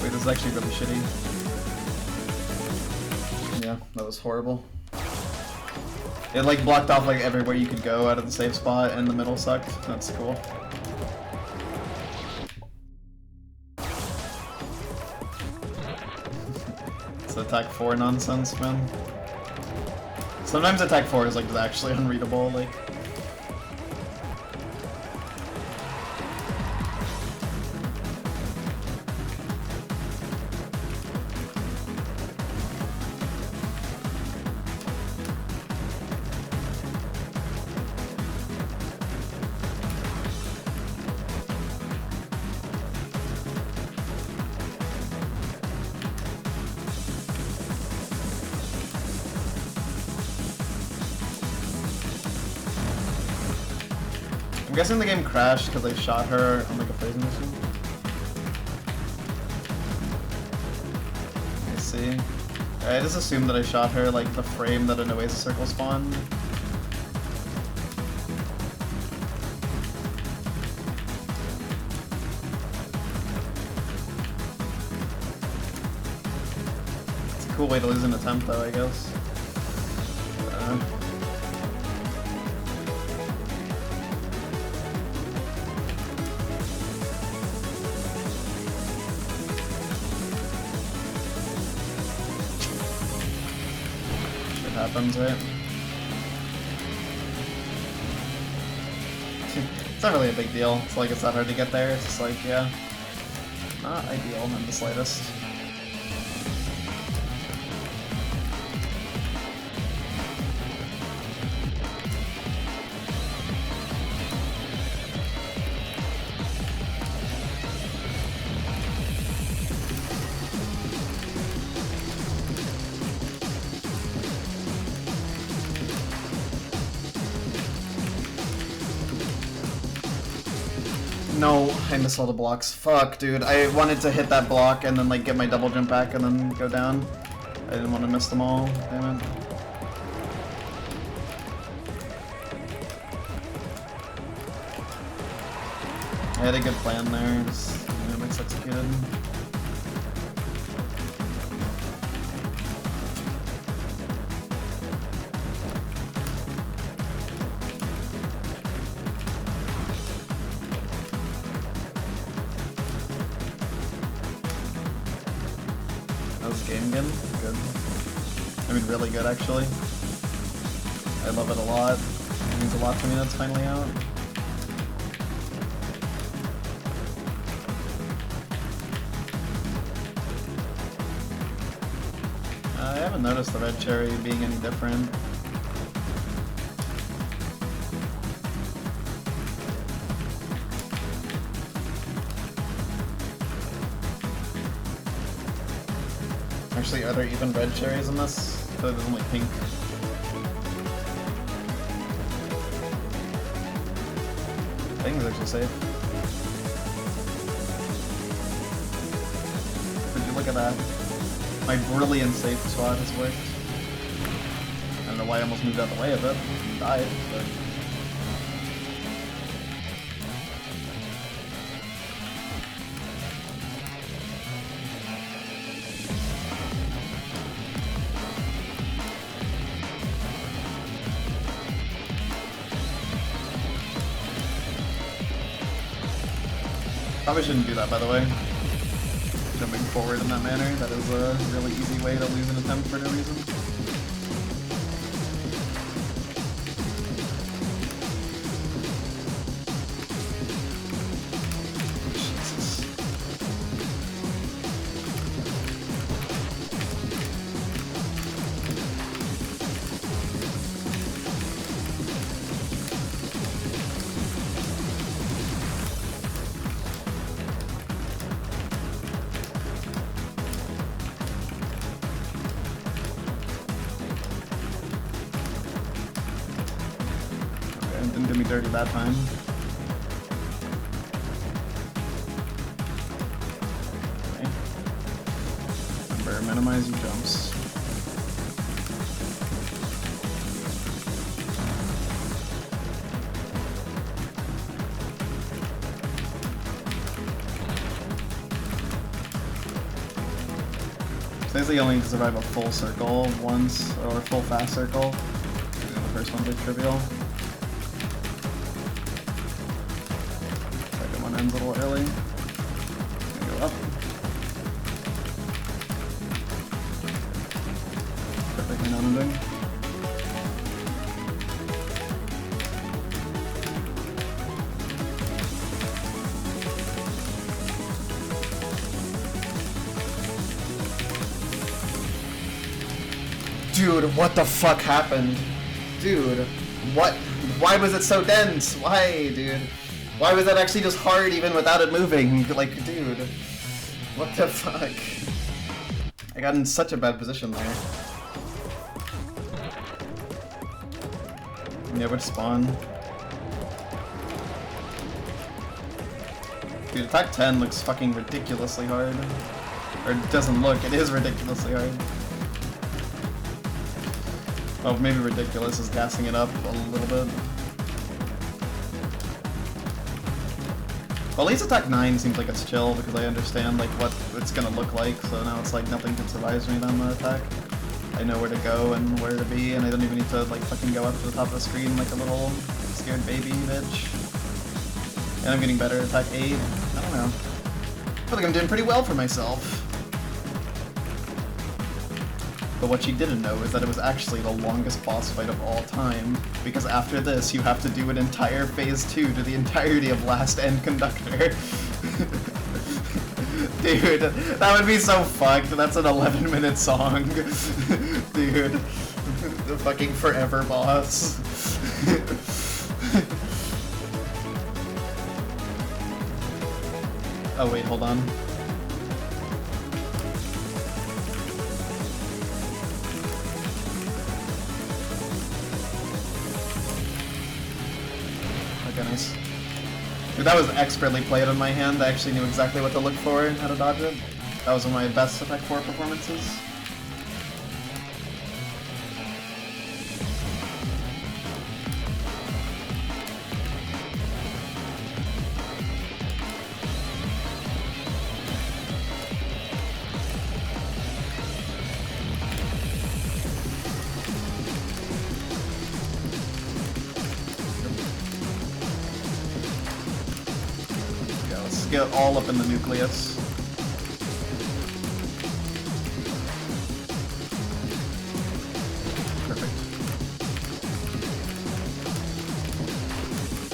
Wait, this is actually really shitty. Yeah, that was horrible. It like blocked off like everywhere you could go out of the safe spot, and the middle sucked. That's cool. It's attack 4 nonsense, man. Sometimes attack 4 is like actually unreadable, like. I'm guessing the game crashed because I shot her on like a phrasing machine. I see. I just assumed that I shot her like the frame that an Oasis circle spawned. It's a cool way to lose an attempt though, I guess. Happens, right? It's not really a big deal. It's like it's not hard to get there. It's just like, yeah, not ideal in the slightest. No, I missed all the blocks. Fuck, dude. I wanted to hit that block and then like get my double jump back and then go down. I didn't want to miss them all. Damn it. I had a good plan there, just executed. Shingen. Good. I mean, really good, actually. I love it a lot. It means a lot to me that it's finally out. I haven't noticed the red cherry being any different. Actually, are there even red cherries in this? I thought it was only pink. Things actually safe. Would you look at that? My brilliant safe spot has worked. I don't know why I almost moved out the way of it and died, but... Probably shouldn't do that, by the way. Jumping forward in that manner, that is a really easy way to lose an attempt for no reason. Jesus. Didn't do me dirty that time. Okay. Remember, minimize your jumps. Says that you only need to survive a full circle once, or full fast circle. The first one's like trivial. Ends a little early. Gonna go up. Perfectly non-ending. Dude, what the fuck happened? Dude, what? Why was it so dense? Why, dude? Why was that actually just hard even without it moving? Like, dude, what the fuck? I got in such a bad position there. Yeah, which spawn? Dude, attack 10 looks fucking ridiculously hard. Or it doesn't look, it is ridiculously hard. Oh, maybe ridiculous is gassing it up a little bit. Well, at least attack 9 seems like it's chill because I understand like what it's gonna look like, so now it's like nothing can surprise me on the attack. I know where to go and where to be, and I don't even need to like fucking go up to the top of the screen like a little scared baby bitch. And I'm getting better at attack 8. I don't know. I feel like I'm doing pretty well for myself. But what you didn't know is that it was actually the longest boss fight of all time, because after this you have to do an entire phase 2 to the entirety of Last End Conductor. Dude, that would be so fucked. That's an 11-minute song. Dude, the fucking forever boss. Oh wait, hold on. Okay, nice. Dude, that was expertly played on my hand. I actually knew exactly what to look for, how to dodge it. That was one of my best attack 4 performances. Get all up in the nucleus.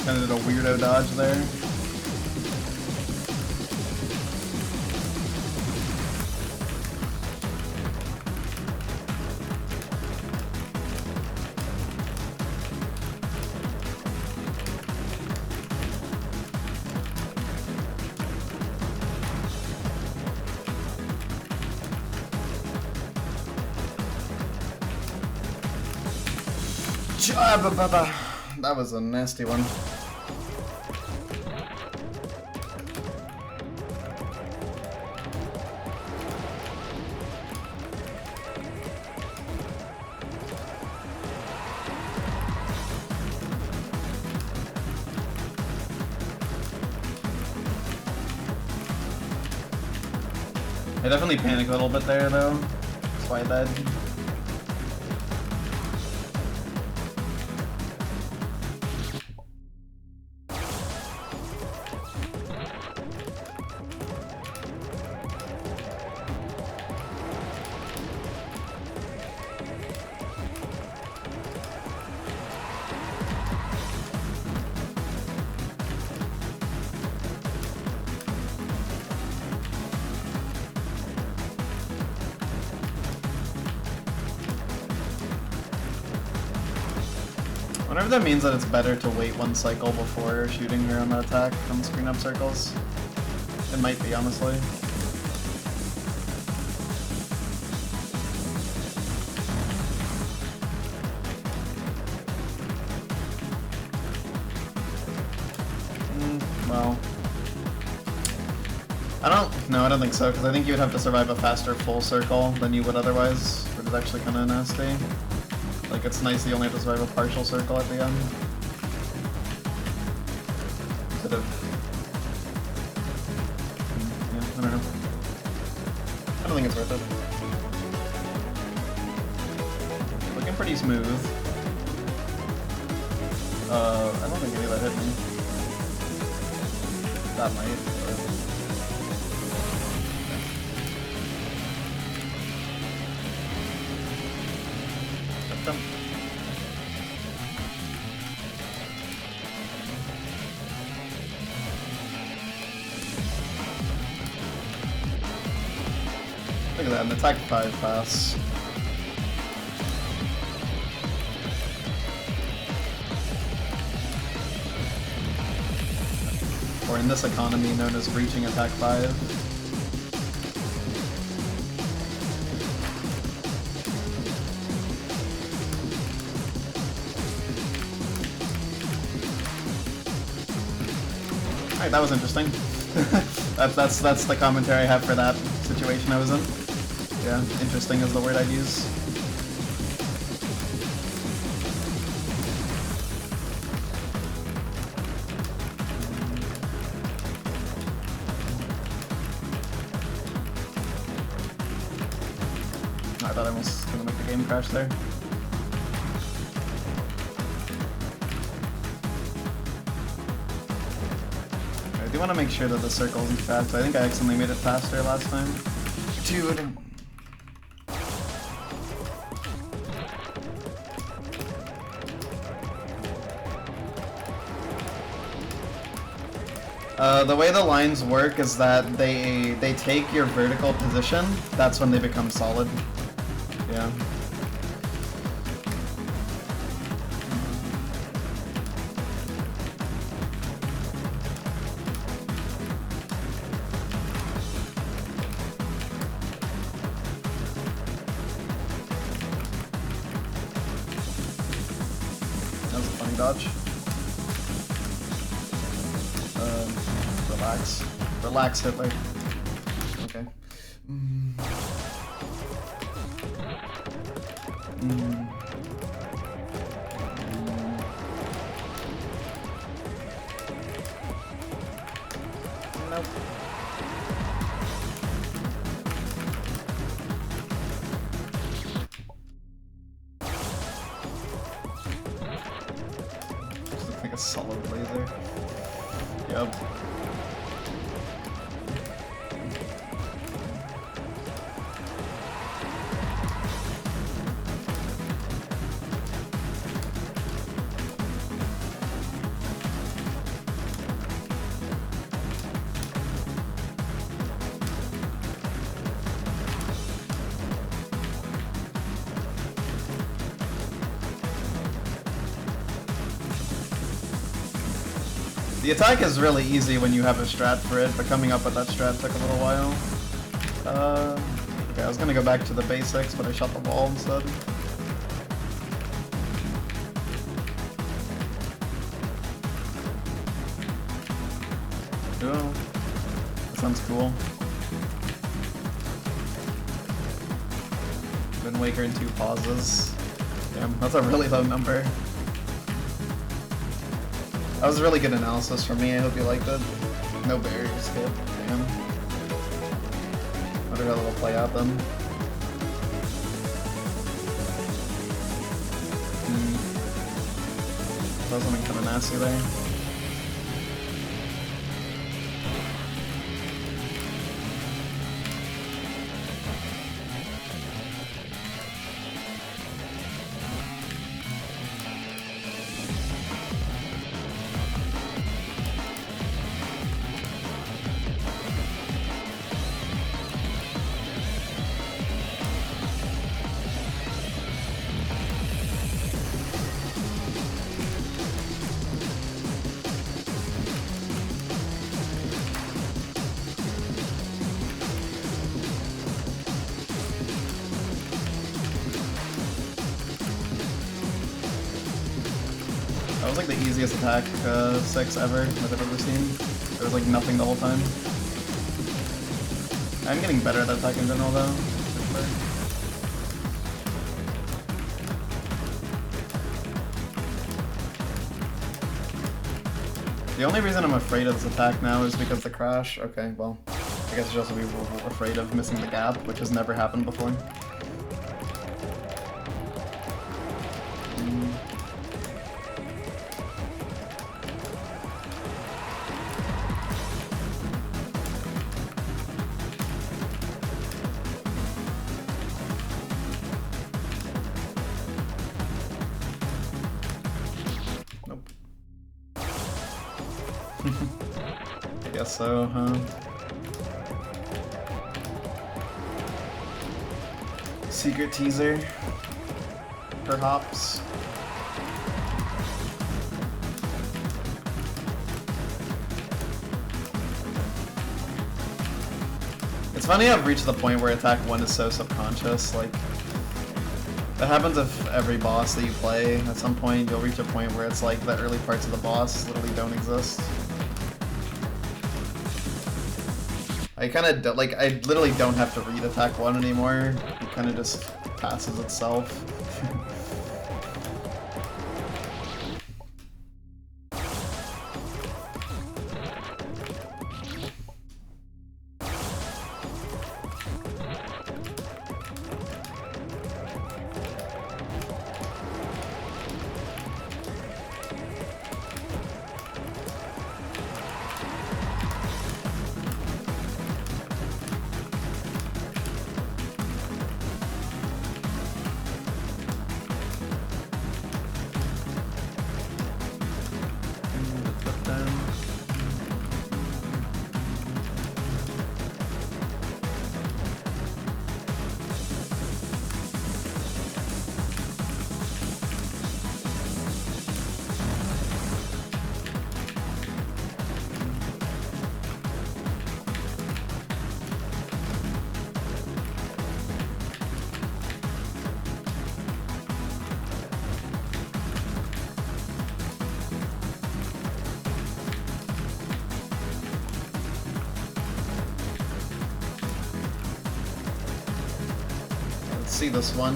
Kinda did a weirdo dodge there. That was a nasty one. I definitely panicked a little bit there though. That's why I died. Whatever that means that it's better to wait one cycle before shooting her on the attack on screen up circles. It might be, honestly. Well, I don't think so, because I think you would have to survive a faster full circle than you would otherwise, which is actually kind of nasty. Like, it's nice that you only have to survive a partial circle at the end. Instead of... yeah, I don't know. I don't think it's worth it. Looking pretty smooth. I don't think any of that hit me. That might, but... Look at that, an attack 5 pass. Or in this economy known as reaching attack 5. Alright, that was interesting. that's the commentary I have for that situation I was in. Yeah, interesting is the word I'd use. I thought I was gonna make the game crash there. I do want to make sure that the circle isn't fast. I think I accidentally made it faster last time. Dude. The way the lines work is that they take your vertical position. That's when they become solid. Yeah. That was a funny dodge. Relax. Relax, Hitler. Okay. Nope. Just looks like a solid laser. Yep. The attack is really easy when you have a strat for it, but coming up with that strat took a little while. Okay, I was gonna go back to the basics, but I shot the wall instead. Oh, that sounds cool. Wind Waker in 2 pauses. Damn, that's a really low number. That was a really good analysis from me, I hope you liked it. No barrier skip, damn. Wonder how that'll play out then. That was something kinda nasty there. That was like the easiest attack 6 ever that I've ever seen. There was like nothing the whole time. I'm getting better at that attack in general though, for sure. The only reason I'm afraid of this attack now is because the crash. Okay, well, I guess I should also be afraid of missing the gap, which has never happened before. I guess so, huh? Secret teaser. Perhaps. It's funny I've reached the point where attack 1 is so subconscious, like that happens with every boss that you play. At some point you'll reach a point where it's like the early parts of the boss literally don't exist. I kinda, like, I literally don't have to read attack 1 anymore. It kinda just passes itself. See this one.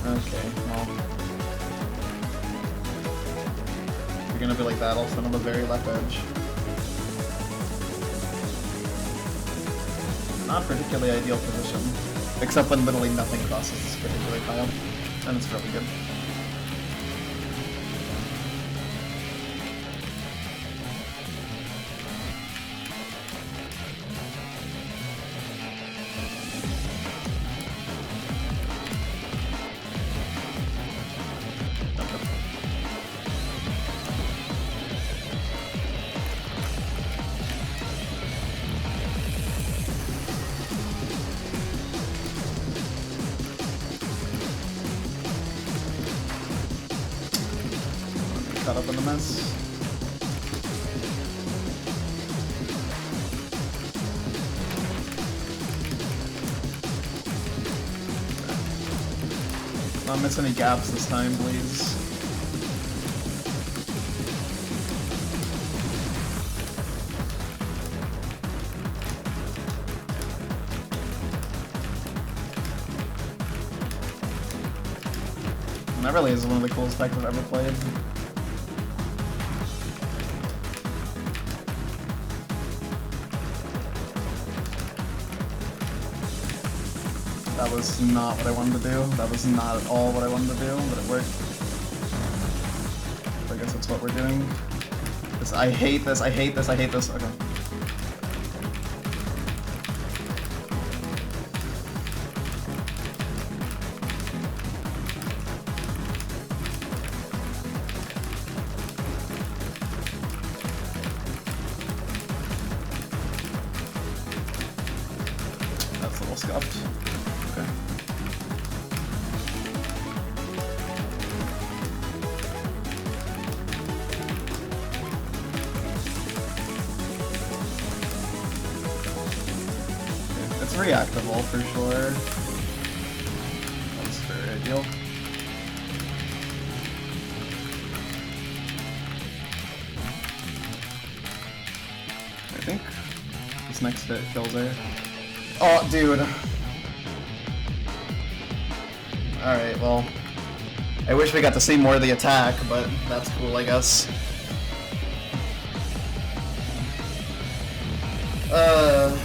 Okay, well. You're gonna be like that, I'll stand on the very left edge. Not particularly ideal position. Except when literally nothing crosses this particular tile. And it's really good. Caught up in the mess. Not miss any gaps this time, please. That really is one of the coolest decks I've ever played. That was not what I wanted to do. That was not at all what I wanted to do, but it worked. I guess that's what we're doing. I hate this, I hate this, I hate this. Okay. That's a little scuffed. Okay. It's reactable for sure. That's very ideal. I think this next hit kills her. Oh, dude. Alright, well. I wish we got to see more of the attack, but that's cool, I guess.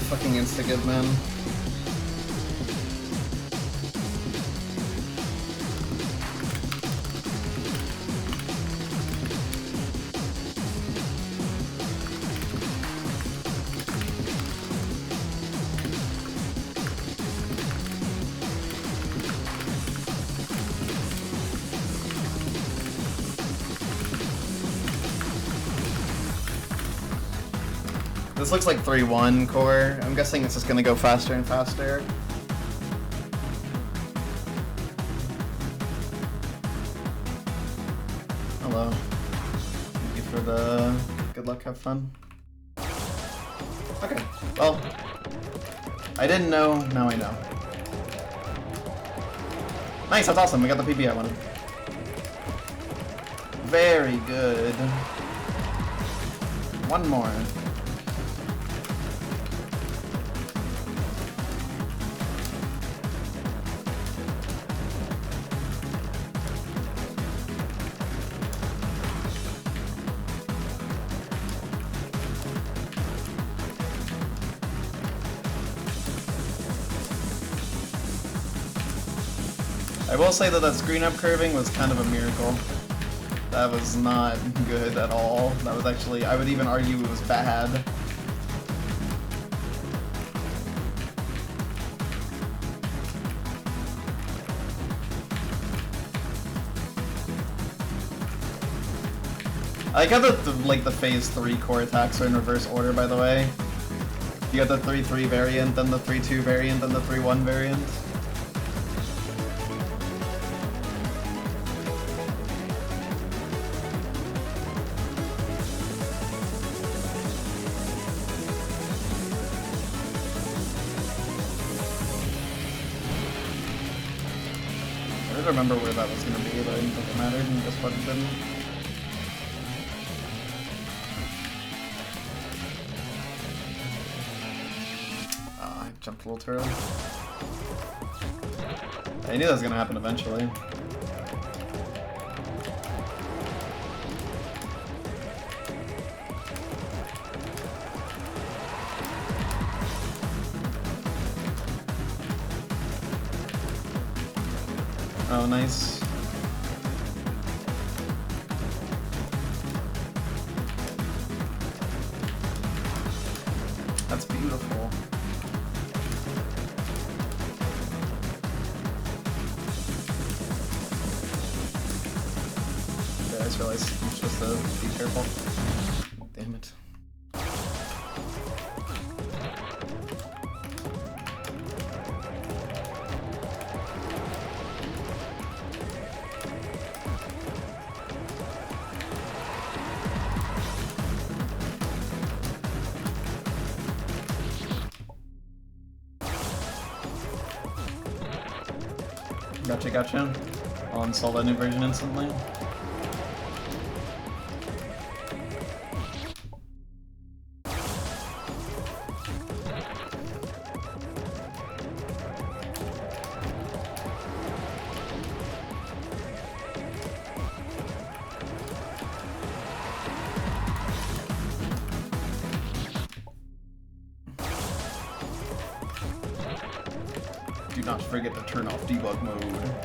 Fucking insta-give, man. This looks like 3-1 core. I'm guessing it's just gonna go faster and faster. Hello. Thank you for the good luck, have fun. Okay, well, I didn't know, now I know. Nice, that's awesome, we got the PB I wanted. Very good. One more. I will say that screen up curving was kind of a miracle. That was not good at all. That was actually, I would even argue it was bad. I like how the phase 3 core attacks are in reverse order, by the way. You got the 3-3 variant, then the 3-2 variant, then the 3-1 variant. I don't remember where that was going to be, but I didn't think it mattered, and this button didn't. Ah, I jumped a little too early. I knew that was going to happen eventually. Oh, nice. That's beautiful. Yeah, I just realized I'm supposed to be careful. Damn it. Gotcha, gotcha. I'll install that new version instantly. Do not forget to turn off debug mode.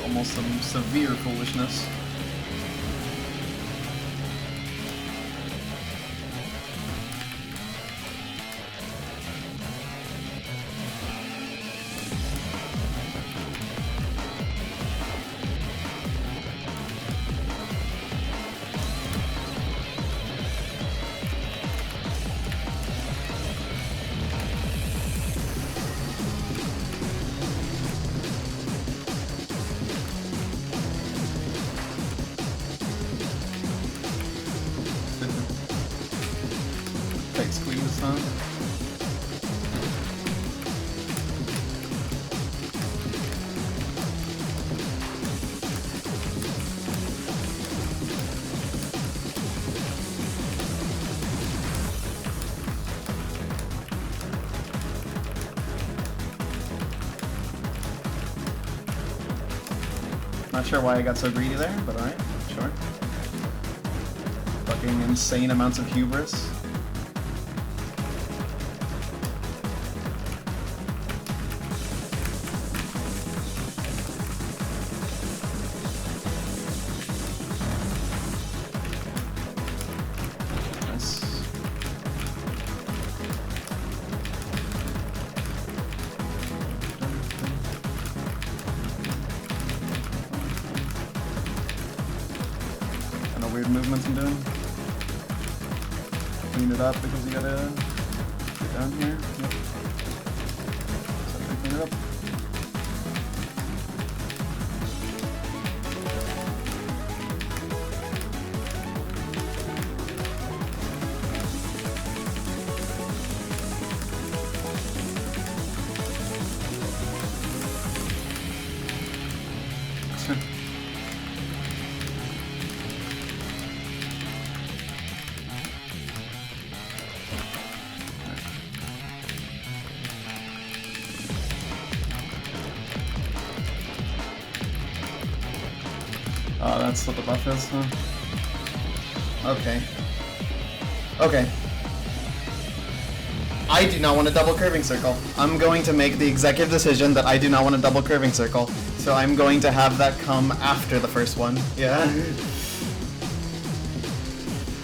Almost some severe foolishness. Tight squeeze, huh? Not sure why I got so greedy there, but alright, sure. Fucking insane amounts of hubris. Weird movements I'm doing. Clean it up because you gotta get down here. Yep. So I clean it up. Oh, that's what the buff is, huh? Okay. Okay. I do not want a double curving circle. I'm going to make the executive decision that I do not want a double curving circle. So I'm going to have that come after the first one. Yeah.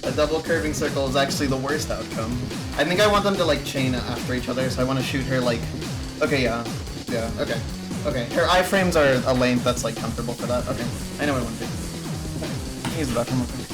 A double curving circle is actually the worst outcome. I think I want them to like chain after each other, so I want to shoot her like... Okay, yeah. Yeah, okay. Okay, her iframes are a length that's like comfortable for that. Okay, I know what I want to do. Okay. Use the bathroom real quick.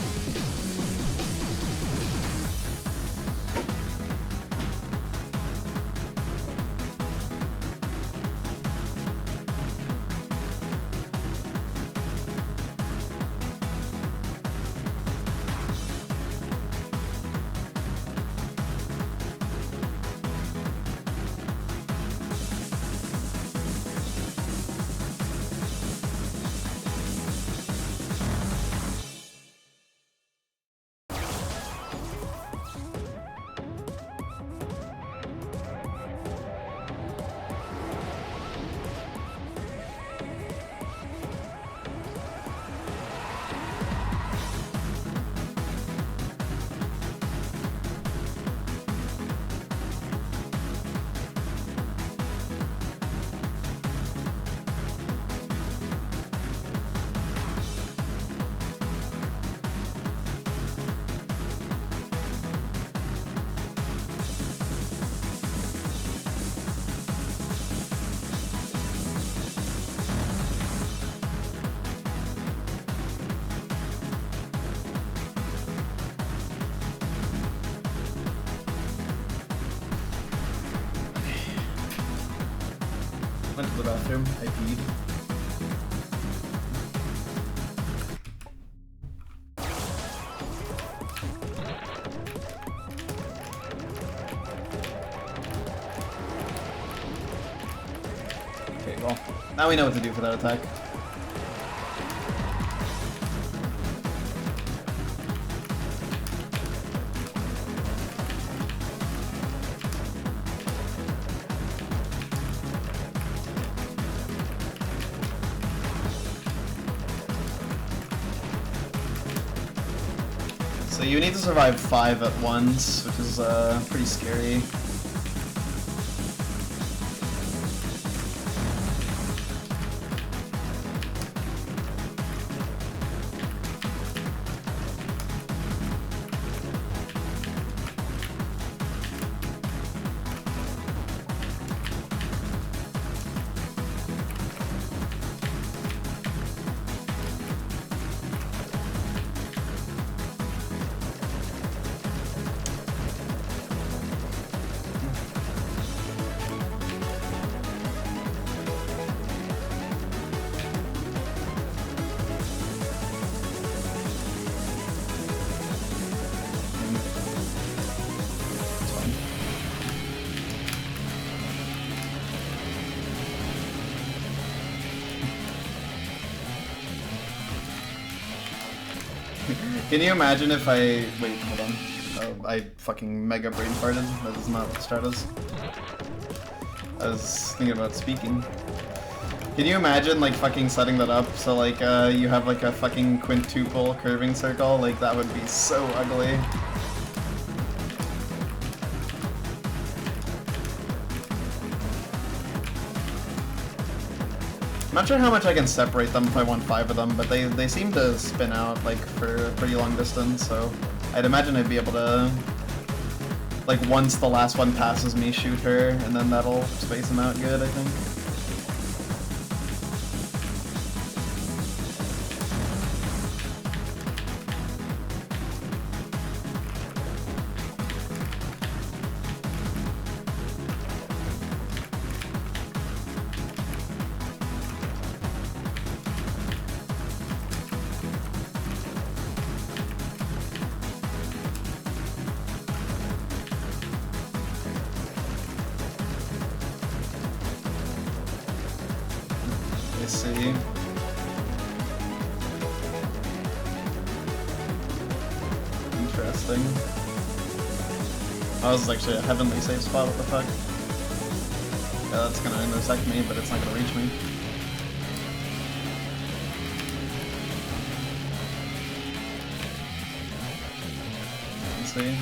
Went to the bathroom. I peed. Okay, well, now we know what to do for that attack. So you need to survive 5 at once, which is pretty scary. Can you imagine if I... Wait, hold on. Oh, I fucking mega brain farted. That is not what strat is. I was thinking about speaking. Can you imagine, like, fucking setting that up so, like, you have, like, a fucking quintuple curving circle? Like, that would be so ugly. I'm not sure how much I can separate them if I want 5 of them, but they seem to spin out, like, for a pretty long distance, so I'd imagine I'd be able to, like, once the last one passes me, shoot her, and then that'll space them out good, I think. Let's see. Interesting. Oh, this is actually a heavenly safe spot, what the fuck? Yeah, that's gonna intersect me, but it's not gonna reach me. Let's see.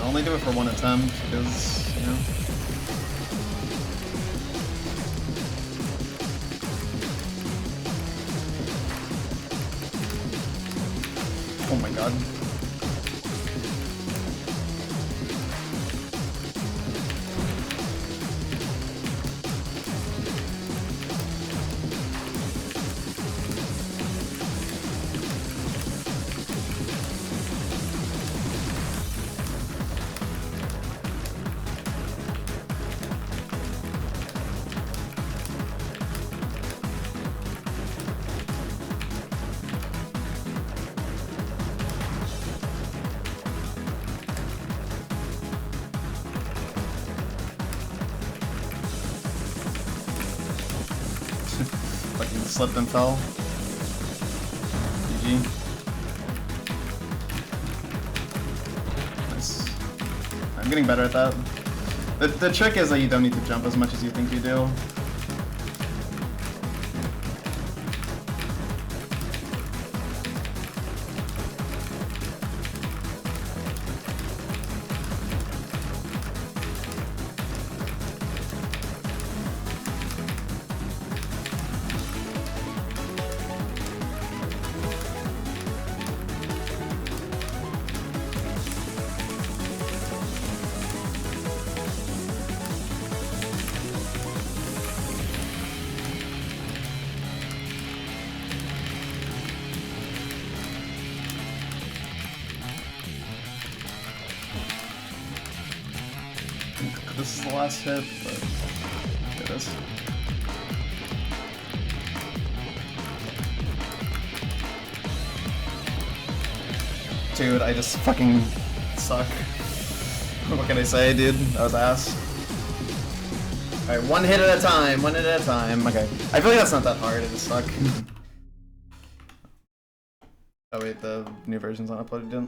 Only do it for one attempt, because, you know. Oh my god. Fucking slipped and fell. GG. Nice. I'm getting better at that. The trick is that you don't need to jump as much as you think you do. this is the last hit, but it is. Dude, I just fucking suck. What can I say, dude? That was ass. Alright, one hit at a time, one hit at a time. Okay. I feel like that's not that hard, I just suck. Oh wait, the new version's not uploaded yet.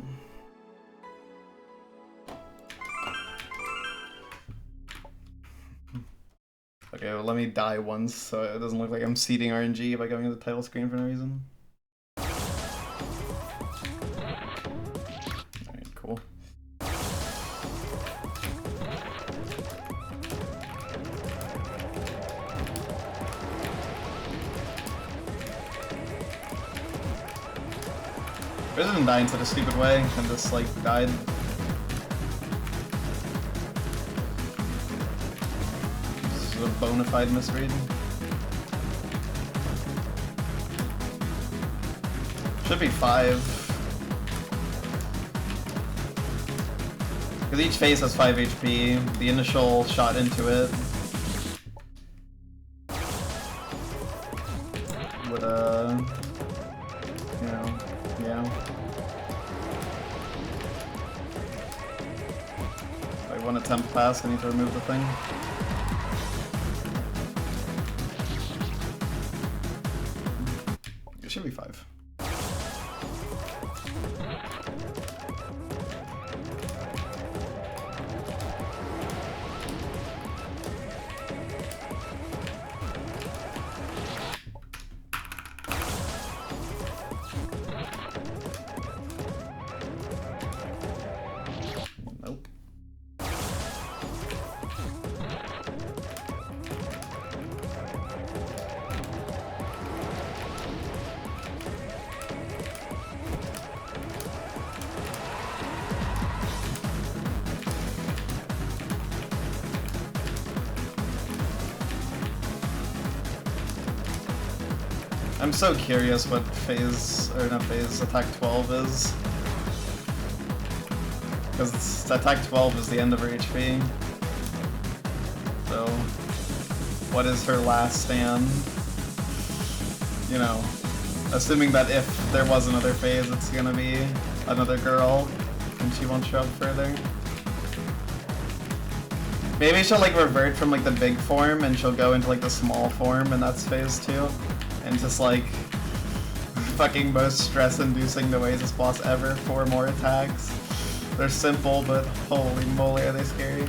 Okay, well let me die once so it doesn't look like I'm seeding RNG by going to the title screen for no reason. Alright, cool. Rather than dying such a stupid way, and just like died. This is a bona fide misread. Should be 5. Because each phase has 5 HP, the initial shot into it would, you know, yeah. Like one attempt pass, I need to remove the thing. It should be 5. Nope. I'm so curious what phase, or not phase, attack 12 is. Because attack 12 is the end of her HP. So, what is her last stand? You know, assuming that if there was another phase, it's gonna be another girl, and she won't show up further. Maybe she'll like revert from like the big form, and she'll go into like the small form, and that's phase 2. And just like fucking most stress-inducing Oasis boss ever. 4 more attacks. They're simple, but holy moly, are they scary.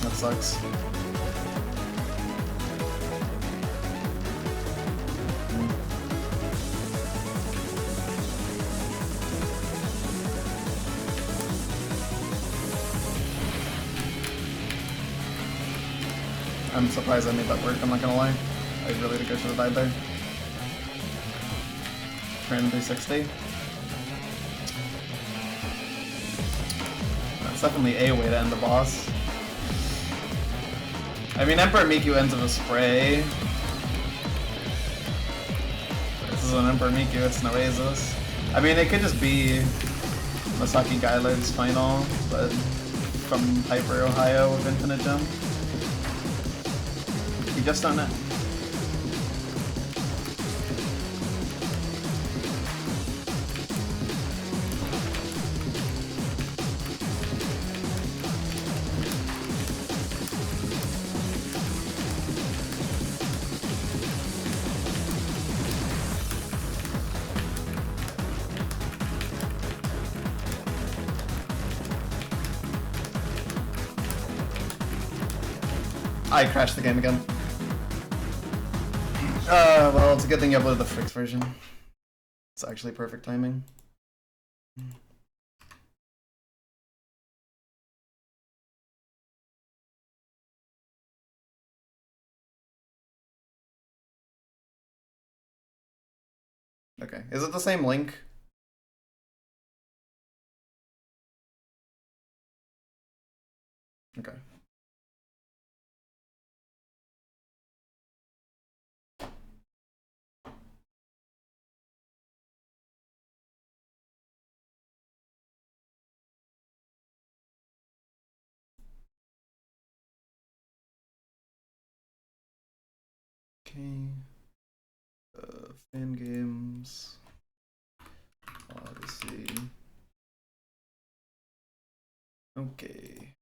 That sucks. I'm surprised I made that work, I'm not gonna lie. I really think I should have died there. Turn 360. That's definitely a way to end the boss. I mean, Emperor Miku ends with a spray. This is an Emperor Miku, it's an Oasis. I mean, it could just be Masaki Gailard's final, but from Hyper Ohio with Infinite Gem. You just don't know. I crashed the game again. Well, it's a good thing you uploaded the fixed version. It's actually perfect timing. Okay, is it the same link? Okay. Okay. Fan games. Odyssey. Okay.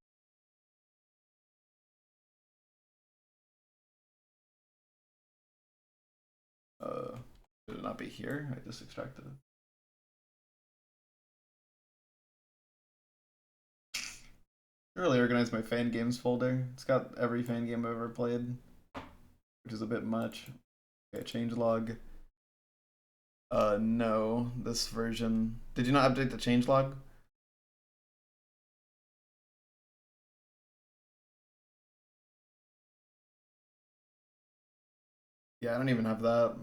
Should it not be here? I just extracted it. Really organized my fan games folder. It's got every fan game I've ever played, which is a bit much. Okay, changelog. No, this version. Did you not update the changelog? Yeah, I don't even have that.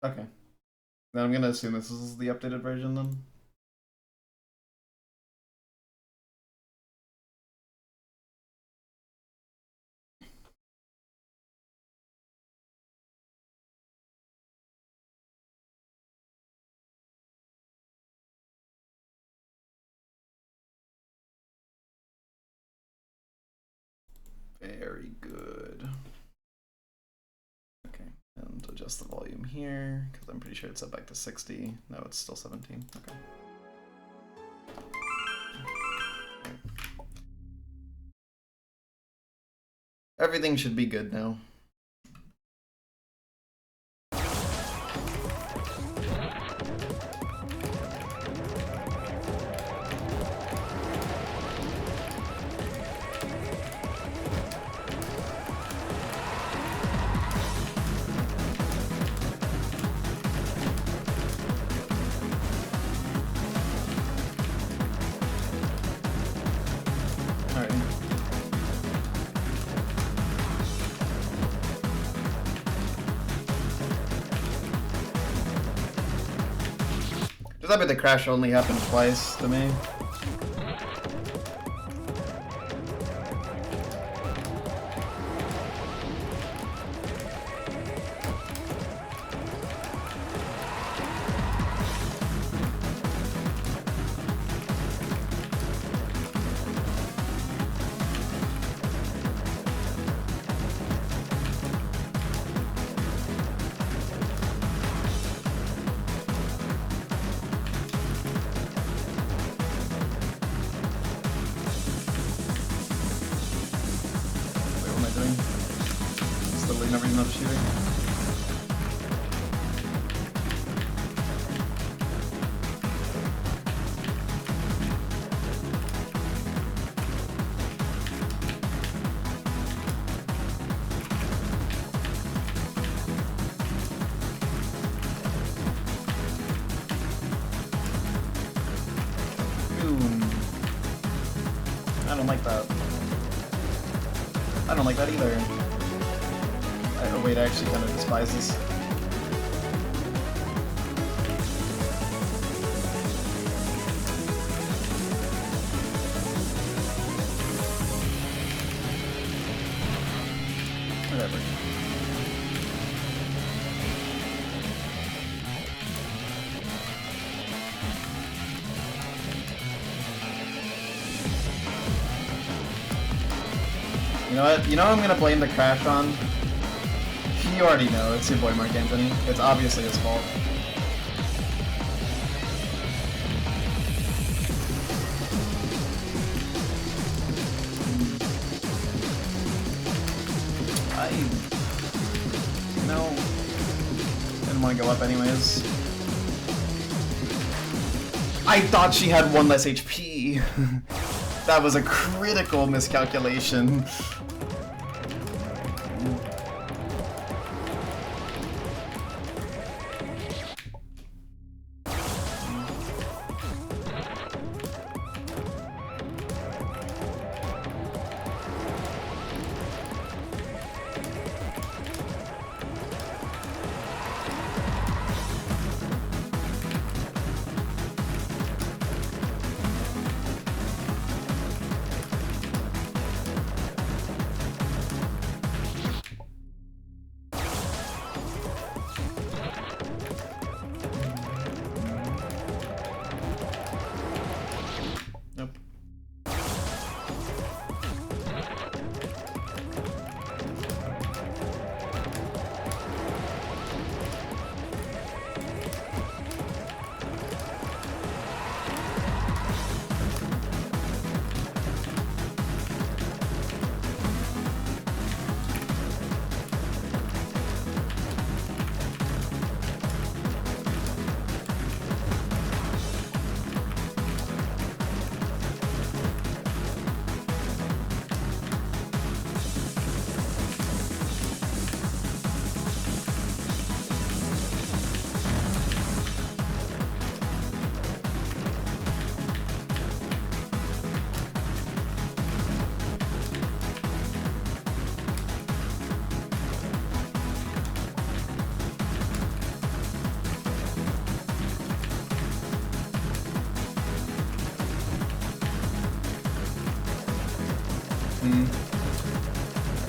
Okay. Then I'm gonna assume this is the updated version then. Very good. Okay, and adjust the volume here, because I'm pretty sure it's set back to 60. No, it's still 17. Okay. Everything should be good now. I bet the crash only happened twice to me. I don't like that. I don't like that either. Oh wait, I actually kind of despise this. Whatever. You know what? You know I'm gonna blame the crash on? You already know, it's your boy Mark Anthony. It's obviously his fault. No. Didn't want to go up anyways. I thought she had 1 less HP. That was a critical miscalculation.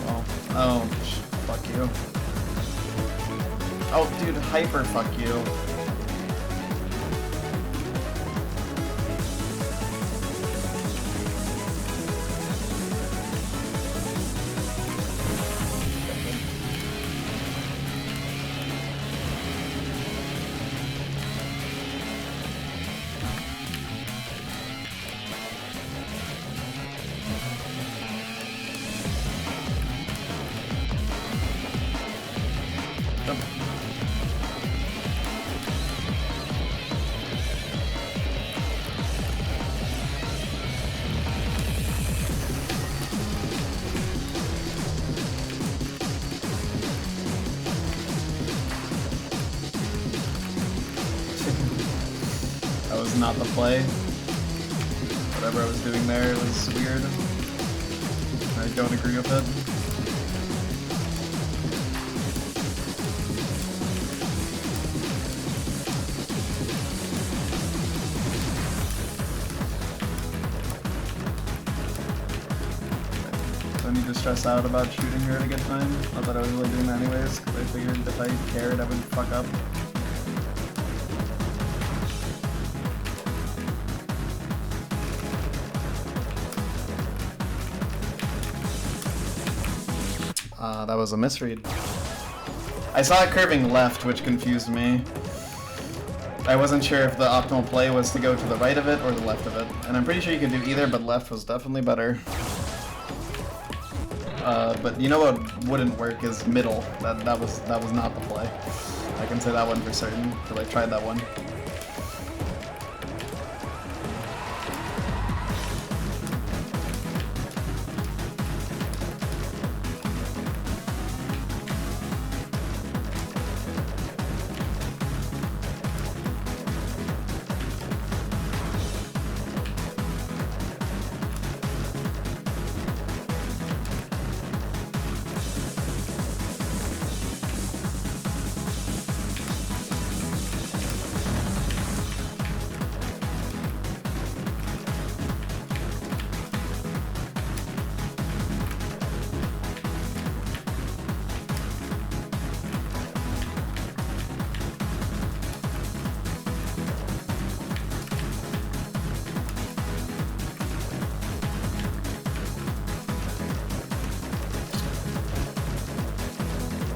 Well, oh, fuck you. Oh, dude, hyper fuck you. That was not the play. Whatever I was doing there was weird. I don't agree with it. I need to stress out about shooting her at a good time. Not that I was really doing that anyways, because I figured if I cared I would fuck up. That was a misread. I saw it curving left, which confused me. I wasn't sure if the optimal play was to go to the right of it or the left of it. And I'm pretty sure you could do either, but left was definitely better. But you know what wouldn't work is middle. That was not the play. I can say that one for certain, because I tried that one.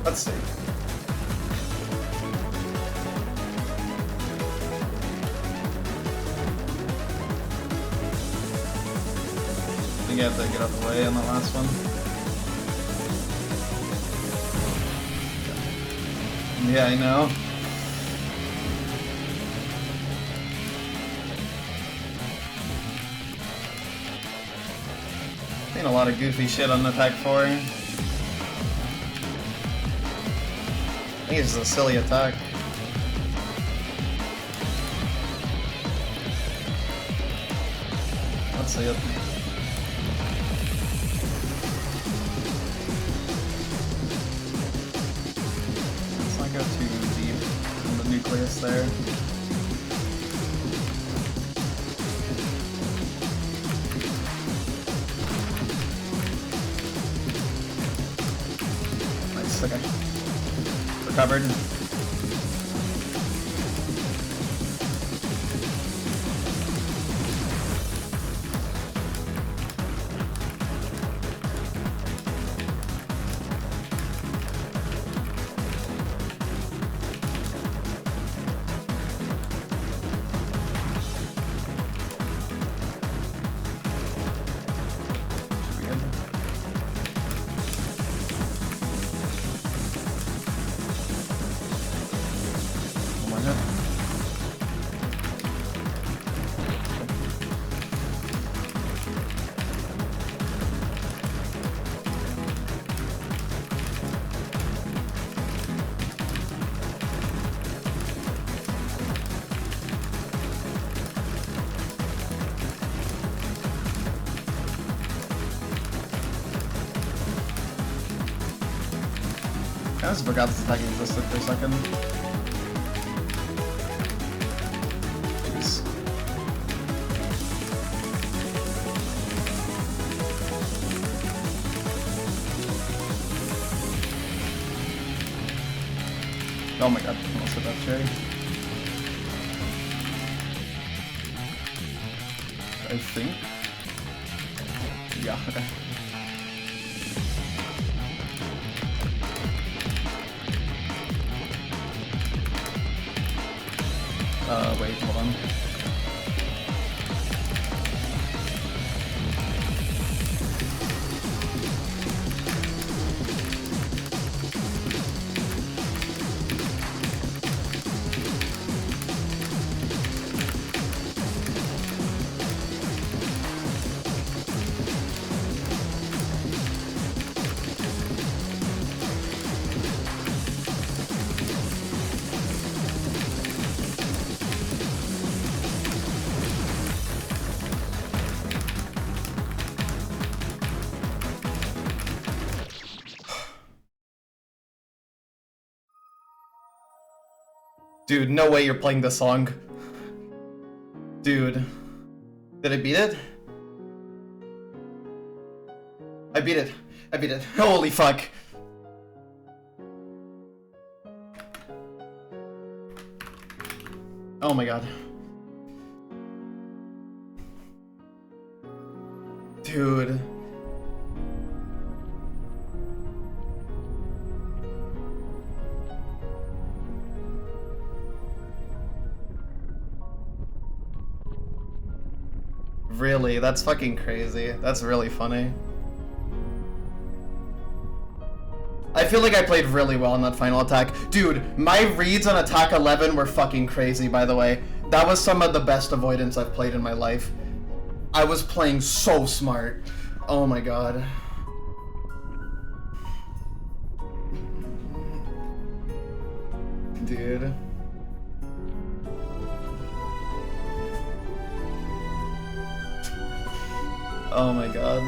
Let's see. I think I have to get out of the way on the last one. Yeah, I know. Seen a lot of goofy shit on attack 4. I think it's just a silly attack. Let's see it. Let's not go too deep in the nucleus there. Nice, okay. Recovered. I just forgot this attack existed for a second. Jeez. Oh my god, almost hit that cherry. I think. Yeah, okay. Wait, hold on. Dude, no way you're playing this song. Dude. Did I beat it? I beat it. I beat it. Holy fuck. Oh my god. Dude. Really? That's fucking crazy. That's really funny. I feel like I played really well on that final attack. Dude, my reads on attack 11 were fucking crazy, by the way. That was some of the best avoidance I've played in my life. I was playing so smart. Oh my god. Dude. Oh my god.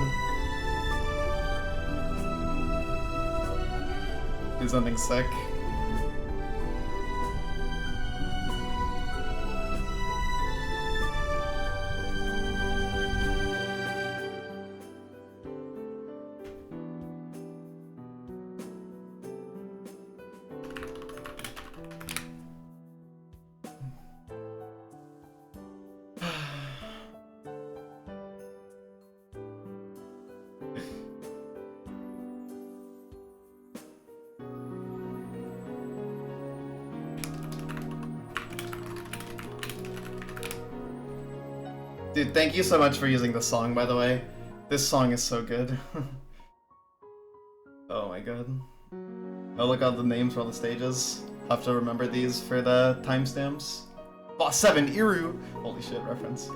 Do something sick. Dude, thank you so much for using this song, by the way. This song is so good. Oh my god. I'll look out the names for all the stages. Have to remember these for the timestamps. Boss 7, Iru! Holy shit, reference.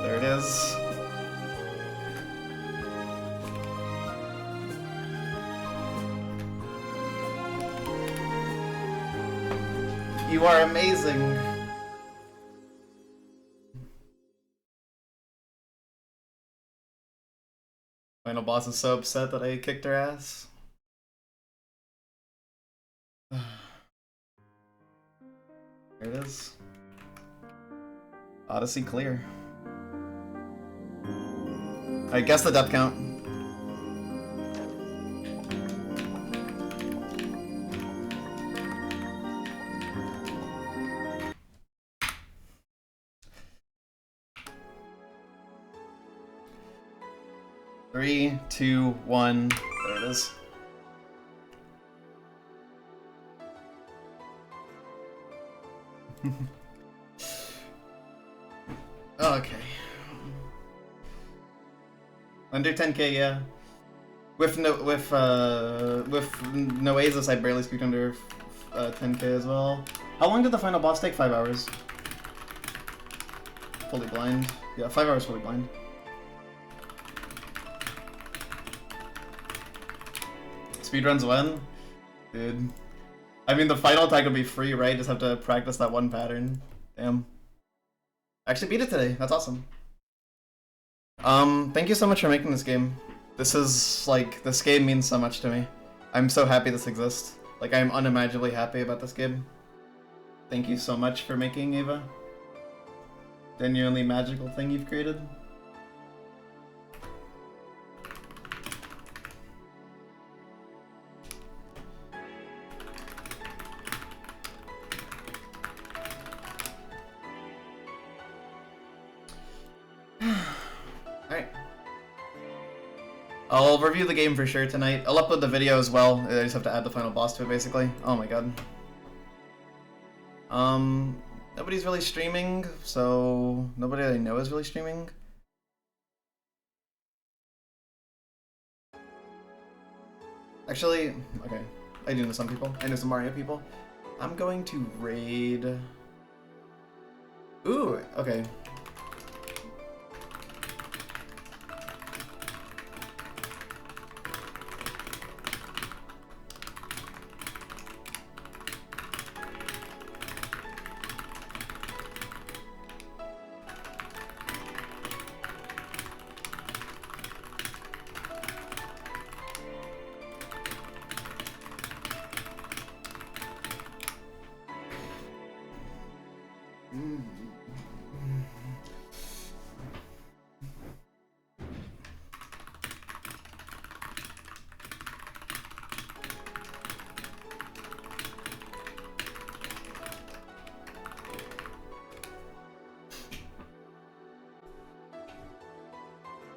There it is. You are amazing. Final boss is so upset that I kicked her ass. There it is. Odyssey clear. I guess the depth count. Three, two, one. There it is. Okay. Under 10k, yeah. With Noasis, I barely squeaked under 10k as well. How long did the final boss take? 5 hours. Fully blind. Yeah, 5 hours fully blind. Speedruns when? Dude. I mean, the final attack would be free, right? Just have to practice that one pattern. Damn. I actually beat it today. That's awesome. Thank you so much for making this game. This is, like, this game means so much to me. I'm so happy this exists. Like, I'm unimaginably happy about this game. Thank you so much for making Ava. Genuinely magical thing you've created. Alright. I'll review the game for sure tonight. I'll upload the video as well. I just have to add the final boss to it, basically. Oh my god. Nobody's really streaming, so nobody I know is really streaming. Actually, okay. I do know some people. I know some Mario people. I'm going to raid... Ooh, okay.